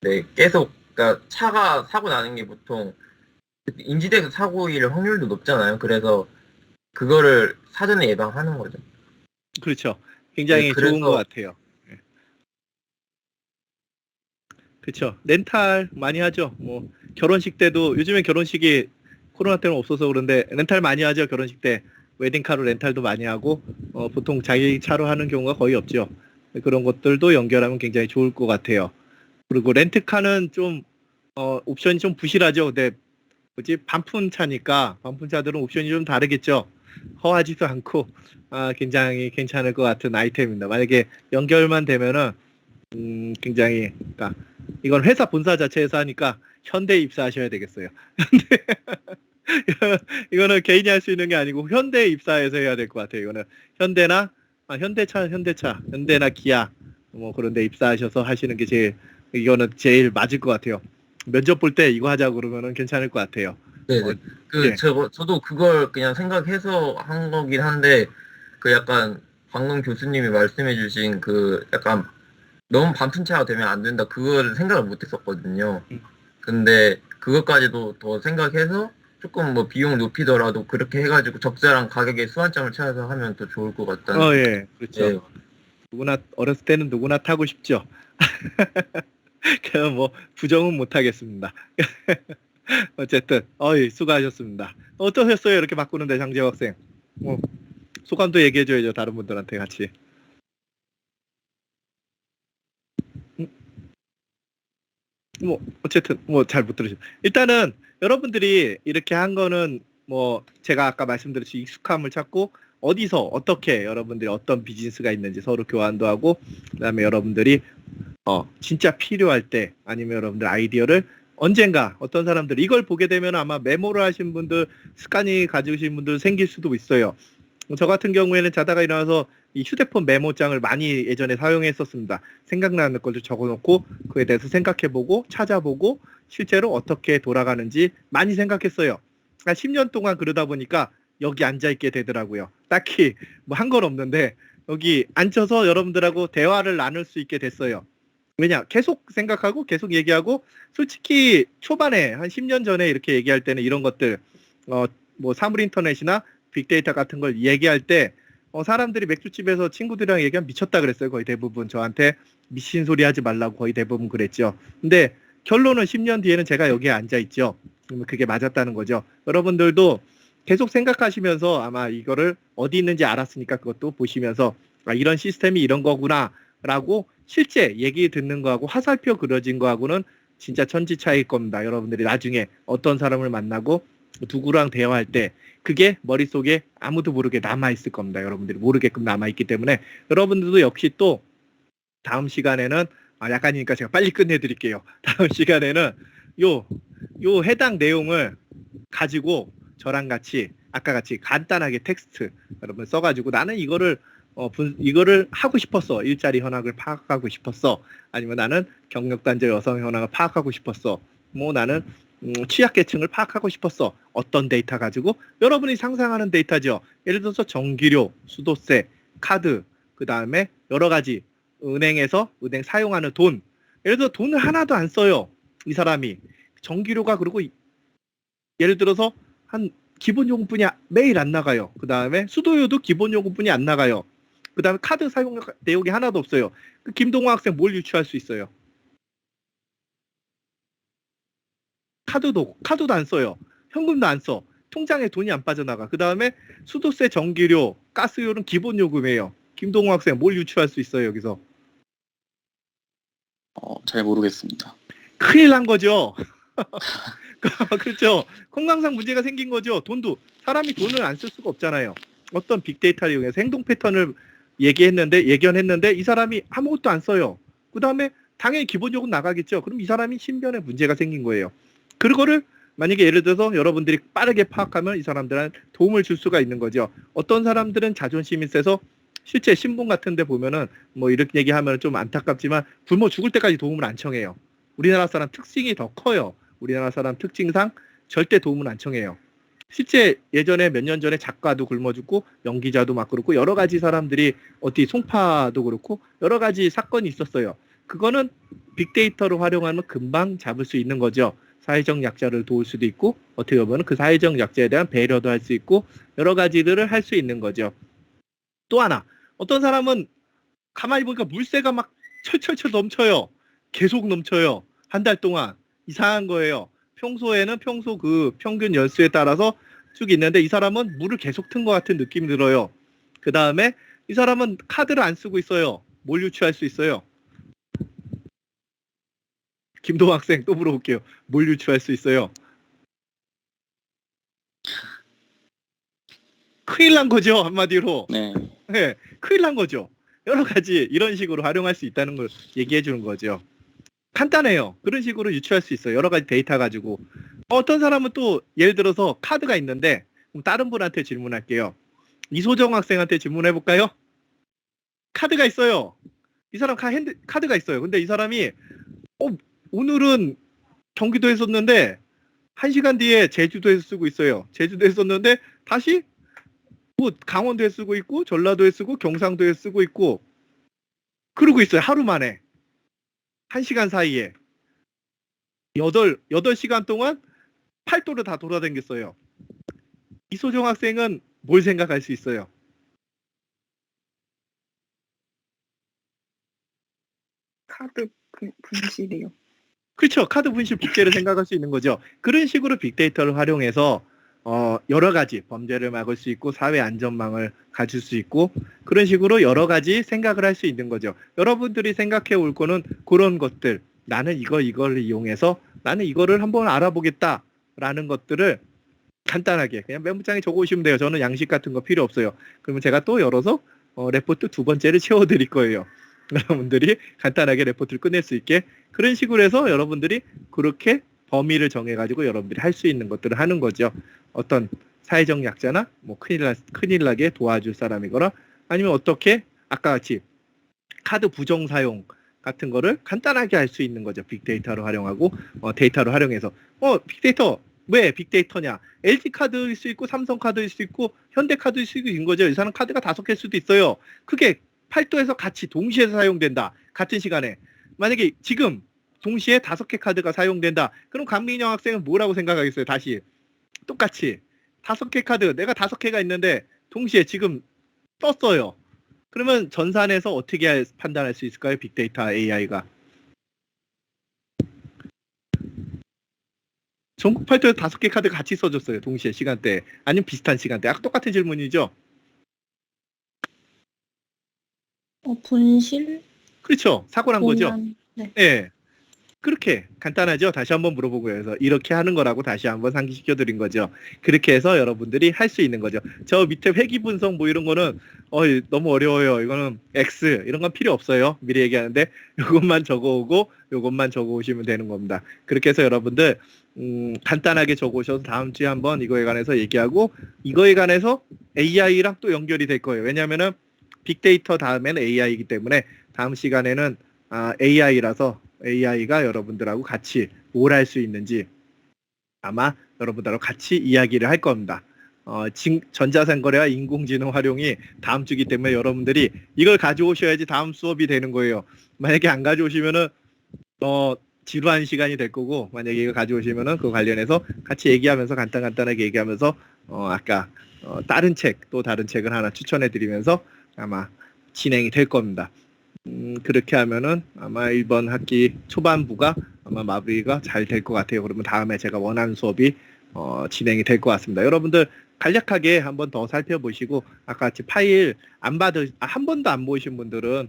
네, 계속 그러니까 차가 사고 나는 게 보통 인지대에서 사고일 확률도 높잖아요. 그래서 그거를 사전에 예방하는 거죠. 그렇죠. 굉장히 네, 그래서 좋은 것 같아요. 그렇죠. 렌탈 많이 하죠. 뭐 결혼식 때도 요즘에 결혼식이 코로나 때문에 없어서 그런데 렌탈 많이 하죠. 결혼식 때 웨딩카로 렌탈도 많이 하고 보통 자기 차로 하는 경우가 거의 없죠. 그런 것들도 연결하면 굉장히 좋을 것 같아요. 그리고 렌트카는 좀 옵션이 좀 부실하죠. 근데 뭐지 반푼 차니까 반푼 차들은 옵션이 좀 다르겠죠. 허하지도 않고 굉장히 괜찮을 것 같은 아이템입니다. 만약에 연결만 되면은 굉장히 그러니까 이건 회사 본사 자체에서 하니까 현대에 입사하셔야 되겠어요. 이거는 개인이 할 수 있는 게 아니고 현대에 입사해서 해야 될 것 같아요. 이거는 현대나 현대나 기아 뭐 그런 데 입사하셔서 하시는 게 이거는 제일 맞을 것 같아요. 면접 볼 때 이거 하자 그러면은 괜찮을 것 같아요. 네, 예. 저도 그걸 그냥 생각해서 한 거긴 한데, 그 약간 방금 교수님이 말씀해주신 그 약간 너무 반푼차가 되면 안 된다, 그걸 생각을 못 했었거든요. 근데 그것까지도 더 생각해서 조금 뭐 비용 높이더라도 그렇게 해가지고 적절한 가격의 수완점을 찾아서 하면 더 좋을 것 같다는. 예, 그렇죠. 예. 누구나 어렸을 때는 누구나 타고 싶죠. 그냥 뭐 부정은 못 하겠습니다. 어쨌든 수고하셨습니다. 어떠셨어요? 이렇게 바꾸는데 장재호 학생. 소감도 얘기해줘야죠. 다른 분들한테 같이. 뭐 어쨌든 뭐 잘 못 들으셨어요. 일단은 여러분들이 이렇게 한 거는 뭐 제가 아까 말씀드렸듯이 익숙함을 찾고 어디서 어떻게 여러분들이 어떤 비즈니스가 있는지 서로 교환도 하고 그다음에 여러분들이 진짜 필요할 때 아니면 여러분들 아이디어를 언젠가 어떤 사람들 이걸 보게 되면 아마 메모를 하신 분들 습관이 가지신 분들 생길 수도 있어요. 저 같은 경우에는 자다가 일어나서 이 휴대폰 메모장을 많이 예전에 사용했었습니다. 생각나는 것을 적어놓고 그에 대해서 생각해보고 찾아보고 실제로 어떻게 돌아가는지 많이 생각했어요. 10년 동안 그러다 보니까 여기 앉아있게 되더라고요. 딱히 뭐 한 건 없는데 여기 앉아서 여러분들하고 대화를 나눌 수 있게 됐어요. 왜냐? 계속 생각하고 계속 얘기하고 솔직히 초반에 한 10년 전에 이렇게 얘기할 때는 이런 것들 뭐 사물인터넷이나 빅데이터 같은 걸 얘기할 때 사람들이 맥주집에서 친구들이랑 얘기하면 미쳤다 그랬어요. 거의 대부분 저한테 미친 소리 하지 말라고 거의 대부분 그랬죠. 근데 결론은 10년 뒤에는 제가 여기에 앉아 있죠. 그러면 그게 맞았다는 거죠. 여러분들도 계속 생각하시면서 아마 이거를 어디 있는지 알았으니까 그것도 보시면서 이런 시스템이 이런 거구나 라고 실제 얘기 듣는 거하고 화살표 그려진 거하고는 진짜 천지 차이일 겁니다. 여러분들이 나중에 어떤 사람을 만나고 누구랑 대화할 때 그게 머릿속에 아무도 모르게 남아있을 겁니다. 여러분들이 모르게끔 남아있기 때문에 여러분들도 역시 또 다음 시간에는 약간이니까 제가 빨리 끝내드릴게요. 다음 시간에는 요 해당 내용을 가지고 저랑 같이 아까 같이 간단하게 텍스트 여러분 써가지고 나는 이거를 하고 싶었어. 일자리 현황을 파악하고 싶었어. 아니면 나는 경력단절 여성 현황을 파악하고 싶었어. 뭐 나는 취약계층을 파악하고 싶었어. 어떤 데이터 가지고 여러분이 상상하는 데이터죠. 예를 들어서 전기료, 수도세, 카드, 그 다음에 여러 가지 은행에서 은행 사용하는 돈. 예를 들어 돈을 하나도 안 써요. 이 사람이 전기료가 그리고 예를 들어서 한 기본요금뿐이 매일 안 나가요. 그 다음에 수도료도 기본요금뿐이 안 나가요. 그 다음에 카드 사용 내역이 하나도 없어요. 그 김동호 학생 뭘 유추할 수 있어요? 카드도 안 써요. 현금도 안 써. 통장에 돈이 안 빠져나가. 그 다음에 수도세, 전기료, 가스료는 기본 요금이에요. 김동호 학생 뭘 유추할 수 있어요 여기서? 잘 모르겠습니다. 큰일 난 거죠. 그렇죠. 건강상 문제가 생긴 거죠. 사람이 돈을 안 쓸 수가 없잖아요. 어떤 빅데이터를 이용해서 행동 패턴을 예견했는데 이 사람이 아무것도 안 써요. 그 다음에 당연히 기본요금 나가겠죠. 그럼 이 사람이 신변에 문제가 생긴 거예요. 그거를 만약에 예를 들어서 여러분들이 빠르게 파악하면 이 사람들한테 도움을 줄 수가 있는 거죠. 어떤 사람들은 자존심이 세서 실제 신분 같은 데 보면은 뭐 이렇게 얘기하면 좀 안타깝지만 굶어 죽을 때까지 도움을 안 청해요. 우리나라 사람 특징이 더 커요. 우리나라 사람 특징상 절대 도움을 안 청해요. 실제 예전에 몇 년 전에 작가도 굶어 죽고 연기자도 막 그렇고 여러 가지 사람들이 송파도 그렇고 여러 가지 사건이 있었어요. 그거는 빅데이터를 활용하면 금방 잡을 수 있는 거죠. 사회적 약자를 도울 수도 있고 어떻게 보면 그 사회적 약자에 대한 배려도 할 수 있고 여러 가지들을 할 수 있는 거죠. 또 하나 어떤 사람은 가만히 보니까 물세가 막 철철철 넘쳐요. 계속 넘쳐요. 한 달 동안 이상한 거예요. 평소에는 평소 그 평균 연수에 따라서 쭉 있는데 이 사람은 물을 계속 튼 것 같은 느낌이 들어요. 그 다음에 이 사람은 카드를 안 쓰고 있어요. 뭘 유추할 수 있어요? 김동 학생 또 물어볼게요. 뭘 유추할 수 있어요? 큰일 난 거죠, 한마디로. 네. 네, 큰일 난 거죠. 여러 가지 이런 식으로 활용할 수 있다는 걸 얘기해 주는 거죠. 간단해요. 그런 식으로 유추할 수 있어요. 여러 가지 데이터 가지고. 어떤 사람은 또 예를 들어서 카드가 있는데 그럼 다른 분한테 질문할게요. 이소정 학생한테 질문해 볼까요? 카드가 있어요. 이 사람 카드가 있어요. 근데 이 사람이 오늘은 경기도에 썼는데 1시간 뒤에 제주도에서 쓰고 있어요. 제주도에 썼는데 다시 뭐 강원도에 쓰고 있고 전라도에 쓰고 경상도에 쓰고 있고 그러고 있어요. 하루 만에. 1시간 사이에 8시간 동안 팔도를 다 돌아다녔어요. 이소정 학생은 뭘 생각할 수 있어요? 카드 분실이요. 그렇죠. 카드 분실 복제를 생각할 수 있는 거죠. 그런 식으로 빅데이터를 활용해서 여러 가지 범죄를 막을 수 있고 사회 안전망을 가질 수 있고 그런 식으로 여러 가지 생각을 할 수 있는 거죠. 여러분들이 생각해 올 거는 그런 것들. 나는 이걸 이용해서 나는 이거를 한번 알아보겠다라는 것들을 간단하게 그냥 메모장에 적어 오시면 돼요. 저는 양식 같은 거 필요 없어요. 그러면 제가 또 열어서 레포트 2번째를 채워 드릴 거예요. 여러분들이 간단하게 레포트를 끝낼 수 있게 그런 식으로 해서 여러분들이 그렇게 범위를 정해가지고 여러분들이 할 수 있는 것들을 하는 거죠. 어떤 사회적 약자나 뭐 큰일 나게 도와줄 사람이거나 아니면 어떻게 아까 같이 카드 부정 사용 같은 거를 간단하게 할 수 있는 거죠. 빅데이터를 활용하고 데이터를 활용해서 빅데이터 왜 빅데이터냐? LG 카드일 수 있고 삼성 카드일 수 있고 현대 카드일 수 있는 거죠. 이 사람 카드가 5개일 수도 있어요. 그게 팔도에서 같이 동시에 사용된다. 같은 시간에. 만약에 지금 동시에 5개 카드가 사용된다. 그럼 강민영 학생은 뭐라고 생각하겠어요? 다시 똑같이 5개 카드 내가 5개가 있는데 동시에 지금 떴어요. 그러면 전산에서 어떻게 판단할 수 있을까요? 빅데이터 AI가. 전국 팔도에서 5개 카드가 같이 써줬어요. 동시에 시간대. 아니면 비슷한 시간대. 똑같은 질문이죠. 분실? 그렇죠. 사고 난 거죠. 네. 네. 그렇게 간단하죠. 다시 한번 물어보고요. 그래서 이렇게 하는 거라고 다시 한번 상기시켜 드린 거죠. 그렇게 해서 여러분들이 할 수 있는 거죠. 저 밑에 회귀 분석 뭐 이런 거는 너무 어려워요. 이거는 X 이런 건 필요 없어요. 미리 얘기하는데 이것만 적어오고 이것만 적어오시면 되는 겁니다. 그렇게 해서 여러분들 간단하게 적어오셔서 다음 주에 한번 이거에 관해서 얘기하고 이거에 관해서 AI랑 또 연결이 될 거예요. 왜냐하면은 빅데이터 다음에는 AI이기 때문에 다음 시간에는 AI라서 AI가 여러분들하고 같이 뭘 할 수 있는지 아마 여러분들하고 같이 이야기를 할 겁니다. 전자상거래와 인공지능 활용이 다음 주기 때문에 여러분들이 이걸 가져오셔야지 다음 수업이 되는 거예요. 만약에 안 가져오시면은 지루한 시간이 될 거고 만약에 이거 가져오시면은 그 관련해서 같이 얘기하면서 간단하게 얘기하면서 아까 다른 책을 하나 추천해 드리면서 아마 진행이 될 겁니다. 그렇게 하면은 아마 1번 학기 초반부가 아마 마무리가 잘 될 것 같아요. 그러면 다음에 제가 원하는 수업이 진행이 될 것 같습니다. 여러분들 간략하게 한번 더 살펴보시고 아까 같이 파일 한 번도 안 보신 분들은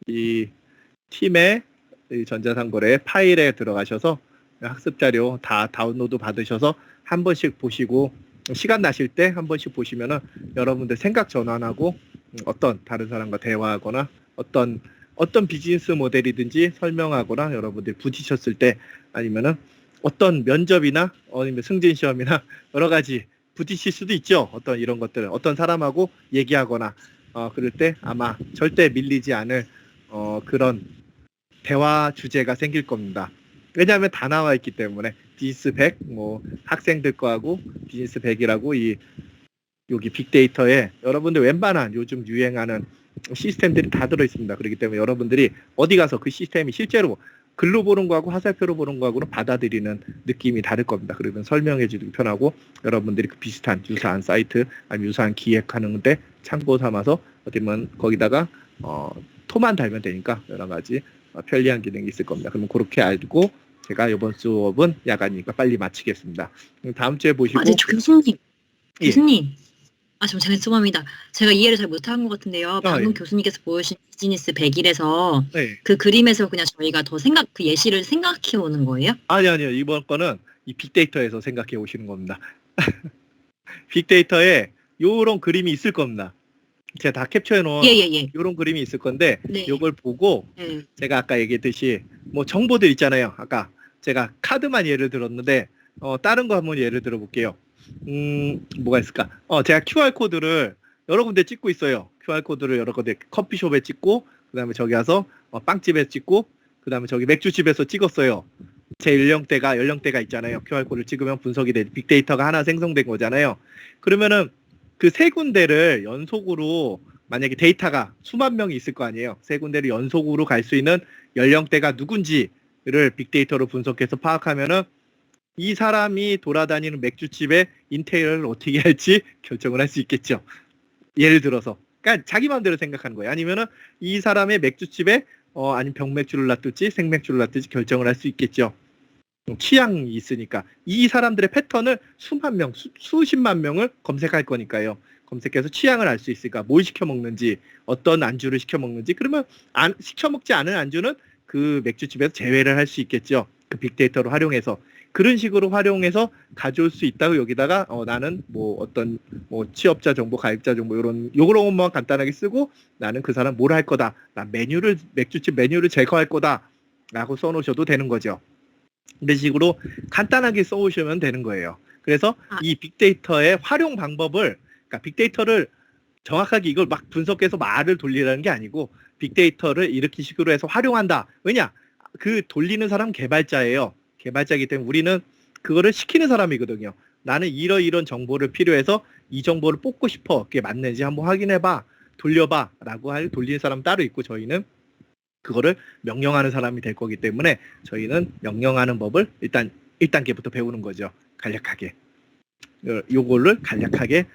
이 팀의 전자상거래 파일에 들어가셔서 학습자료 다 다운로드 받으셔서 한 번씩 보시고 시간 나실 때 한 번씩 보시면은 여러분들 생각 전환하고 어떤 다른 사람과 대화하거나 어떤 비즈니스 모델이든지 설명하거나 여러분들이 부딪혔을 때 아니면은 어떤 면접이나 아니면 승진 시험이나 여러 가지 부딪힐 수도 있죠. 어떤 이런 것들 어떤 사람하고 얘기하거나 그럴 때 아마 절대 밀리지 않을 그런 대화 주제가 생길 겁니다. 왜냐하면 다 나와 있기 때문에 비즈니스 100 뭐 학생들 거하고 비즈니스 100이라고 여기 빅데이터에 여러분들 웬만한 요즘 유행하는 시스템들이 다 들어있습니다. 그렇기 때문에 여러분들이 어디 가서 그 시스템이 실제로 글로 보는 거하고 화살표로 보는 거하고는 받아들이는 느낌이 다를 겁니다. 그러면 설명해 주기 편하고 여러분들이 그 비슷한 유사한 사이트 아니면 유사한 기획하는데 참고 삼아서 어디면 거기다가 토만 달면 되니까 여러 가지 편리한 기능이 있을 겁니다. 그러면 그렇게 알고 제가 이번 수업은 야간이니까 빨리 마치겠습니다. 다음 주에 보시고. 네, 교수님. 예. 교수님. 죄송합니다. 제가 이해를 잘 못한 것 같은데요. 방금 예. 교수님께서 보여주신 비즈니스 100일에서 네. 그 그림에서 그냥 저희가 더 그 예시를 생각해 오는 거예요? 아니요. 이번 거는 이 빅데이터에서 생각해 오시는 겁니다. 빅데이터에 요런 그림이 있을 겁니다. 제가 다 캡처해 놓은 예. 요런 그림이 있을 건데 네. 요걸 보고 네. 제가 아까 얘기했듯이 뭐 정보들 있잖아요. 아까 제가 카드만 예를 들었는데 다른 거 한번 예를 들어 볼게요. 뭐가 있을까? 제가 QR코드를 여러 군데 찍고 있어요. QR코드를 여러 군데 커피숍에 찍고 그다음에 저기 가서 빵집에 찍고 그다음에 저기 맥주집에서 찍었어요. 제 연령대가 있잖아요. QR코드를 찍으면 분석이 돼 빅데이터가 하나 생성된 거잖아요. 그러면은 그 세 군데를 연속으로 만약에 데이터가 수만 명이 있을 거 아니에요. 세 군데를 연속으로 갈 수 있는 연령대가 누군지를 빅데이터로 분석해서 파악하면은 이 사람이 돌아다니는 맥주집의 인테리어를 어떻게 할지 결정을 할 수 있겠죠. 예를 들어서. 그러니까 자기 마음대로 생각하는 거예요. 아니면은 이 사람의 맥주집에 아니면 병맥주를 놔둘지 생맥주를 놔둘지 결정을 할 수 있겠죠. 취향이 있으니까 이 사람들의 패턴을 수만 명, 수십만 명을 검색할 거니까요. 검색해서 취향을 알 수 있으니까 뭘 시켜 먹는지 어떤 안주를 시켜 먹는지 그러면 시켜 먹지 않은 안주는 그 맥주집에서 제외를 할 수 있겠죠. 그 빅데이터를 활용해서 그런 식으로 활용해서 가져올 수 있다고 여기다가 나는 뭐 어떤 뭐 취업자 정보, 가입자 정보 요런 것만 간단하게 쓰고 나는 그 사람 뭘 할 거다. 난 맥주집 메뉴를 제거할 거다라고 써놓으셔도 되는 거죠. 이런 식으로 간단하게 써오시면 되는 거예요. 그래서 이 빅데이터의 활용 방법을, 그러니까 빅데이터를 정확하게 이걸 막 분석해서 말을 돌리라는 게 아니고 빅데이터를 이렇게 식으로 해서 활용한다. 왜냐? 그 돌리는 사람 개발자예요. 개발자이기 때문에 우리는 그거를 시키는 사람이거든요. 나는 이런 정보를 필요해서 이 정보를 뽑고 싶어. 그게 맞는지 한번 확인해봐. 돌려봐. 라고 할 돌리는 사람 따로 있고 저희는 그거를 명령하는 사람이 될 거기 때문에 저희는 명령하는 법을 일단 1단계부터 배우는 거죠. 간략하게. 요거를 간략하게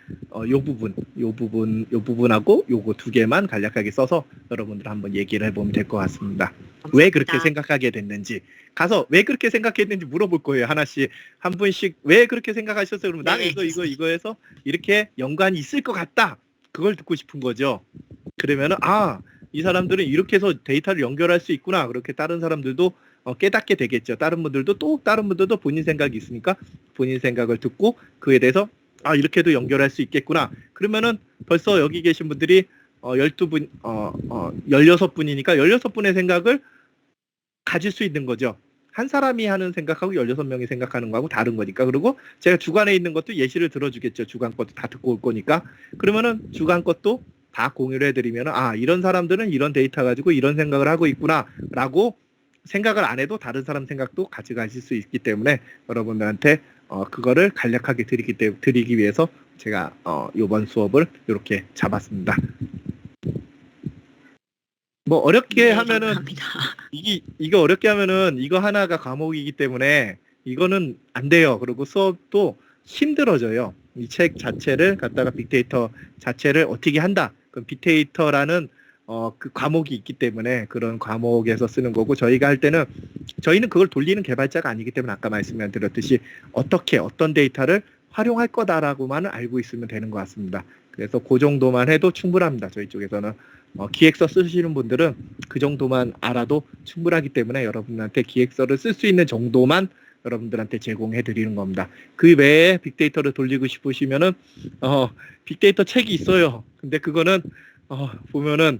요 부분하고 요거 두 개만 간략하게 써서 여러분들 한번 얘기를 해보면 될 것 같습니다. 왜 그렇게 생각하게 됐는지 가서 왜 그렇게 생각했는지 물어볼 거예요. 하나씩 한 분씩 왜 그렇게 생각하셨어요? 그러면 나는 이거 해서 이렇게 연관이 있을 것 같다. 그걸 듣고 싶은 거죠. 그러면은 이 사람들은 이렇게 해서 데이터를 연결할 수 있구나. 그렇게 다른 사람들도 깨닫게 되겠죠. 다른 분들도 본인 생각이 있으니까 본인 생각을 듣고 그에 대해서 이렇게도 연결할 수 있겠구나. 그러면은 벌써 여기 계신 분들이 16분, 16분이니까 16분의 생각을 가질 수 있는 거죠. 한 사람이 하는 생각하고 16명이 생각하는 거하고 다른 거니까. 그리고 제가 주간에 있는 것도 예시를 들어주겠죠. 주간 것도 다 듣고 올 거니까. 그러면은 주간 것도 다 공유를 해드리면 이런 사람들은 이런 데이터 가지고 이런 생각을 하고 있구나 라고 생각을 안 해도 다른 사람 생각도 가져가실 수 있기 때문에 여러분들한테 그거를 간략하게 드리기 위해서 제가 이번 수업을 이렇게 잡았습니다. 뭐 어렵게 하면은 이거 어렵게 하면은 이거 하나가 과목이기 때문에 이거는 안 돼요. 그리고 수업도 힘들어져요. 이 책 자체를 갖다가 빅데이터 자체를 어떻게 한다. 그럼 빅데이터라는 그 과목이 있기 때문에 그런 과목에서 쓰는 거고 저희는 그걸 돌리는 개발자가 아니기 때문에 아까 말씀드렸듯이 어떤 데이터를 활용할 거다라고만 알고 있으면 되는 것 같습니다. 그래서 그 정도만 해도 충분합니다. 저희 쪽에서는 기획서 쓰시는 분들은 그 정도만 알아도 충분하기 때문에 여러분한테 기획서를 쓸 수 있는 정도만 여러분들한테 제공해 드리는 겁니다. 그 외에 빅데이터를 돌리고 싶으시면은 빅데이터 책이 있어요. 근데 그거는 보면은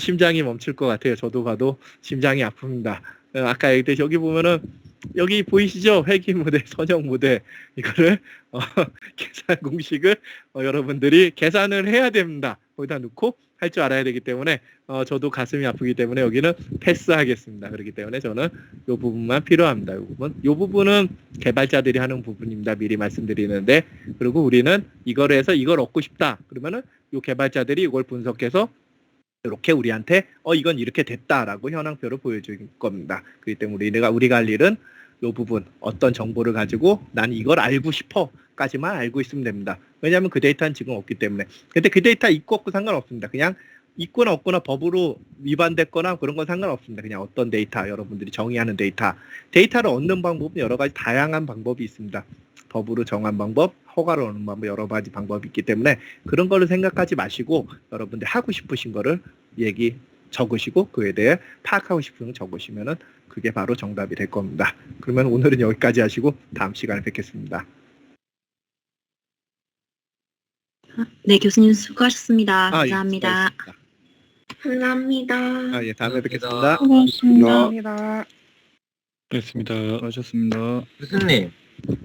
심장이 멈출 것 같아요. 저도 봐도 심장이 아픕니다. 아까 얘기했듯이 여기 보면은 여기 보이시죠? 회귀 모델, 선형 모델 이거를 계산 공식을 여러분들이 계산을 해야 됩니다. 거기다 넣고 할 줄 알아야 되기 때문에 저도 가슴이 아프기 때문에 여기는 패스하겠습니다. 그렇기 때문에 저는 이 부분만 필요합니다. 이 부분은 개발자들이 하는 부분입니다. 미리 말씀드리는데 그리고 우리는 이거를 해서 이걸 얻고 싶다. 그러면은 이 개발자들이 이걸 분석해서 이렇게 우리한테 이건 이렇게 됐다라고 현황표를 보여줄 겁니다. 그렇기 때문에 우리가 할 일은 이 부분 어떤 정보를 가지고 난 이걸 알고 싶어 까지만 알고 있으면 됩니다. 왜냐하면 그 데이터는 지금 없기 때문에. 근데 그 데이터 있고 없고 상관없습니다. 그냥 있거나 없거나 법으로 위반됐거나 그런 건 상관없습니다. 그냥 어떤 데이터, 여러분들이 정의하는 데이터를 얻는 방법은 여러 가지 다양한 방법이 있습니다. 법으로 정한 방법, 허가를 얻는 방법, 여러 가지 방법이 있기 때문에 그런 거를 생각하지 마시고 여러분들 하고 싶으신 거를 적으시고 그에 대해 파악하고 싶은 거 적으시면은 그게 바로 정답이 될 겁니다. 그러면 오늘은 여기까지 하시고 다음 시간에 뵙겠습니다. 네, 교수님 수고하셨습니다. 예, 감사합니다. 수고하셨습니다. 감사합니다. 예, 다음에 뵙겠습니다. 고맙습니다. 그렇습니다. 수고하셨습니다. 교수님,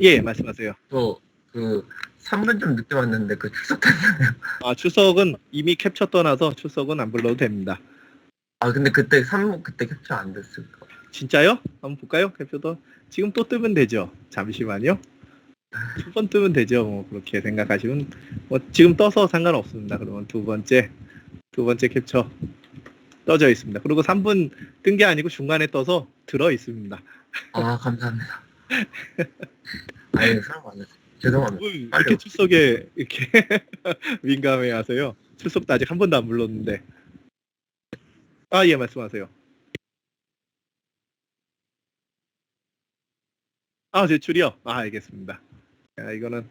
예, 말씀하세요. 저 그 3분 좀 늦게 왔는데 그 출석 됐나요? 출석은 이미 캡처 떠나서 출석은 안 불러도 됩니다. 근데 그때 3분 그때 캡처 안 됐을 거. 진짜요? 한번 볼까요? 캡처도 지금 또 뜨면 되죠. 잠시만요. 두 번 뜨면 되죠. 뭐 그렇게 생각하시면 지금 떠서 상관없습니다. 그러면 두 번째 캡처 떠져 있습니다. 그리고 3분 뜬 게 아니고 중간에 떠서 들어 있습니다. 감사합니다. 아니, 사람 많았어요. 죄송합니다. 이렇게 출석에 이렇게 민감해 하세요. 출석도 아직 한 번도 안 불렀는데. 예, 말씀하세요. 제출이요? 알겠습니다. 이거는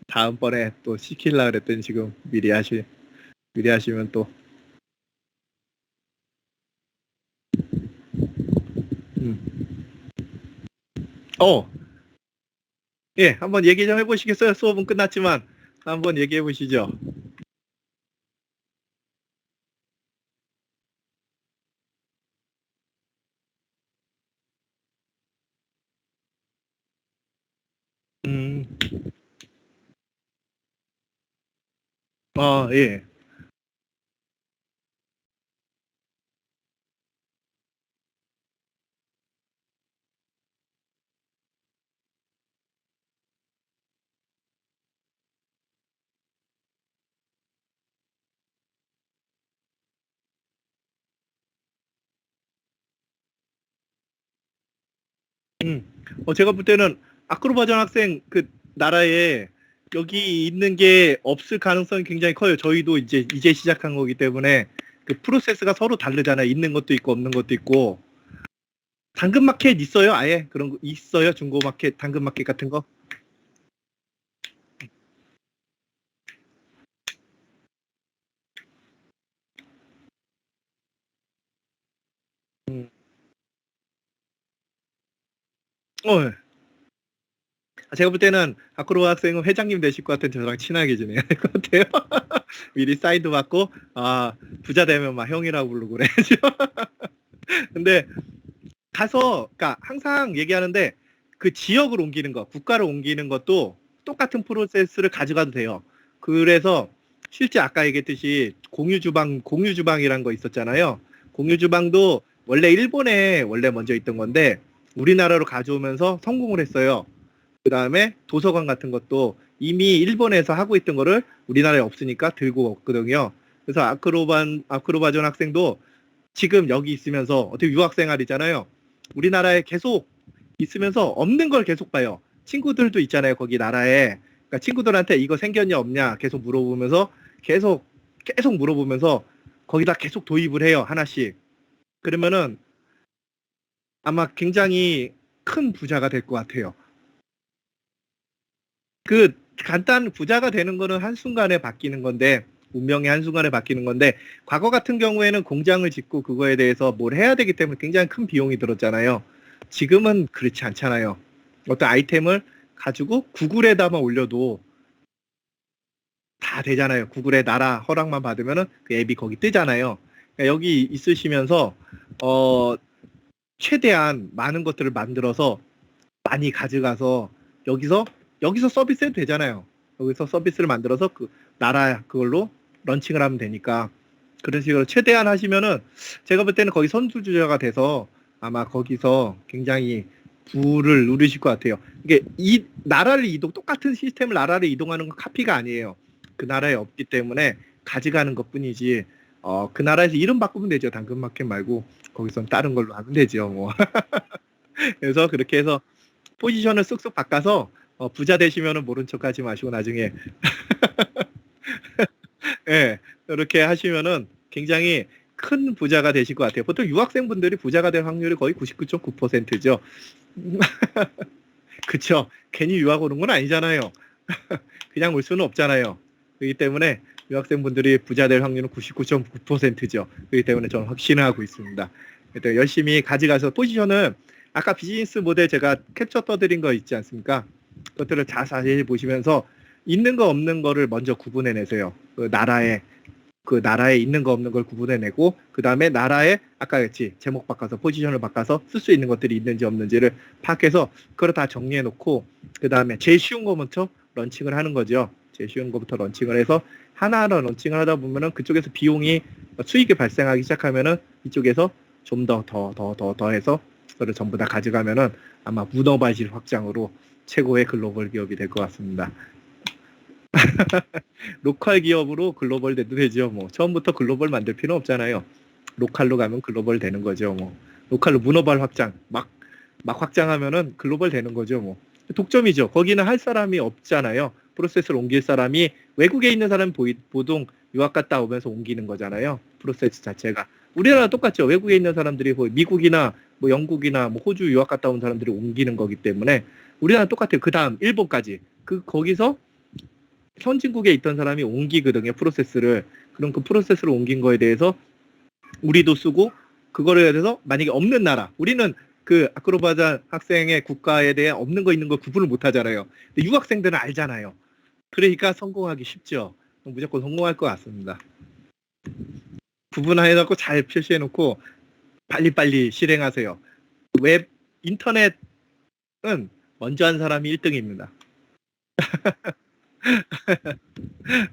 다음번에 또 시키려고 그랬더니 지금 미리 하시면 또 예, 한번 얘기 좀 해보시겠어요? 수업은 끝났지만 한번 얘기해 보시죠. 예. 제가 볼 때는 아크로바전 학생 그 나라에 여기 있는 게 없을 가능성이 굉장히 커요. 저희도 이제 시작한 거기 때문에 그 프로세스가 서로 다르잖아요. 있는 것도 있고 없는 것도 있고. 당근마켓 있어요? 아예 그런 거 있어요? 중고마켓, 당근마켓 같은 거? 제가 볼 때는 아크로 학생은 회장님 되실 것 같은 저랑 친하게 지내야 될 것 같아요. 미리 사인도 받고 부자 되면 막 형이라고 부르고 그래야죠. 근데 가서 그러니까 항상 얘기하는데 그 지역을 옮기는 거, 국가를 옮기는 것도 똑같은 프로세스를 가져가도 돼요. 그래서 실제 아까 얘기했듯이 공유주방이란 거 있었잖아요. 공유주방도 원래 일본에 먼저 있던 건데 우리나라로 가져오면서 성공을 했어요. 그 다음에 도서관 같은 것도 이미 일본에서 하고 있던 거를 우리나라에 없으니까 들고 왔거든요. 그래서 아크로바전 학생도 지금 여기 있으면서 어떻게 유학생활이잖아요. 우리나라에 계속 있으면서 없는 걸 계속 봐요. 친구들도 있잖아요. 거기 나라에. 그러니까 친구들한테 이거 생겼냐 없냐 계속 물어보면서 계속 물어보면서 거기다 계속 도입을 해요. 하나씩. 그러면은 아마 굉장히 큰 부자가 될 것 같아요. 그 간단 부자가 되는 거는 한순간에 바뀌는 건데 운명의 한순간에 바뀌는 건데 과거 같은 경우에는 공장을 짓고 그거에 대해서 뭘 해야 되기 때문에 굉장히 큰 비용이 들었잖아요. 지금은 그렇지 않잖아요. 어떤 아이템을 가지고 구글에다만 올려도 다 되잖아요. 구글에 나라 허락만 받으면은 그 앱이 거기 뜨잖아요. 그러니까 여기 있으시면서 최대한 많은 것들을 만들어서 많이 가져가서 여기서 서비스해도 되잖아요. 여기서 서비스를 만들어서 그 나라 그걸로 런칭을 하면 되니까 그런 식으로 최대한 하시면은 제가 볼 때는 거기 선두주자가 돼서 아마 거기서 굉장히 부를 누리실 것 같아요. 이게 이 나라를 똑같은 시스템을 나라를 이동하는 건 카피가 아니에요. 그 나라에 없기 때문에 가져가는 것 뿐이지 그 나라에서 이름 바꾸면 되죠. 당근마켓 말고 거기선 다른 걸로 하면 되죠. 뭐. 그래서 그렇게 해서 포지션을 쓱쓱 바꿔서 부자 되시면은 모른 척하지 마시고 나중에 예, 이렇게 하시면은 굉장히 큰 부자가 되실 것 같아요. 보통 유학생분들이 부자가 될 확률이 거의 99.9%죠. 그쵸? 괜히 유학 오는 건 아니잖아요. 그냥 올 수는 없잖아요. 그렇기 때문에 유학생분들이 부자 될 확률은 99.9%죠. 그렇기 때문에 저는 확신을 하고 있습니다. 열심히 가져가서 포지션은 아까 비즈니스 모델 제가 캡처 떠드린 거 있지 않습니까? 그것들을 자세히 보시면서 있는 거 없는 거를 먼저 구분해내세요. 그 나라에 있는 거 없는 걸 구분해내고 그 다음에 나라에 아까 같이 제목 바꿔서 포지션을 바꿔서 쓸 수 있는 것들이 있는지 없는지를 파악해서 그걸 다 정리해놓고 그 다음에 제일 쉬운 거부터 런칭을 하는 거죠. 제일 쉬운 거부터 런칭을 해서 하나하나 런칭을 하다 보면은 그쪽에서 비용이 수익이 발생하기 시작하면은 이쪽에서 좀 더 해서 그걸 전부 다 가져가면은 아마 문어발실 확장으로 최고의 글로벌 기업이 될 것 같습니다. 로컬 기업으로 글로벌 돼도 되죠. 뭐 처음부터 글로벌 만들 필요 없잖아요. 로컬로 가면 글로벌 되는 거죠. 뭐 로컬로 문어발 확장 막 확장하면은 글로벌 되는 거죠. 뭐 독점이죠. 거기는 할 사람이 없잖아요. 프로세스를 옮길 사람이 외국에 있는 사람이 보통 유학 갔다 오면서 옮기는 거잖아요. 프로세스 자체가 우리나라 똑같죠. 외국에 있는 사람들이 뭐 미국이나 뭐 영국이나 뭐 호주 유학 갔다 온 사람들이 옮기는 거기 때문에 우리나라 똑같아요. 그 다음 일본까지 거기서 선진국에 있던 사람이 옮기거든요. 프로세스를. 그럼 그 프로세스를 옮긴 거에 대해서 우리도 쓰고 그거에 대해서 만약에 없는 나라 우리는 그 아크로바자 학생의 국가에 대해 없는 거 있는 거 구분을 못 하잖아요. 근데 유학생들은 알잖아요. 그러니까 성공하기 쉽죠. 무조건 성공할 것 같습니다. 구분해놓고 잘 표시해놓고 빨리빨리 실행하세요. 웹 인터넷은 먼저 한 사람이 1등입니다.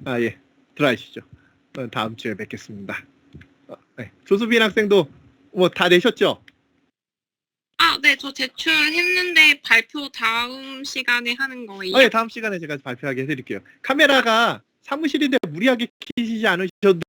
아, 예. 들어가시죠. 다음 주에 뵙겠습니다. 네. 조수빈 학생도 뭐 다 내셨죠? 아, 네, 저 제출했는데 발표 다음 시간에 하는 거예요? 네, 다음 시간에 제가 발표하게 해드릴게요. 카메라가 사무실인데 무리하게 키시지 않으셔도